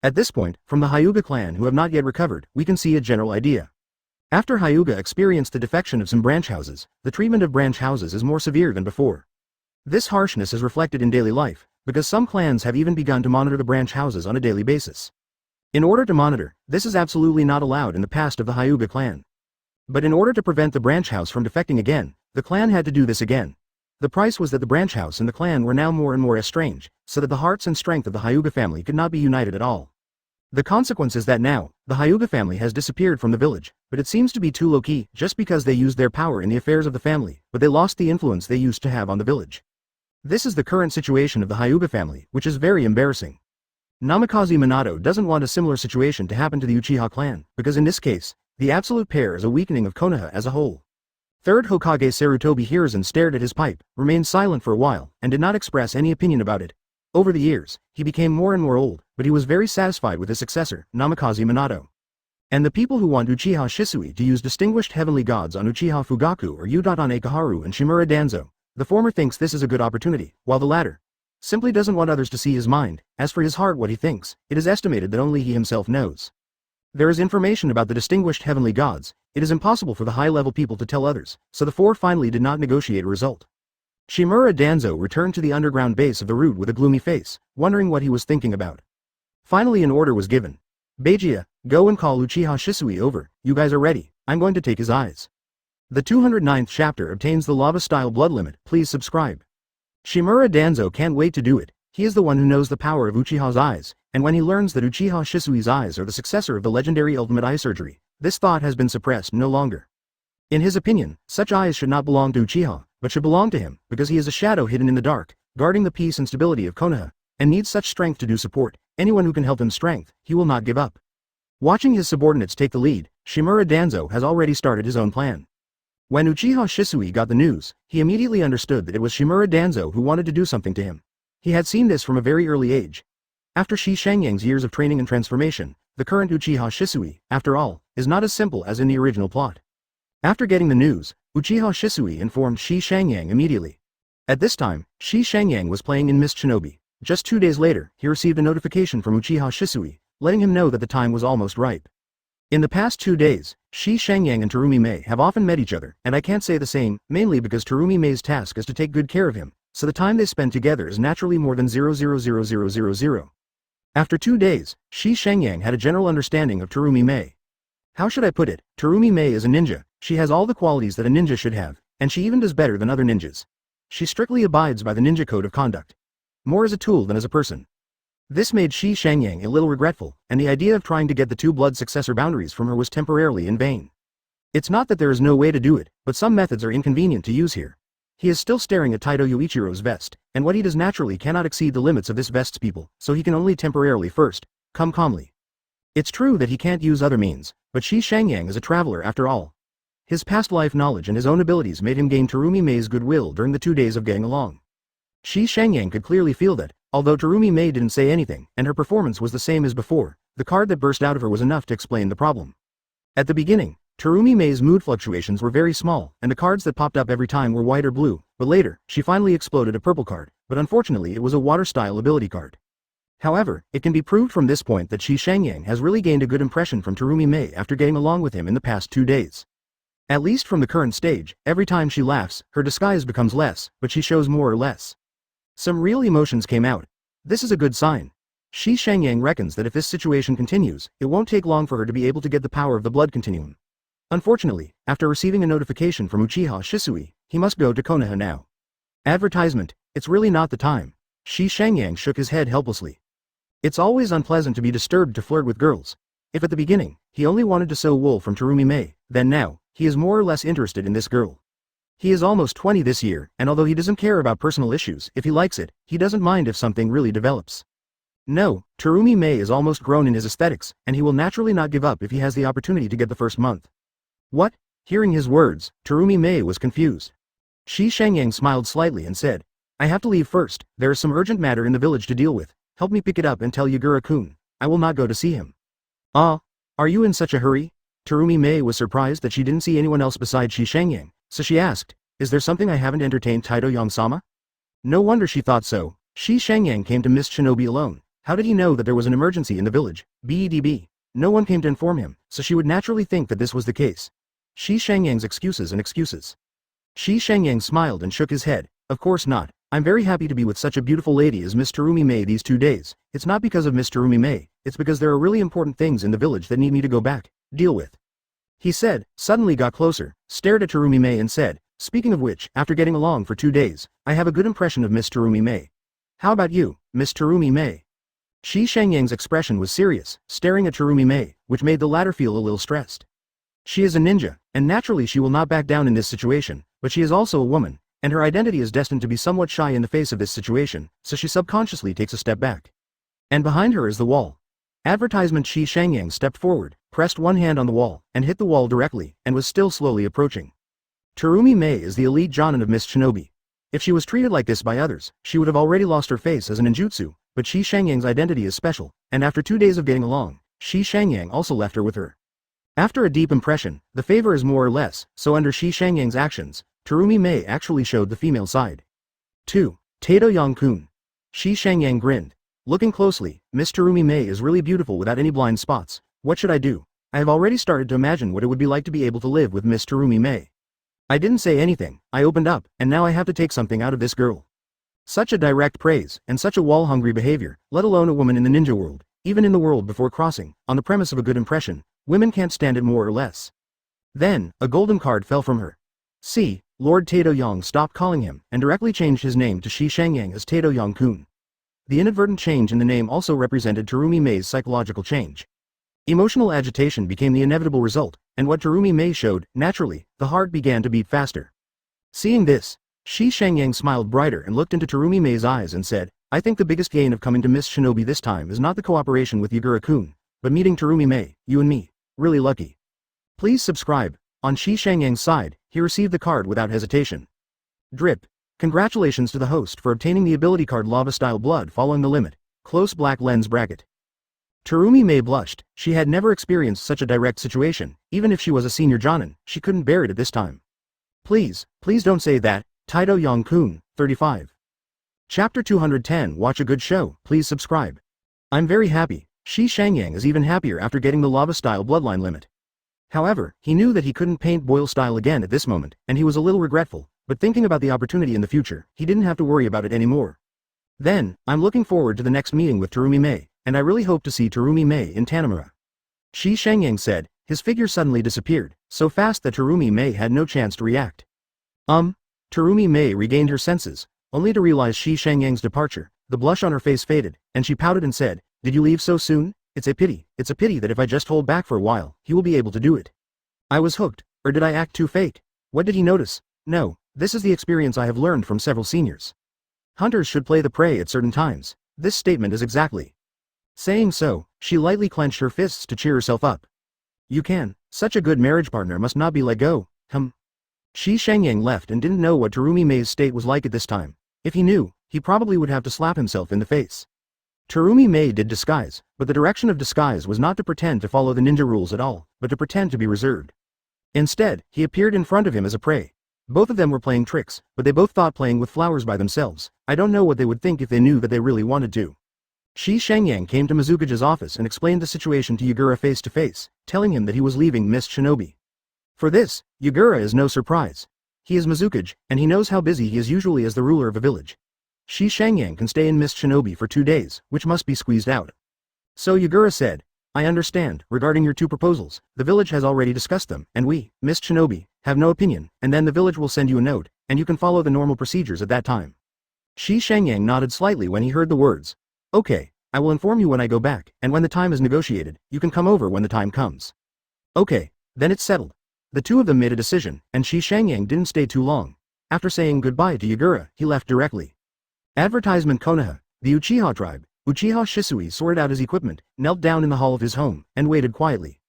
At this point, from the Hyuga clan who have not yet recovered, we can see a general idea. After Hyuga experienced the defection of some branch houses, the treatment of branch houses is more severe than before. This harshness is reflected in daily life, because some clans have even begun to monitor the branch houses on a daily basis. In order to monitor, this is absolutely not allowed in the past of the Hyuga clan. But in order to prevent the branch house from defecting again, the clan had to do this again. The price was that the branch house and the clan were now more and more estranged, so that the hearts and strength of the Hyuga family could not be united at all. The consequence is that now, the Hyuga family has disappeared from the village, but it seems to be too low-key just because they used their power in the affairs of the family, but they lost the influence they used to have on the village. This is the current situation of the Hyuga family, which is very embarrassing. Namikaze Minato doesn't want a similar situation to happen to the Uchiha clan, because in this case, the absolute pair is a weakening of Konoha as a whole. 3rd Hokage Sarutobi Hiruzen stared at his pipe, remained silent for a while, and did not express any opinion about it. Over the years, he became more and more old, but he was very satisfied with his successor, Namikaze Minato. And the people who want Uchiha Shisui to use distinguished heavenly gods on Uchiha Fugaku are Udon Ekaharu and Shimura Danzo. The former thinks this is a good opportunity, while the latter simply doesn't want others to see his mind. As for his heart, what he thinks, it is estimated that only he himself knows. There is information about the distinguished heavenly gods. It is impossible for the high-level people to tell others, so the four finally did not negotiate a result. Shimura Danzo returned to the underground base of the route with a gloomy face, wondering what he was thinking about. Finally an order was given. Beijia, go and call Uchiha Shisui over. You guys are ready. I'm going to take his eyes. The 209th chapter obtains the lava-style blood limit. Please subscribe. Shimura Danzo can't wait to do it. He is the one who knows the power of Uchiha's eyes, and when he learns that Uchiha Shisui's eyes are the successor of the legendary ultimate eye surgery, this thought has been suppressed no longer. In his opinion, such eyes should not belong to Uchiha, but should belong to him, because he is a shadow hidden in the dark, guarding the peace and stability of Konoha, and needs such strength to do support. Anyone who can help him strength, he will not give up. Watching his subordinates take the lead, Shimura Danzo has already started his own plan. When Uchiha Shisui got the news, he immediately understood that it was Shimura Danzo who wanted to do something to him. He had seen this from a very early age. After Shi Shangyang's years of training and transformation, the current Uchiha Shisui, after all, is not as simple as in the original plot. After getting the news, Uchiha Shisui informed Shi Shangyang immediately. At this time, Shi Shangyang was playing in Mist Shinobi. Just 2 days later, he received a notification from Uchiha Shisui, letting him know that the time was almost ripe. In the past 2 days, Shi Shangyang and Terumi Mei have often met each other, and I can't say the same, mainly because Terumi Mei's task is to take good care of him, so the time they spend together is naturally more than 0.00000. After 2 days, Shi Shangyang had a general understanding of Terumi Mei. How should I put it? Terumi Mei is a ninja. She has all the qualities that a ninja should have, and she even does better than other ninjas. She strictly abides by the ninja code of conduct. More as a tool than as a person. This made Shi Shangyang a little regretful, and the idea of trying to get the two blood successor boundaries from her was temporarily in vain. It's not that there is no way to do it, but some methods are inconvenient to use here. He is still staring at Taito Yuichiro's vest, and what he does naturally cannot exceed the limits of this vest's people, so he can only temporarily first come calmly. It's true that he can't use other means, but Shi Shangyang is a traveler after all. His past life knowledge and his own abilities made him gain Terumi Mei's goodwill during the 2 days of getting along. Shi Shangyang could clearly feel that, although Terumi Mei didn't say anything, and her performance was the same as before, the card that burst out of her was enough to explain the problem. At the beginning, Terumi Mei's mood fluctuations were very small, and the cards that popped up every time were white or blue, but later, she finally exploded a purple card, but unfortunately it was a water-style ability card. However, it can be proved from this point that Shi Shangyang has really gained a good impression from Terumi Mei after getting along with him in the past 2 days. At least from the current stage, every time she laughs, her disguise becomes less, but she shows more or less. Some real emotions came out. This is a good sign. Shi Shangyang reckons that if this situation continues, it won't take long for her to be able to get the power of the blood continuum. Unfortunately, after receiving a notification from Uchiha Shisui, he must go to Konoha now. Advertisement, it's really not the time. Shi Shangyang shook his head helplessly. It's always unpleasant to be disturbed to flirt with girls. If at the beginning, he only wanted to sew wool from Terumi Mei, then now, he is more or less interested in this girl. He is almost 20 this year, and although he doesn't care about personal issues, if he likes it, he doesn't mind if something really develops. No, Terumi Mei is almost grown in his aesthetics, and he will naturally not give up if he has the opportunity to get the first month. What? Hearing his words, Terumi Mei was confused. Shi Shangyang smiled slightly and said, I have to leave first, there is some urgent matter in the village to deal with, help me pick it up and tell Yagura-kun, I will not go to see him. Ah, are you in such a hurry? Terumi Mei was surprised that she didn't see anyone else besides Shi Shangyang, so she asked, is there something I haven't entertained Taito Yang-sama? No wonder she thought so. Shi Shangyang came to Mist Shinobi alone. How did he know that there was an emergency in the village? BEDB. No one came to inform him, so she would naturally think that this was the case. Shi Shangyang's excuses and excuses. Shi Shangyang smiled and shook his head. Of course not. I'm very happy to be with such a beautiful lady as Miss Terumi Mei these 2 days. It's not because of Miss Terumi Mei, it's because there are really important things in the village that need me to go back, deal with. He said, suddenly got closer, stared at Terumi Mei and said, speaking of which, after getting along for 2 days, I have a good impression of Miss Terumi Mei. How about you, Miss Terumi Mei? Shi Shangyang's expression was serious, staring at Terumi Mei, which made the latter feel a little stressed. She is a ninja, and naturally she will not back down in this situation, but she is also a woman, and her identity is destined to be somewhat shy in the face of this situation, so she subconsciously takes a step back. And behind her is the wall. Advertisement. Shi Shangyang stepped forward, pressed one hand on the wall, and hit the wall directly, and was still slowly approaching. Terumi Mei is the elite Jonin of Mist Shinobi. If she was treated like this by others, she would have already lost her face as a ninjutsu, but Shi Shangyang's identity is special, and after 2 days of getting along, Shi Shangyang also left her with her. After a deep impression, the favor is more or less, so under Shi Shangyang's actions, Terumi Mei actually showed the female side. 2. Taito Yang-kun. Shi Shangyang grinned. Looking closely, Miss Terumi Mei is really beautiful without any blind spots. What should I do? I have already started to imagine what it would be like to be able to live with Miss Terumi Mei. I didn't say anything, I opened up, and now I have to take something out of this girl. Such a direct praise, and such a wall-hungry behavior, let alone a woman in the ninja world, even in the world before crossing, on the premise of a good impression, women can't stand it more or less. Then, a golden card fell from her. See, Lord Taito Yang stopped calling him, and directly changed his name to Shi Shangyang as Taito Yang-kun. The inadvertent change in the name also represented Terumi Mei's psychological change. Emotional agitation became the inevitable result, and what Terumi Mei showed, naturally, the heart began to beat faster. Seeing this, Shi Shangyang smiled brighter and looked into Terumi Mei's eyes and said, I think the biggest gain of coming to Miss Shinobi this time is not the cooperation with Yagura-kun, but meeting Terumi Mei, you and me. Really lucky. Please subscribe. On Shi Shangyang's side, he received the card without hesitation. Drip. Congratulations to the host for obtaining the ability card Lava-style Blood following the limit. Close black lens bracket. Terumi Mei blushed. She had never experienced such a direct situation. Even if she was a senior jonin, she couldn't bear it at this time. Please don't say that. Taito Yang-kun, 35. Chapter 210. Watch a good show. Please subscribe. I'm very happy. Shi Shangyang is even happier after getting the Lava-style bloodline limit. However, he knew that he couldn't paint Boil style again at this moment, and he was a little regretful, but thinking about the opportunity in the future, he didn't have to worry about it anymore. Then, I'm looking forward to the next meeting with Terumi Mei, and I really hope to see Terumi Mei in Tanamura. Shi Shangyang said. His figure suddenly disappeared, so fast that Terumi Mei had no chance to react. Terumi Mei regained her senses, only to realize Shi Shangyang's departure. The blush on her face faded, and she pouted and said, Did you leave so soon? It's a pity that if I just hold back for a while, he will be able to do it. I was hooked, or did I act too fake? What did he notice? No, this is the experience I have learned from several seniors. Hunters should play the prey at certain times. This statement is exactly. Saying so, she lightly clenched her fists to cheer herself up. You can. Such a good marriage partner must not be let go. Shi Shangyang left and didn't know what Terumi Mei's state was like at this time. If he knew, he probably would have to slap himself in the face. Terumi Mei did disguise, but the direction of disguise was not to pretend to follow the ninja rules at all, but to pretend to be reserved. Instead, he appeared in front of him as a prey. Both of them were playing tricks, but they both thought playing with flowers by themselves. I don't know what they would think if they knew that they really wanted to. Shi Shangyang came to Mizukage's office and explained the situation to Yagura face to face, telling him that he was leaving Miss Shinobi. For this, Yagura is no surprise. He is Mizukage, and he knows how busy he is usually as the ruler of a village. Shi Shangyang can stay in Miss Shinobi for 2 days, which must be squeezed out. So Yagura said, I understand, regarding your 2 proposals, the village has already discussed them, and we, Miss Shinobi, have no opinion, and then the village will send you a note, and you can follow the normal procedures at that time. Shi Shangyang nodded slightly when he heard the words. Okay, I will inform you when I go back, and when the time is negotiated, you can come over when the time comes. Okay, then it's settled. The 2 of them made a decision, and Shi Shangyang didn't stay too long. After saying goodbye to Yagura, he left directly. Advertisement Konoha, the Uchiha tribe. Uchiha Shisui sorted out his equipment, knelt down in the hall of his home, and waited quietly.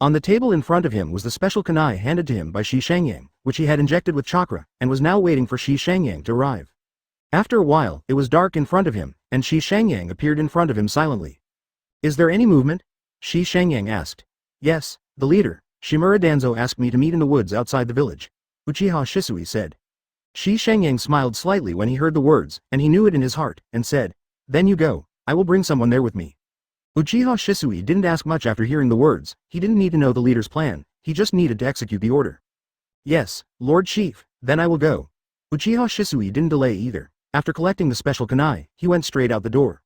On the table in front of him was the special kunai handed to him by Shi Shangyang, which he had injected with chakra, and was now waiting for Shi Shangyang to arrive. After a while, it was dark in front of him, and Shi Shangyang appeared in front of him silently. Is there any movement? Shi Shangyang asked. Yes, the leader, Shimura Danzo asked me to meet in the woods outside the village. Uchiha Shisui said. Shi Shangyang smiled slightly when he heard the words, and he knew it in his heart, and said, Then you go, I will bring someone there with me. Uchiha Shisui didn't ask much after hearing the words. He didn't need to know the leader's plan, he just needed to execute the order. Yes, Lord Chief, then I will go. Uchiha Shisui didn't delay either. After collecting the special kunai, he went straight out the door.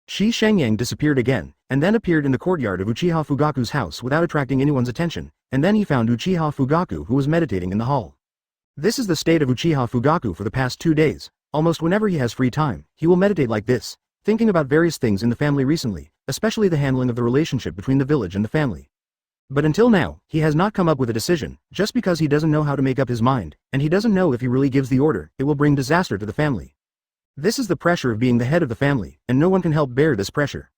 Shi Shangyang disappeared again, and then appeared in the courtyard of Uchiha Fugaku's house without attracting anyone's attention, and then he found Uchiha Fugaku who was meditating in the hall. This is the state of Uchiha Fugaku for the past 2 days. Almost whenever he has free time, he will meditate like this, thinking about various things in the family recently, especially the handling of the relationship between the village and the family. But until now, he has not come up with a decision, just because he doesn't know how to make up his mind, and he doesn't know if he really gives the order, it will bring disaster to the family. This is the pressure of being the head of the family, and no one can help bear this pressure.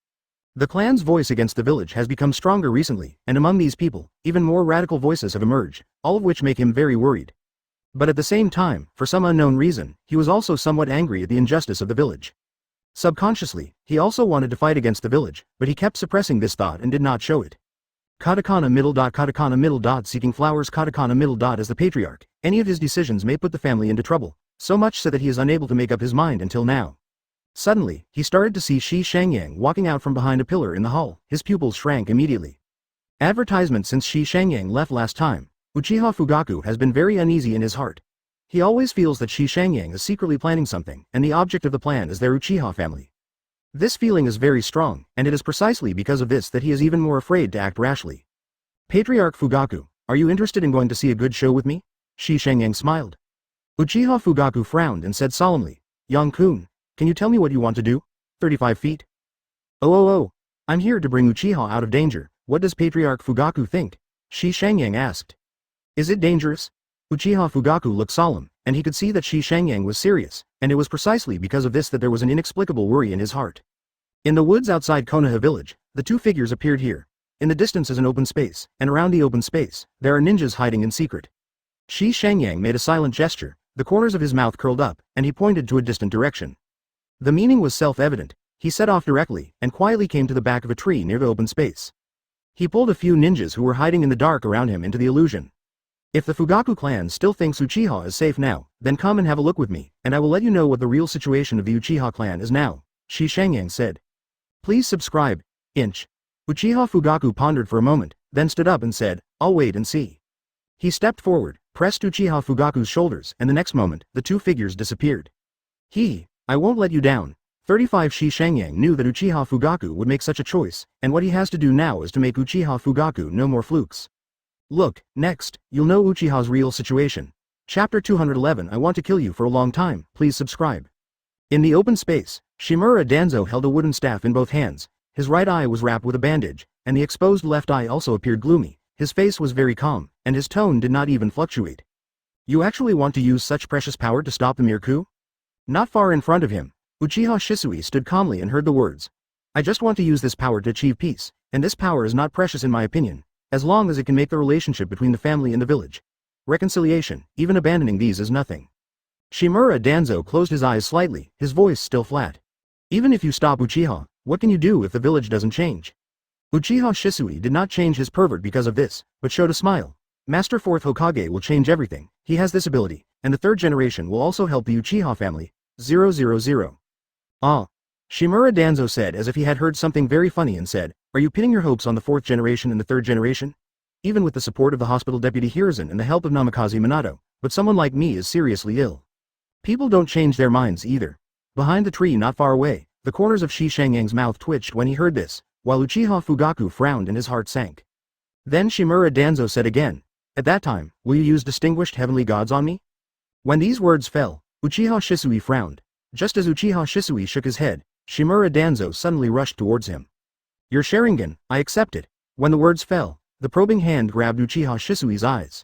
The clan's voice against the village has become stronger recently, and among these people, even more radical voices have emerged, all of which make him very worried. But at the same time, for some unknown reason, he was also somewhat angry at the injustice of the village. Subconsciously, he also wanted to fight against the village, but he kept suppressing this thought and did not show it. Katakana middle dot seeking flowers katakana middle dot as the patriarch, any of his decisions may put the family into trouble, so much so that he is unable to make up his mind until now. Suddenly, he started to see Shi Shangyang walking out from behind a pillar in the hall. His pupils shrank immediately. Advertisement since Shi Shangyang left last time, Uchiha Fugaku has been very uneasy in his heart. He always feels that Shi Shangyang is secretly planning something, and the object of the plan is their Uchiha family. This feeling is very strong, and it is precisely because of this that he is even more afraid to act rashly. Patriarch Fugaku, are you interested in going to see a good show with me? Shi Shangyang smiled. Uchiha Fugaku frowned and said solemnly, Yang-kun, can you tell me what you want to do? 35 feet. Oh, I'm here to bring Uchiha out of danger. what does Patriarch Fugaku think? Shi Shangyang asked. Is it dangerous? Uchiha Fugaku looked solemn, and he could see that Shi Shangyang was serious, and it was precisely because of this that there was an inexplicable worry in his heart. In the woods outside Konoha village, the two figures appeared here. In the distance is an open space, and around the open space, there are ninjas hiding in secret. Shi Shangyang made a silent gesture, the corners of his mouth curled up, and he pointed to a distant direction. The meaning was self-evident. He set off directly, and quietly came to the back of a tree near the open space. He pulled a few ninjas who were hiding in the dark around him into the illusion. If the Fugaku clan still thinks Uchiha is safe now, then come and have a look with me, and I will let you know what the real situation of the Uchiha clan is now, Shi Shangyang said. Please subscribe, Inch. Uchiha Fugaku pondered for a moment, then stood up and said, I'll wait and see. He stepped forward, pressed Uchiha Fugaku's shoulders, and the next moment, the two figures disappeared. I won't let you down. 35 Shi Shangyang knew that Uchiha Fugaku would make such a choice, and what he has to do now is to make Uchiha Fugaku no more flukes. Look, next, you'll know Uchiha's real situation. Chapter 211 I want to kill you for a long time, please subscribe. In the open space, Shimura Danzo held a wooden staff in both hands, his right eye was wrapped with a bandage, and the exposed left eye also appeared gloomy, his face was very calm, and his tone did not even fluctuate. You actually want to use such precious power to stop the mere coup? Not far in front of him, Uchiha Shisui stood calmly and heard the words. I just want to use this power to achieve peace, and this power is not precious in my opinion, as long as it can make the relationship between the family and the village. Reconciliation, even abandoning these is nothing. Shimura Danzo closed his eyes slightly, his voice still flat. Even if you stop Uchiha, what can you do if the village doesn't change? Uchiha Shisui did not change his pervert because of this, but showed a smile. Master 4th Hokage will change everything, he has this ability, and the third generation will also help the Uchiha family. 000. Ah. Shimura Danzo said as if he had heard something very funny and said, are you pinning your hopes on the fourth generation and the third generation? Even with the support of the hospital deputy Hiruzen and the help of Namikaze Minato, but someone like me is seriously ill. People don't change their minds either. Behind the tree not far away, the corners of Shi Shangyang's mouth twitched when he heard this, while Uchiha Fugaku frowned and his heart sank. Then Shimura Danzo said again, at that time, will you use distinguished heavenly gods on me? When these words fell, Uchiha Shisui frowned. Just as Uchiha Shisui shook his head, Shimura Danzo suddenly rushed towards him. Your Sharingan, I accept it. When the words fell, the probing hand grabbed Uchiha Shisui's eyes.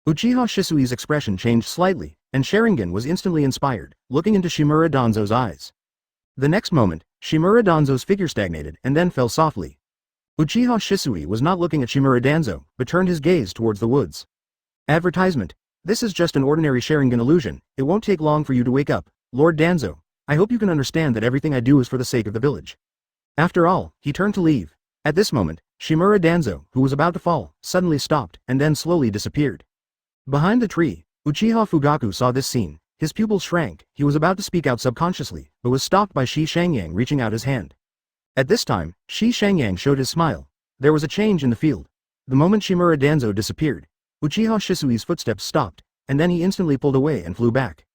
Uchiha Shisui's expression changed slightly, and Sharingan was instantly inspired, looking into Shimura Danzo's eyes. The next moment, Shimura Danzo's figure stagnated and then fell softly. Uchiha Shisui was not looking at Shimura Danzo, but turned his gaze towards the woods. Advertisement. This is just an ordinary Sharingan illusion, it won't take long for you to wake up, Lord Danzo. I hope you can understand that everything I do is for the sake of the village. After all, he turned to leave. At this moment, Shimura Danzo, who was about to fall, suddenly stopped and then slowly disappeared. Behind the tree, Uchiha Fugaku saw this scene. His pupils shrank, he was about to speak out subconsciously, but was stopped by Shi Shangyang reaching out his hand. At this time, Shi Shangyang showed his smile. There was a change in the field. The moment Shimura Danzo disappeared, Uchiha Shisui's footsteps stopped, and then he instantly pulled away and flew back.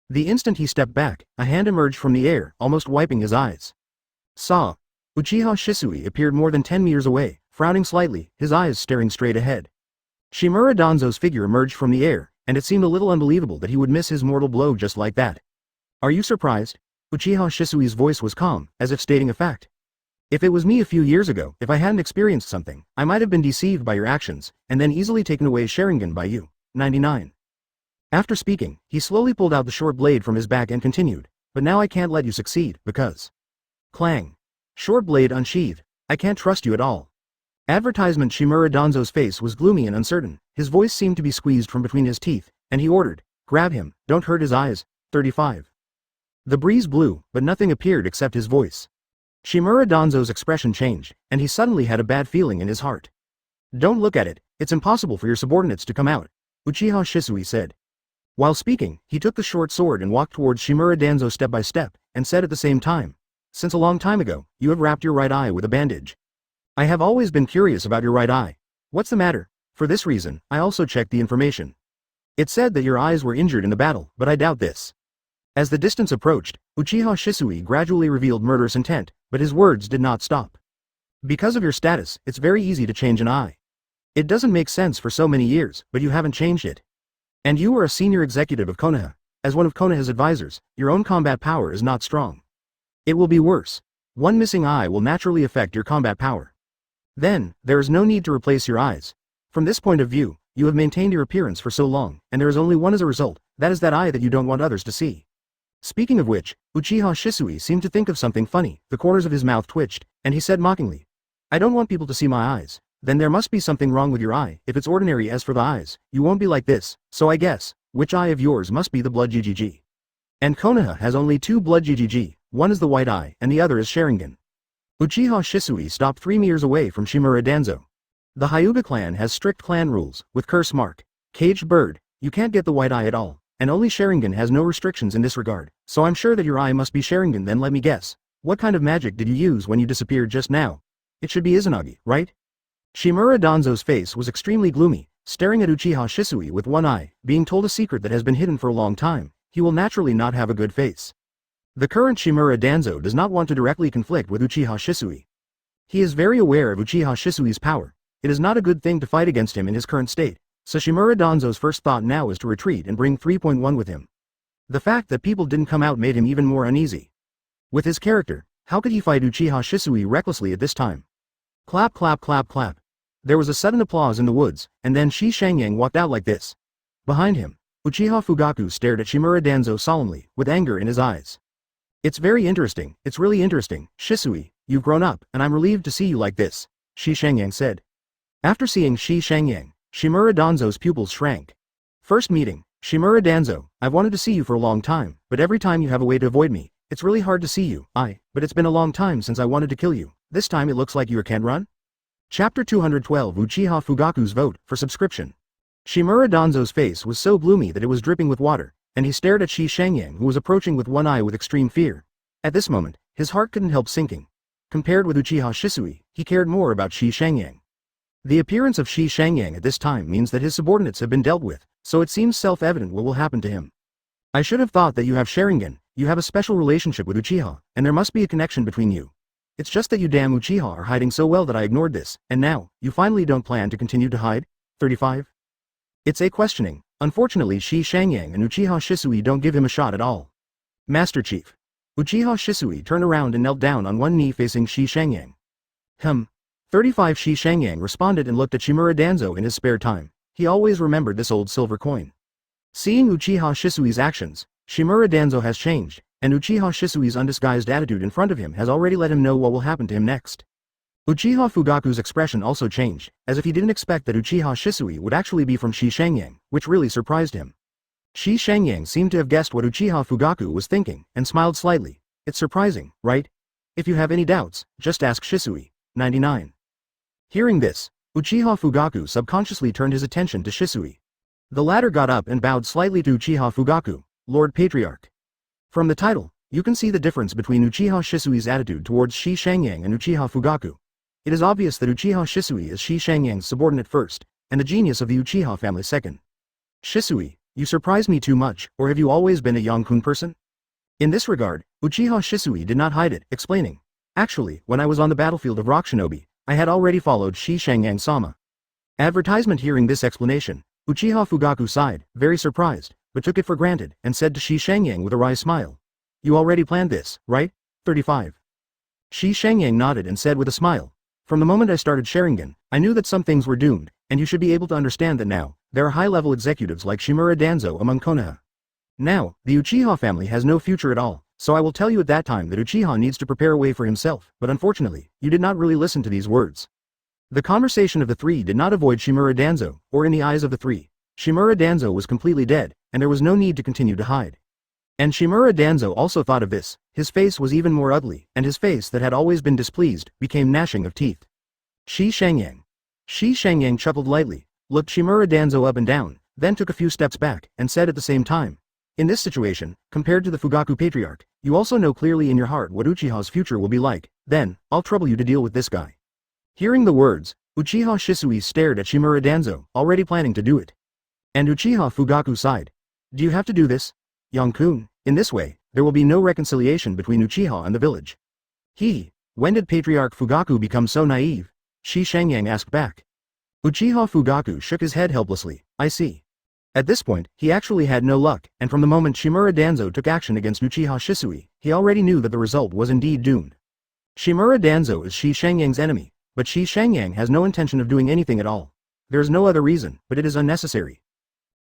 The instant he stepped back, a hand emerged from the air, almost wiping his eyes. Saw. Uchiha Shisui appeared more than 10 meters away, frowning slightly, his eyes staring straight ahead. Shimura Danzo's figure emerged from the air, and it seemed a little unbelievable that he would miss his mortal blow just like that. Are you surprised? Uchiha Shisui's voice was calm, as if stating a fact. If it was me a few years ago, if I hadn't experienced something, I might have been deceived by your actions, and then easily taken away Sharingan by you. 99. After speaking, he slowly pulled out the short blade from his back and continued, but now I can't let you succeed, because... Clang. Short blade unsheathed. I can't trust you at all. Advertisement. Shimura Danzo's face was gloomy and uncertain, his voice seemed to be squeezed from between his teeth, and he ordered, grab him, don't hurt his eyes. 35. The breeze blew, but nothing appeared except his voice. Shimura Danzo's expression changed, and he suddenly had a bad feeling in his heart. Don't look at it, it's impossible for your subordinates to come out, Uchiha Shisui said. While speaking, he took the short sword and walked towards Shimura Danzo step by step, and said at the same time, since a long time ago, you have wrapped your right eye with a bandage. I have always been curious about your right eye. What's the matter? For this reason, I also checked the information. It said that your eyes were injured in the battle, but I doubt this. As the distance approached, Uchiha Shisui gradually revealed murderous intent, but his words did not stop. Because of your status, it's very easy to change an eye. It doesn't make sense for so many years, but you haven't changed it. And you are a senior executive of Konoha. As one of Konoha's advisors, your own combat power is not strong. It will be worse. One missing eye will naturally affect your combat power. Then, there is no need to replace your eyes. From this point of view, you have maintained your appearance for so long, and there is only one as a result, that is that eye that you don't want others to see. Speaking of which, Uchiha Shisui seemed to think of something funny, the corners of his mouth twitched, and he said mockingly, I don't want people to see my eyes. Then there must be something wrong with your eye. If it's ordinary as for the eyes, you won't be like this, so I guess, which eye of yours must be the blood GGG? And Konoha has only two blood GGG, one is the white eye, and the other is Sharingan. Uchiha Shisui stopped 3 meters away from Shimura Danzo. The Hyuga clan has strict clan rules, with curse mark, caged bird, you can't get the white eye at all, and only Sharingan has no restrictions in this regard, so I'm sure that your eye must be Sharingan. Then let me guess, what kind of magic did you use when you disappeared just now? It should be Izanagi, right? Shimura Danzo's face was extremely gloomy, staring at Uchiha Shisui with one eye, being told a secret that has been hidden for a long time, he will naturally not have a good face. The current Shimura Danzo does not want to directly conflict with Uchiha Shisui. He is very aware of Uchiha Shisui's power, it is not a good thing to fight against him in his current state, so Shimura Danzo's first thought now is to retreat and bring 3.1 with him. The fact that people didn't come out made him even more uneasy. With his character, how could he fight Uchiha Shisui recklessly at this time? Clap clap clap clap. There was a sudden applause in the woods, and then Shi Shangyang walked out like this. Behind him, Uchiha Fugaku stared at Shimura Danzo solemnly, with anger in his eyes. It's very interesting, it's really interesting, Shisui, you've grown up, and I'm relieved to see you like this, Shi Shangyang said. After seeing Shi Shangyang, Shimura Danzo's pupils shrank. First meeting, Shimura Danzo, I've wanted to see you for a long time, but every time you have a way to avoid me, it's really hard to see you, but it's been a long time since I wanted to kill you, this time it looks like you can't run? Chapter 212 Uchiha Fugaku's vote for subscription. Shimura Danzo's face was so gloomy that it was dripping with water, and he stared at Shi Shangyang who was approaching with one eye with extreme fear. At this moment, his heart couldn't help sinking. Compared with Uchiha Shisui, he cared more about Shi Shangyang. The appearance of Shi Shangyang at this time means that his subordinates have been dealt with, so it seems self-evident what will happen to him. I should have thought that you have Sharingan, you have a special relationship with Uchiha, and there must be a connection between you. It's just that you damn Uchiha are hiding so well that I ignored this, and now, you finally don't plan to continue to hide? 35? It's a questioning. Unfortunately Shi Shangyang and Uchiha Shisui don't give him a shot at all. Master Chief. Uchiha Shisui turned around and knelt down on one knee facing Shi Shangyang. 35 Shi Shangyang responded and looked at Shimura Danzo in his spare time. He always remembered this old silver coin. Seeing Uchiha Shisui's actions, Shimura Danzo has changed, and Uchiha Shisui's undisguised attitude in front of him has already let him know what will happen to him next. Uchiha Fugaku's expression also changed, as if he didn't expect that Uchiha Shisui would actually be from Shi Shangyang, which really surprised him. Shi Shangyang seemed to have guessed what Uchiha Fugaku was thinking, and smiled slightly. It's surprising, right? If you have any doubts, just ask Shisui. 99. Hearing this, Uchiha Fugaku subconsciously turned his attention to Shisui. The latter got up and bowed slightly to Uchiha Fugaku, Lord Patriarch. From the title, you can see the difference between Uchiha Shisui's attitude towards Shi Shangyang and Uchiha Fugaku. It is obvious that Uchiha Shisui is Shi Shangyang's subordinate first, and the genius of the Uchiha family second. Shisui, you surprise me too much, or have you always been a Yongkun person? In this regard, Uchiha Shisui did not hide it, explaining. Actually, when I was on the battlefield of Rock Shinobi, I had already followed Shi Shangyang-sama. Advertisement. Hearing this explanation, Uchiha Fugaku sighed, very surprised, but took it for granted, and said to Shi Shangyang with a wry smile. You already planned this, right? 35. Shi Shangyang nodded and said with a smile. From the moment I started Sharingan, I knew that some things were doomed, and you should be able to understand that now. There are high-level executives like Shimura Danzo among Konoha. Now, the Uchiha family has no future at all, so I will tell you at that time that Uchiha needs to prepare a way for himself, but unfortunately, you did not really listen to these words. The conversation of the three did not avoid Shimura Danzo, or in the eyes of the three. Shimura Danzo was completely dead, and there was no need to continue to hide. And Shimura Danzo also thought of this. His face was even more ugly, and his face that had always been displeased, became gnashing of teeth. Shi Shangyang. Shi Shangyang chuckled lightly, looked Shimura Danzo up and down, then took a few steps back, and said at the same time. In this situation, compared to the Fugaku Patriarch, you also know clearly in your heart what Uchiha's future will be like, then, I'll trouble you to deal with this guy. Hearing the words, Uchiha Shisui stared at Shimura Danzo, already planning to do it. And Uchiha Fugaku sighed. Do you have to do this? Yongkun, in this way, there will be no reconciliation between Uchiha and the village. When did Patriarch Fugaku become so naive? Shi Shangyang asked back. Uchiha Fugaku shook his head helplessly. I see. At this point, he actually had no luck, and from the moment Shimura Danzo took action against Uchiha Shisui, he already knew that the result was indeed doomed. Shimura Danzo is Shi Shangyang's enemy, But Shi Shangyang has no intention of doing anything at all. There is no other reason, but it is unnecessary.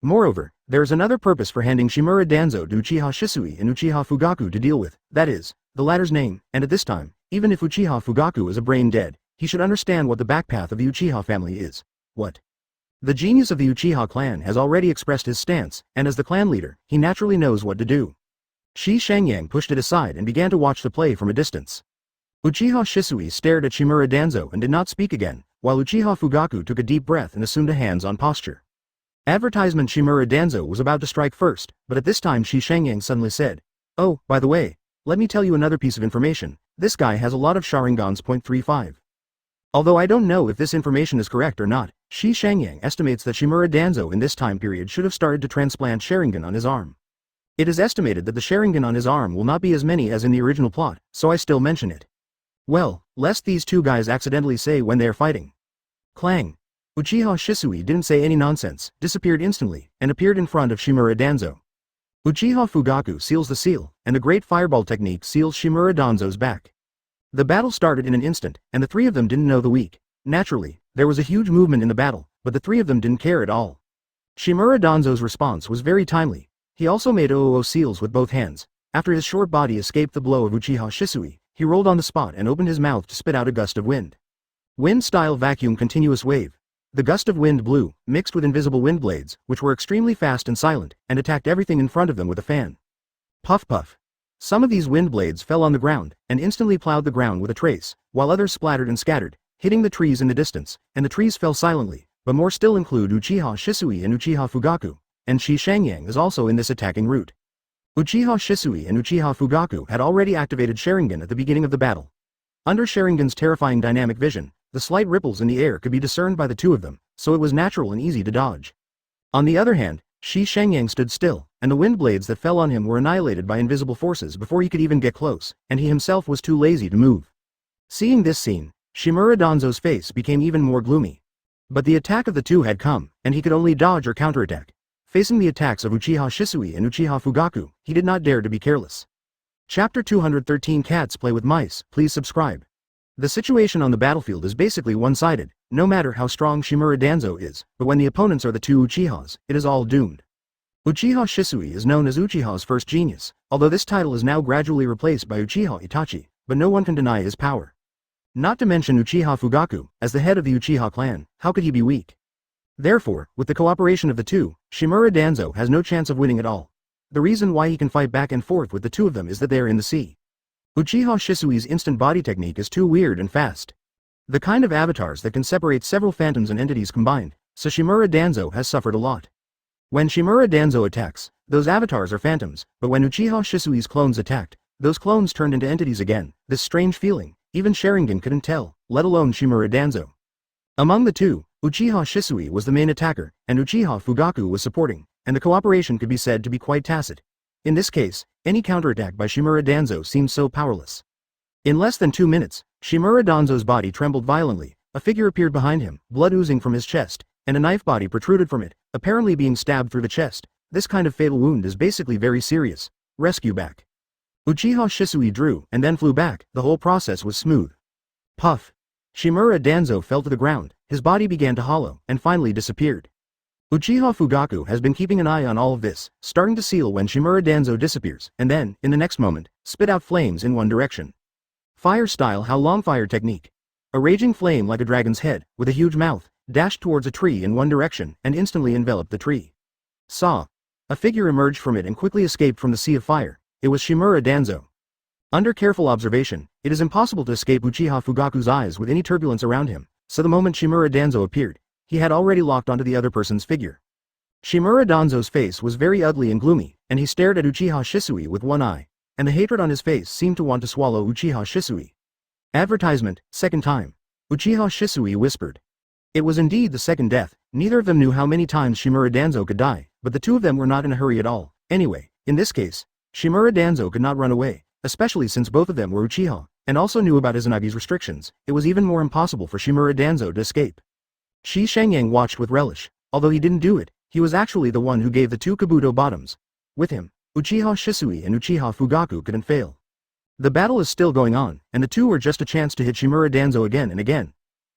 Moreover, there is another purpose for handing Shimura Danzo to Uchiha Shisui and Uchiha Fugaku to deal with, that is, the latter's name, and at this time, even if Uchiha Fugaku is a brain dead, he should understand what the backpath of the Uchiha family is. What? The genius of the Uchiha clan has already expressed his stance, and as the clan leader, he naturally knows what to do. Shi Shangyang pushed it aside and began to watch the play from a distance. Uchiha Shisui stared at Shimura Danzo and did not speak again, while Uchiha Fugaku took a deep breath and assumed a hands-on posture. Advertisement Shimura Danzo was about to strike first, but at this time Shi Shangyang suddenly said, "Oh, by the way, let me tell you another piece of information, this guy has a lot of Sharingans. 0.35. Although I don't know if this information is correct or not, Shi Shangyang estimates that Shimura Danzo in this time period should have started to transplant Sharingan on his arm. It is estimated that the Sharingan on his arm will not be as many as in the original plot, so I still mention it. Well, lest these two guys accidentally say when they are fighting." Clang. Uchiha Shisui didn't say any nonsense, disappeared instantly, and appeared in front of Shimura Danzo. Uchiha Fugaku seals the seal, and the great fireball technique seals Shimura Danzo's back. The battle started in an instant, and the three of them didn't know the weak. Naturally, there was a huge movement in the battle, but the three of them didn't care at all. Shimura Danzo's response was very timely. He also made OOO seals with both hands. After his short body escaped the blow of Uchiha Shisui, he rolled on the spot and opened his mouth to spit out a gust of wind. Wind-style vacuum continuous wave. The gust of wind blew, mixed with invisible wind blades, which were extremely fast and silent, and attacked everything in front of them with a fan. Puff puff. Some of these wind blades fell on the ground, and instantly plowed the ground with a trace, while others splattered and scattered, hitting the trees in the distance, and the trees fell silently, but more still include Uchiha Shisui and Uchiha Fugaku, and Shi Shangyang is also in this attacking route. Uchiha Shisui and Uchiha Fugaku had already activated Sharingan at the beginning of the battle. Under Sharingan's terrifying dynamic vision, the slight ripples in the air could be discerned by the two of them, so it was natural and easy to dodge. On the other hand, Shi Shangyang stood still, and the wind blades that fell on him were annihilated by invisible forces before he could even get close, and he himself was too lazy to move. Seeing this scene, Shimura Danzo's face became even more gloomy. But the attack of the two had come, and he could only dodge or counterattack. Facing the attacks of Uchiha Shisui and Uchiha Fugaku, he did not dare to be careless. Chapter 213 Cats Play with Mice, please subscribe. The situation on the battlefield is basically one-sided, no matter how strong Shimura Danzo is, but when the opponents are the two Uchihas, it is all doomed. Uchiha Shisui is known as Uchiha's first genius, although this title is now gradually replaced by Uchiha Itachi, but no one can deny his power. Not to mention Uchiha Fugaku, as the head of the Uchiha clan, how could he be weak? Therefore, with the cooperation of the two, Shimura Danzo has no chance of winning at all. The reason why he can fight back and forth with the two of them is that they are in the sea. Uchiha Shisui's instant body technique is too weird and fast. The kind of avatars that can separate several phantoms and entities combined, so Shimura Danzo has suffered a lot. When Shimura Danzo attacks, those avatars are phantoms, but when Uchiha Shisui's clones attacked, those clones turned into entities again. This strange feeling, even Sharingan couldn't tell, let alone Shimura Danzo. Among the two, Uchiha Shisui was the main attacker, and Uchiha Fugaku was supporting, and the cooperation could be said to be quite tacit. In this case, any counterattack by Shimura Danzo seemed so powerless. In less than 2 minutes, Shimura Danzo's body trembled violently, a figure appeared behind him, blood oozing from his chest, and a knife body protruded from it, apparently being stabbed through the chest. This kind of fatal wound is basically very serious. Rescue back. Uchiha Shisui drew and then flew back. The whole process was smooth. Puff. Shimura Danzo fell to the ground, his body began to hollow, and finally disappeared. Uchiha Fugaku has been keeping an eye on all of this, starting to seal when Shimura Danzo disappears, and then, in the next moment, spit out flames in one direction. Fire style How Long Fire technique. A raging flame like a dragon's head, with a huge mouth, dashed towards a tree in one direction and instantly enveloped the tree. Saw. A figure emerged from it and quickly escaped from the sea of fire. It was Shimura Danzo. Under careful observation, it is impossible to escape Uchiha Fugaku's eyes with any turbulence around him, so the moment Shimura Danzo appeared, he had already locked onto the other person's figure. Shimura Danzo's face was very ugly and gloomy, and he stared at Uchiha Shisui with one eye, and the hatred on his face seemed to want to swallow Uchiha Shisui. Advertisement, second time. Uchiha Shisui whispered. It was indeed the second death. Neither of them knew how many times Shimura Danzo could die, but the two of them were not in a hurry at all. Anyway, in this case, Shimura Danzo could not run away, especially since both of them were Uchiha, and also knew about Izanagi's restrictions. It was even more impossible for Shimura Danzo to escape. Xi Shangyang watched with relish. Although he didn't do it, he was actually the one who gave the two Kabuto bottoms. With him, Uchiha Shisui and Uchiha Fugaku couldn't fail. The battle is still going on, and the two were just a chance to hit Shimura Danzo again and again.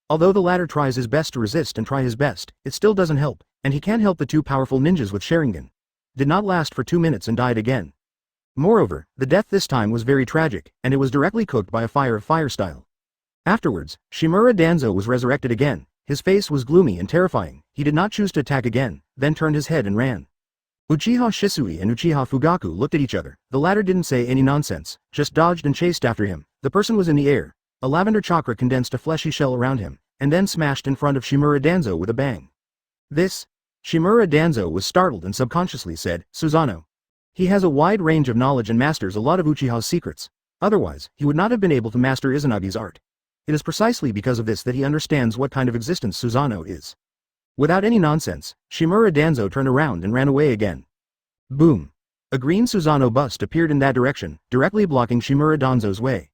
Although the latter tries his best to resist and try his best, it still doesn't help, and he can't help the two powerful ninjas with Sharingan. Did not last for 2 minutes and died again. Moreover, the death this time was very tragic, and it was directly cooked by a fire of fire style. Afterwards, Shimura Danzo was resurrected again. His face was gloomy and terrifying. He did not choose to attack again, then turned his head and ran. Uchiha Shisui and Uchiha Fugaku looked at each other. The latter didn't say any nonsense, just dodged and chased after him. The person was in the air. A lavender chakra condensed a fleshy shell around him, and then smashed in front of Shimura Danzo with a bang. This? Shimura Danzo was startled and subconsciously said, Susanoo. He has a wide range of knowledge and masters a lot of Uchiha's secrets. Otherwise, he would not have been able to master Izanagi's art. It is precisely because of this that he understands what kind of existence Susanoo is. Without any nonsense, Shimura Danzo turned around and ran away again. Boom! A green Susanoo bust appeared in that direction, directly blocking Shimura Danzo's way.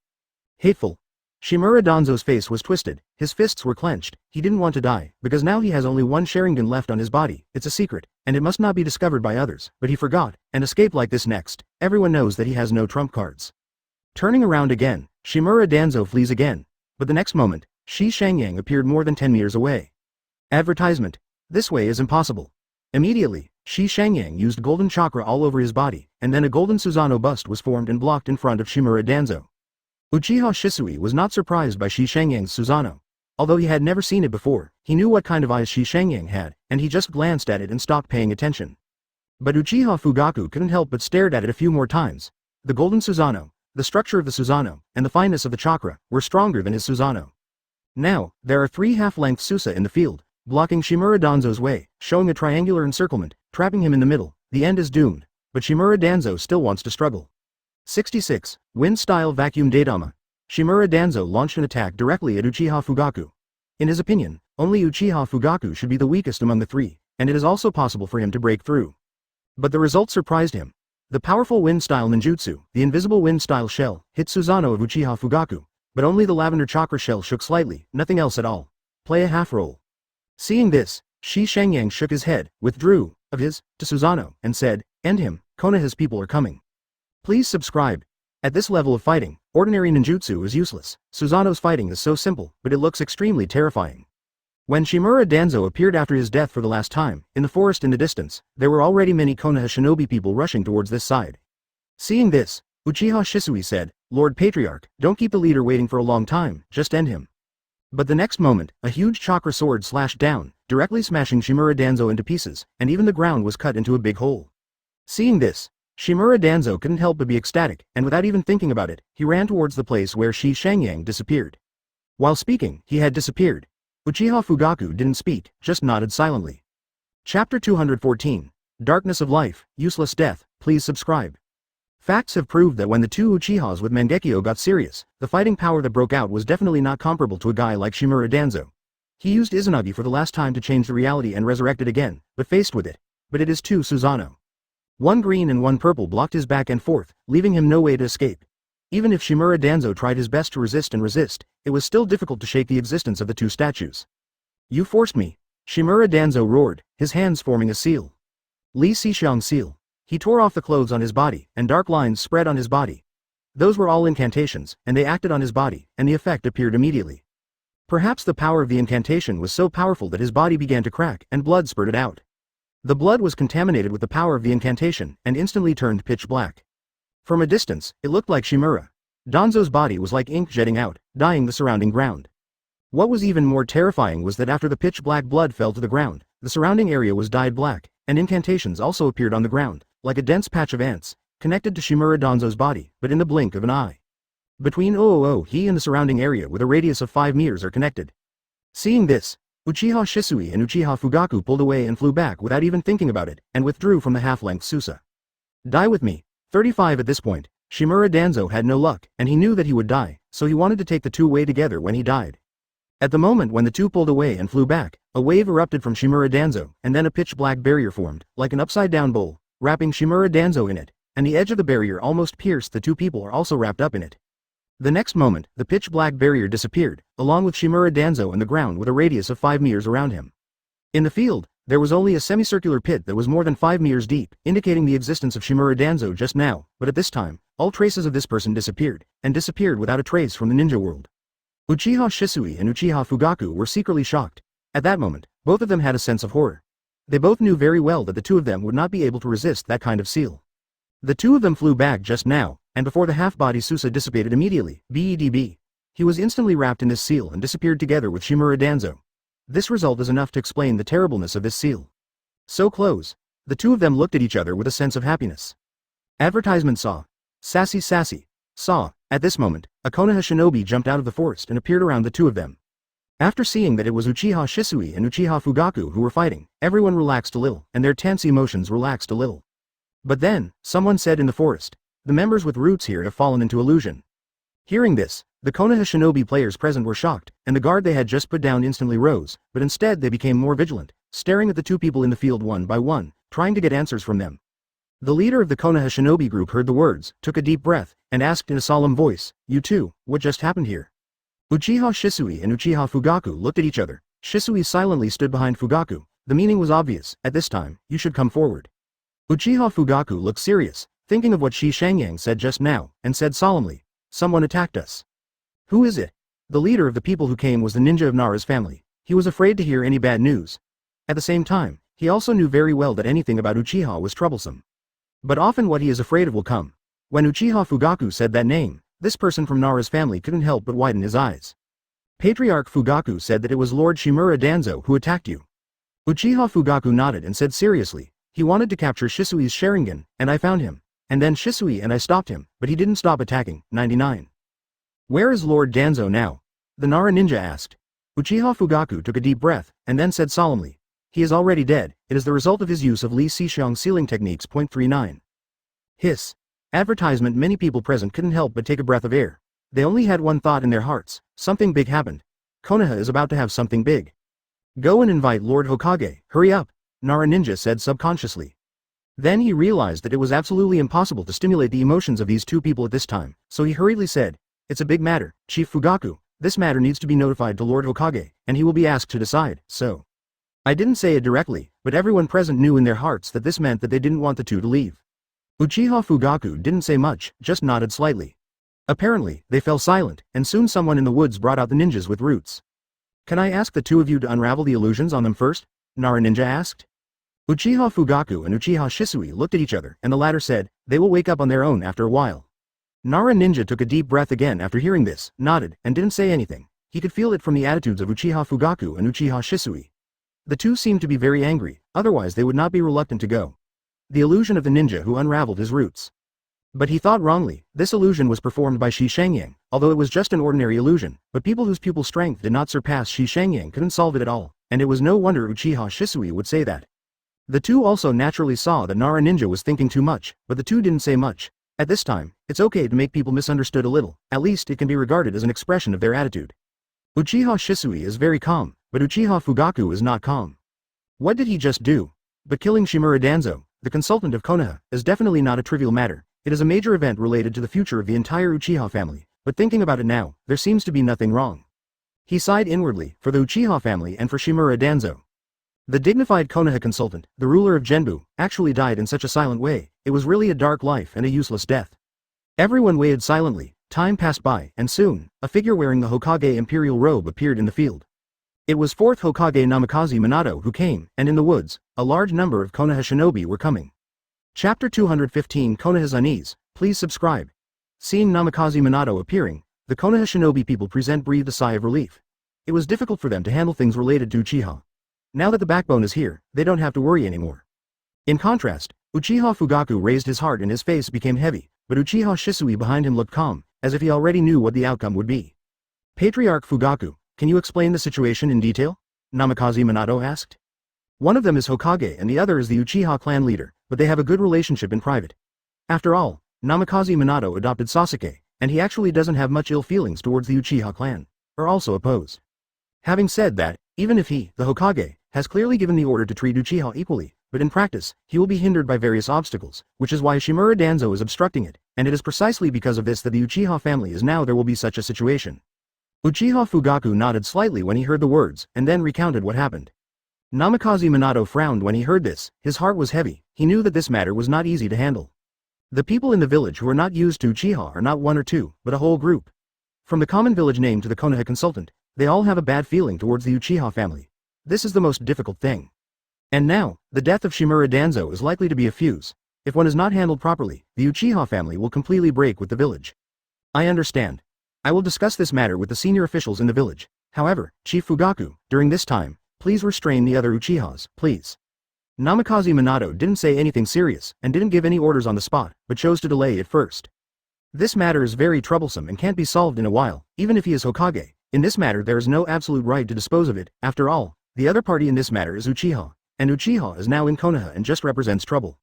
Hateful! Shimura Danzo's face was twisted, his fists were clenched. He didn't want to die, because now he has only one Sharingan left on his body. It's a secret, and it must not be discovered by others, but he forgot, and escaped like this next. Everyone knows that he has no trump cards. Turning around again, Shimura Danzo flees again. But the next moment, Xi Shangyang appeared more than 10 meters away. Advertisement. This way is impossible. Immediately, Xi Shangyang used golden chakra all over his body, and then a golden Susanoo bust was formed and blocked in front of Shimura Danzo. Uchiha Shisui was not surprised by Xi Shangyang's Susanoo. Although he had never seen it before, he knew what kind of eyes Xi Shangyang had, and he just glanced at it and stopped paying attention. But Uchiha Fugaku couldn't help but stared at it a few more times. The golden Susanoo, the structure of the Susanoo, and the fineness of the chakra, were stronger than his Susanoo. Now, there are 3 half-length Susa in the field, blocking Shimura Danzo's way, showing a triangular encirclement, trapping him in the middle. The end is doomed, but Shimura Danzo still wants to struggle. 66. Wind-style vacuum Daidama. Shimura Danzo launched an attack directly at Uchiha Fugaku. In his opinion, only Uchiha Fugaku should be the weakest among the 3, and it is also possible for him to break through. But the result surprised him. The powerful wind-style ninjutsu, the invisible wind-style shell, hit Susanoo of Uchiha Fugaku, but only the lavender chakra shell shook slightly, nothing else at all. Play a half roll. Seeing this, Xi Shangyang shook his head, withdrew, of his, to Susanoo, and said, End him, Konoha's people are coming. Please subscribe. At this level of fighting, ordinary ninjutsu is useless. Susanoo's fighting is so simple, but it looks extremely terrifying. When Shimura Danzo appeared after his death for the last time, in the forest in the distance, there were already many Konoha shinobi people rushing towards this side. Seeing this, Uchiha Shisui said, Lord Patriarch, don't keep the leader waiting for a long time, just end him. But the next moment, a huge chakra sword slashed down, directly smashing Shimura Danzo into pieces, and even the ground was cut into a big hole. Seeing this, Shimura Danzo couldn't help but be ecstatic, and without even thinking about it, he ran towards the place where Xi Shangyang disappeared. While speaking, he had disappeared. Uchiha Fugaku didn't speak, just nodded silently. Chapter 214. Darkness of Life, Useless Death. Please subscribe. Facts have proved that when the two Uchihas with Mangekyo got serious, the fighting power that broke out was definitely not comparable to a guy like Shimura Danzo. He used Izanagi for the last time to change the reality and resurrect it again, but faced with it. But it is two Susanoo. One green and one purple blocked his back and forth, leaving him no way to escape. Even if Shimura Danzo tried his best to resist, it was still difficult to shake the existence of the two statues. You forced me. Shimura Danzo roared, his hands forming a seal. Li Xixiang seal. He tore off the clothes on his body, and dark lines spread on his body. Those were all incantations, and they acted on his body, and the effect appeared immediately. Perhaps the power of the incantation was so powerful that his body began to crack, and blood spurted out. The blood was contaminated with the power of the incantation, and instantly turned pitch black. From a distance, it looked like Shimura Danzo's body was like ink jetting out, dyeing the surrounding ground. What was even more terrifying was that after the pitch black blood fell to the ground, the surrounding area was dyed black, and incantations also appeared on the ground, like a dense patch of ants, connected to Shimura Danzo's body, but in the blink of an eye. Between he and the surrounding area with a radius of 5 meters are connected. Seeing this, Uchiha Shisui and Uchiha Fugaku pulled away and flew back without even thinking about it, and withdrew from the half-length Susa. Die with me. 35 At this point, Shimura Danzo had no luck, and he knew that he would die, so he wanted to take the two away together when he died. At the moment when the two pulled away and flew back, a wave erupted from Shimura Danzo, and then a pitch-black barrier formed, like an upside-down bowl, wrapping Shimura Danzo in it, and the edge of the barrier almost pierced. The two people are also wrapped up in it. The next moment, the pitch-black barrier disappeared, along with Shimura Danzo and the ground with a radius of 5 meters around him. In the field, there was only a semicircular pit that was more than 5 meters deep, indicating the existence of Shimura Danzo just now, but at this time, all traces of this person disappeared, and disappeared without a trace from the ninja world. Uchiha Shisui and Uchiha Fugaku were secretly shocked. At that moment, both of them had a sense of horror. They both knew very well that the two of them would not be able to resist that kind of seal. The two of them flew back just now, and before the half-body Susa dissipated immediately, BEDB. He was instantly wrapped in this seal and disappeared together with Shimura Danzo. This result is enough to explain the terribleness of this seal. So close. The two of them looked at each other with a sense of happiness. Advertisement saw. Sassy. Saw. At this moment, a Konoha shinobi jumped out of the forest and appeared around the two of them. After seeing that it was Uchiha Shisui and Uchiha Fugaku who were fighting, everyone relaxed a little, and their tense emotions relaxed a little. But then, someone said in the forest, the members with roots here have fallen into illusion. Hearing this, the Konoha shinobi players present were shocked, and the guard they had just put down instantly rose, but instead they became more vigilant, staring at the two people in the field one by one, trying to get answers from them. The leader of the Konoha shinobi group heard the words, took a deep breath, and asked in a solemn voice, "You two, what just happened here?" Uchiha Shisui and Uchiha Fugaku looked at each other. Shisui silently stood behind Fugaku. The meaning was obvious. At this time, you should come forward. Uchiha Fugaku looked serious, thinking of what Shi Shangyang said just now, and said solemnly, "Someone attacked us." "Who is it?" The leader of the people who came was the ninja of Nara's family. He was afraid to hear any bad news. At the same time, he also knew very well that anything about Uchiha was troublesome. But often what he is afraid of will come. When Uchiha Fugaku said that name, this person from Nara's family couldn't help but widen his eyes. Patriarch Fugaku said that it was Lord Shimura Danzo who attacked you. Uchiha Fugaku nodded and said seriously, he wanted to capture Shisui's Sharingan, and I found him. And then Shisui and I stopped him, but he didn't stop attacking. 99. Where is Lord Danzo now? The Nara ninja asked. Uchiha Fugaku took a deep breath, and then said solemnly, he is already dead. It is the result of his use of Li Xixiang sealing techniques. 39. Hiss. Advertisement. Many people present couldn't help but take a breath of air. They only had one thought in their hearts. Something big happened. Konoha is about to have something big. Go and invite Lord Hokage, hurry up, Nara ninja said subconsciously. Then he realized that it was absolutely impossible to stimulate the emotions of these two people at this time, so he hurriedly said, it's a big matter, Chief Fugaku. This matter needs to be notified to Lord Hokage, and he will be asked to decide, so. I didn't say it directly, but everyone present knew in their hearts that this meant that they didn't want the two to leave. Uchiha Fugaku didn't say much, just nodded slightly. Apparently, they fell silent, and soon someone in the woods brought out the ninjas with roots. Can I ask the two of you to unravel the illusions on them first? Nara ninja asked. Uchiha Fugaku and Uchiha Shisui looked at each other, and the latter said, they will wake up on their own after a while. Nara ninja took a deep breath again after hearing this, nodded, and didn't say anything. He could feel it from the attitudes of Uchiha Fugaku and Uchiha Shisui. The two seemed to be very angry, otherwise they would not be reluctant to go. The illusion of the ninja who unraveled his roots. But he thought wrongly. This illusion was performed by Shi Shangyang, although it was just an ordinary illusion, but people whose pupil strength did not surpass Shi Shangyang couldn't solve it at all, and it was no wonder Uchiha Shisui would say that. The two also naturally saw that Nara ninja was thinking too much, but the two didn't say much. At this time, it's okay to make people misunderstood a little, at least it can be regarded as an expression of their attitude. Uchiha Shisui is very calm, but Uchiha Fugaku is not calm. What did he just do? But killing Shimura Danzo, the consultant of Konoha, is definitely not a trivial matter. It is a major event related to the future of the entire Uchiha family, but thinking about it now, there seems to be nothing wrong. He sighed inwardly, for the Uchiha family and for Shimura Danzo. The dignified Konoha consultant, the ruler of Genbu, actually died in such a silent way. It was really a dark life and a useless death. Everyone waited silently. Time passed by, and soon, a figure wearing the Hokage imperial robe appeared in the field. It was 4th Hokage Namikaze Minato who came, and in the woods, a large number of Konoha shinobi were coming. Chapter 215 Konoha's Unease, please subscribe. Seeing Namikaze Minato appearing, the Konoha shinobi people present breathed a sigh of relief. It was difficult for them to handle things related to Uchiha. Now that the backbone is here, they don't have to worry anymore. In contrast, Uchiha Fugaku raised his heart and his face became heavy, but Uchiha Shisui behind him looked calm, as if he already knew what the outcome would be. Patriarch Fugaku, can you explain the situation in detail? Namikaze Minato asked. One of them is Hokage and the other is the Uchiha clan leader, but they have a good relationship in private. After all, Namikaze Minato adopted Sasuke, and he actually doesn't have much ill feelings towards the Uchiha clan, or also opposed. Having said that, even if he, the Hokage, has clearly given the order to treat Uchiha equally, but in practice, he will be hindered by various obstacles, which is why Shimura Danzo is obstructing it, and it is precisely because of this that the Uchiha family is now there will be such a situation. Uchiha Fugaku nodded slightly when he heard the words, and then recounted what happened. Namikaze Minato frowned when he heard this. His heart was heavy. He knew that this matter was not easy to handle. The people in the village who are not used to Uchiha are not one or two, but a whole group. From the common village name to the Konoha consultant, they all have a bad feeling towards the Uchiha family. This is the most difficult thing. And now, the death of Shimura Danzo is likely to be a fuse. If one is not handled properly, the Uchiha family will completely break with the village. I understand. I will discuss this matter with the senior officials in the village. However, Chief Fugaku, during this time, please restrain the other Uchihas, please. Namikaze Minato didn't say anything serious, and didn't give any orders on the spot, but chose to delay it first. This matter is very troublesome and can't be solved in a while, even if he is Hokage. In this matter there is no absolute right to dispose of it. After all, the other party in this matter is Uchiha, and Uchiha is now in Konoha and just represents trouble.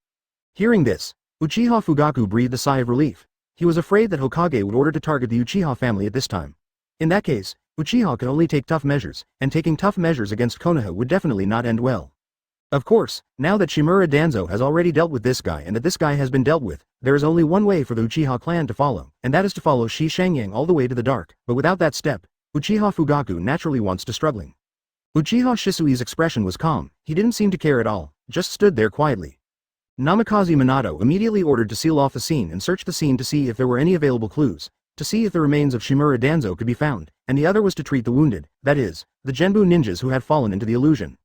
Hearing this, Uchiha Fugaku breathed a sigh of relief. He was afraid that Hokage would order to target the Uchiha family at this time. In that case, Uchiha could only take tough measures, and taking tough measures against Konoha would definitely not end well. Of course, now that Shimura Danzo has already dealt with this guy and that this guy has been dealt with, there is only one way for the Uchiha clan to follow, and that is to follow Shi Shangyang all the way to the dark, but without that step, Uchiha Fugaku naturally wants to struggling. Uchiha Shisui's expression was calm, he didn't seem to care at all, just stood there quietly. Namikaze Minato immediately ordered to seal off the scene and search the scene to see if there were any available clues, to see if the remains of Shimura Danzo could be found, and the other was to treat the wounded, that is, the Genbu ninjas who had fallen into the illusion.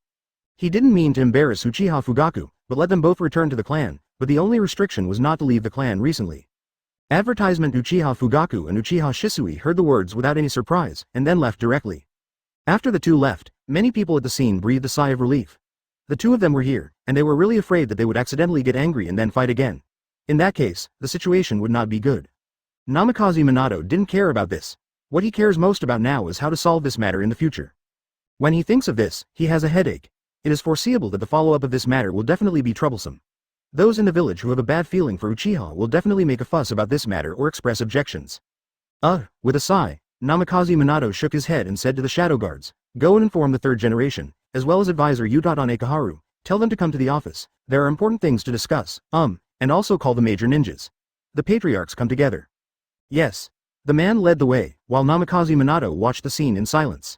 He didn't mean to embarrass Uchiha Fugaku, but let them both return to the clan, but the only restriction was not to leave the clan recently. Advertisement Uchiha Fugaku and Uchiha Shisui heard the words without any surprise, and then left directly. After the two left, many people at the scene breathed a sigh of relief. The two of them were here, and they were really afraid that they would accidentally get angry and then fight again. In that case, the situation would not be good. Namikaze Minato didn't care about this. What he cares most about now is how to solve this matter in the future. When he thinks of this, he has a headache. It is foreseeable that the follow-up of this matter will definitely be troublesome. Those in the village who have a bad feeling for Uchiha will definitely make a fuss about this matter or express objections. With a sigh, Namikaze Minato shook his head and said to the shadow guards, "Go and inform the third generation, as well as advisor Utatane Kaharu, tell them to come to the office, there are important things to discuss, and also call the major ninjas." The patriarchs come together. Yes. The man led the way, while Namikaze Minato watched the scene in silence.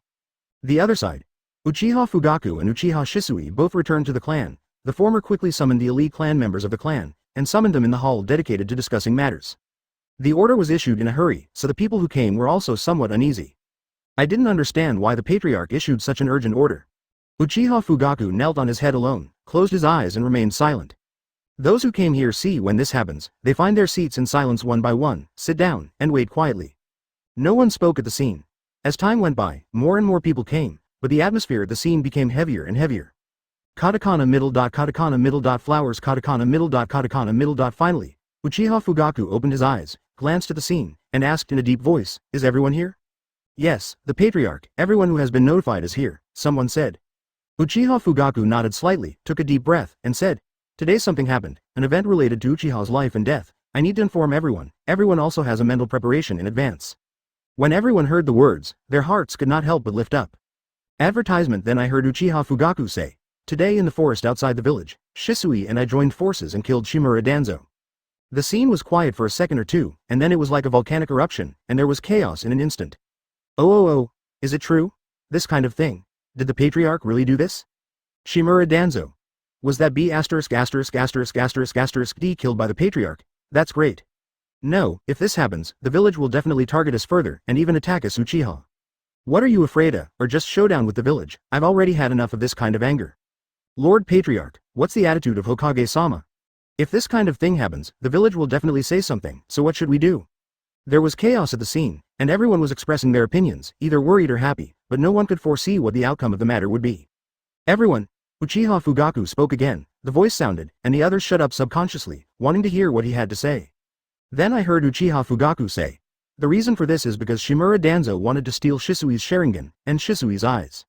The other side. Uchiha Fugaku and Uchiha Shisui both returned to the clan. The former quickly summoned the elite clan members of the clan, and summoned them in the hall dedicated to discussing matters. The order was issued in a hurry, so the people who came were also somewhat uneasy. I didn't understand why the patriarch issued such an urgent order. Uchiha Fugaku knelt on his head alone, closed his eyes and remained silent. Those who came here see when this happens, they find their seats in silence one by one, sit down, and wait quietly. No one spoke at the scene. As time went by, more and more people came, but the atmosphere at the scene became heavier and heavier. Katakana middle dot katakana middle dot flowers katakana middle dot katakana middle dot finally, Uchiha Fugaku opened his eyes, glanced at the scene, and asked in a deep voice, "Is everyone here?" "Yes, the patriarch, everyone who has been notified is here," someone said. Uchiha Fugaku nodded slightly, took a deep breath, and said, "Today something happened, an event related to Uchiha's life and death. I need to inform everyone. Everyone also has a mental preparation in advance." When everyone heard the words, their hearts could not help but lift up. Advertisement. Then I heard Uchiha Fugaku say, "Today in the forest outside the village, Shisui and I joined forces and killed Shimura Danzo." The scene was quiet for a second or two, and then it was like a volcanic eruption, and there was chaos in an instant. Oh, is it true? This kind of thing. Did the patriarch really do this? Shimura Danzo. Was that B*********** D killed by the patriarch? That's great. No, if this happens, the village will definitely target us further, and even attack us Uchiha. What are you afraid of, or just showdown with the village? I've already had enough of this kind of anger. Lord Patriarch, what's the attitude of Hokage-sama? If this kind of thing happens, the village will definitely say something, so what should we do? There was chaos at the scene, and everyone was expressing their opinions, either worried or happy, but no one could foresee what the outcome of the matter would be. Everyone, Uchiha Fugaku spoke again, the voice sounded, and the others shut up subconsciously, wanting to hear what he had to say. Then I heard Uchiha Fugaku say, "The reason for this is because Shimura Danzo wanted to steal Shisui's Sharingan, and Shisui's eyes."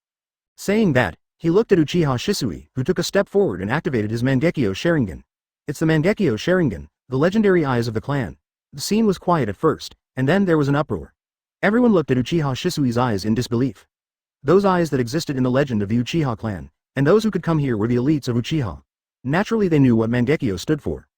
Saying that, he looked at Uchiha Shisui, who took a step forward and activated his Mangekyo Sharingan. It's the Mangekyo Sharingan, the legendary eyes of the clan. The scene was quiet at first, and then there was an uproar. Everyone looked at Uchiha Shisui's eyes in disbelief. Those eyes that existed in the legend of the Uchiha clan, and those who could come here were the elites of Uchiha. Naturally they knew what Mangekyo stood for.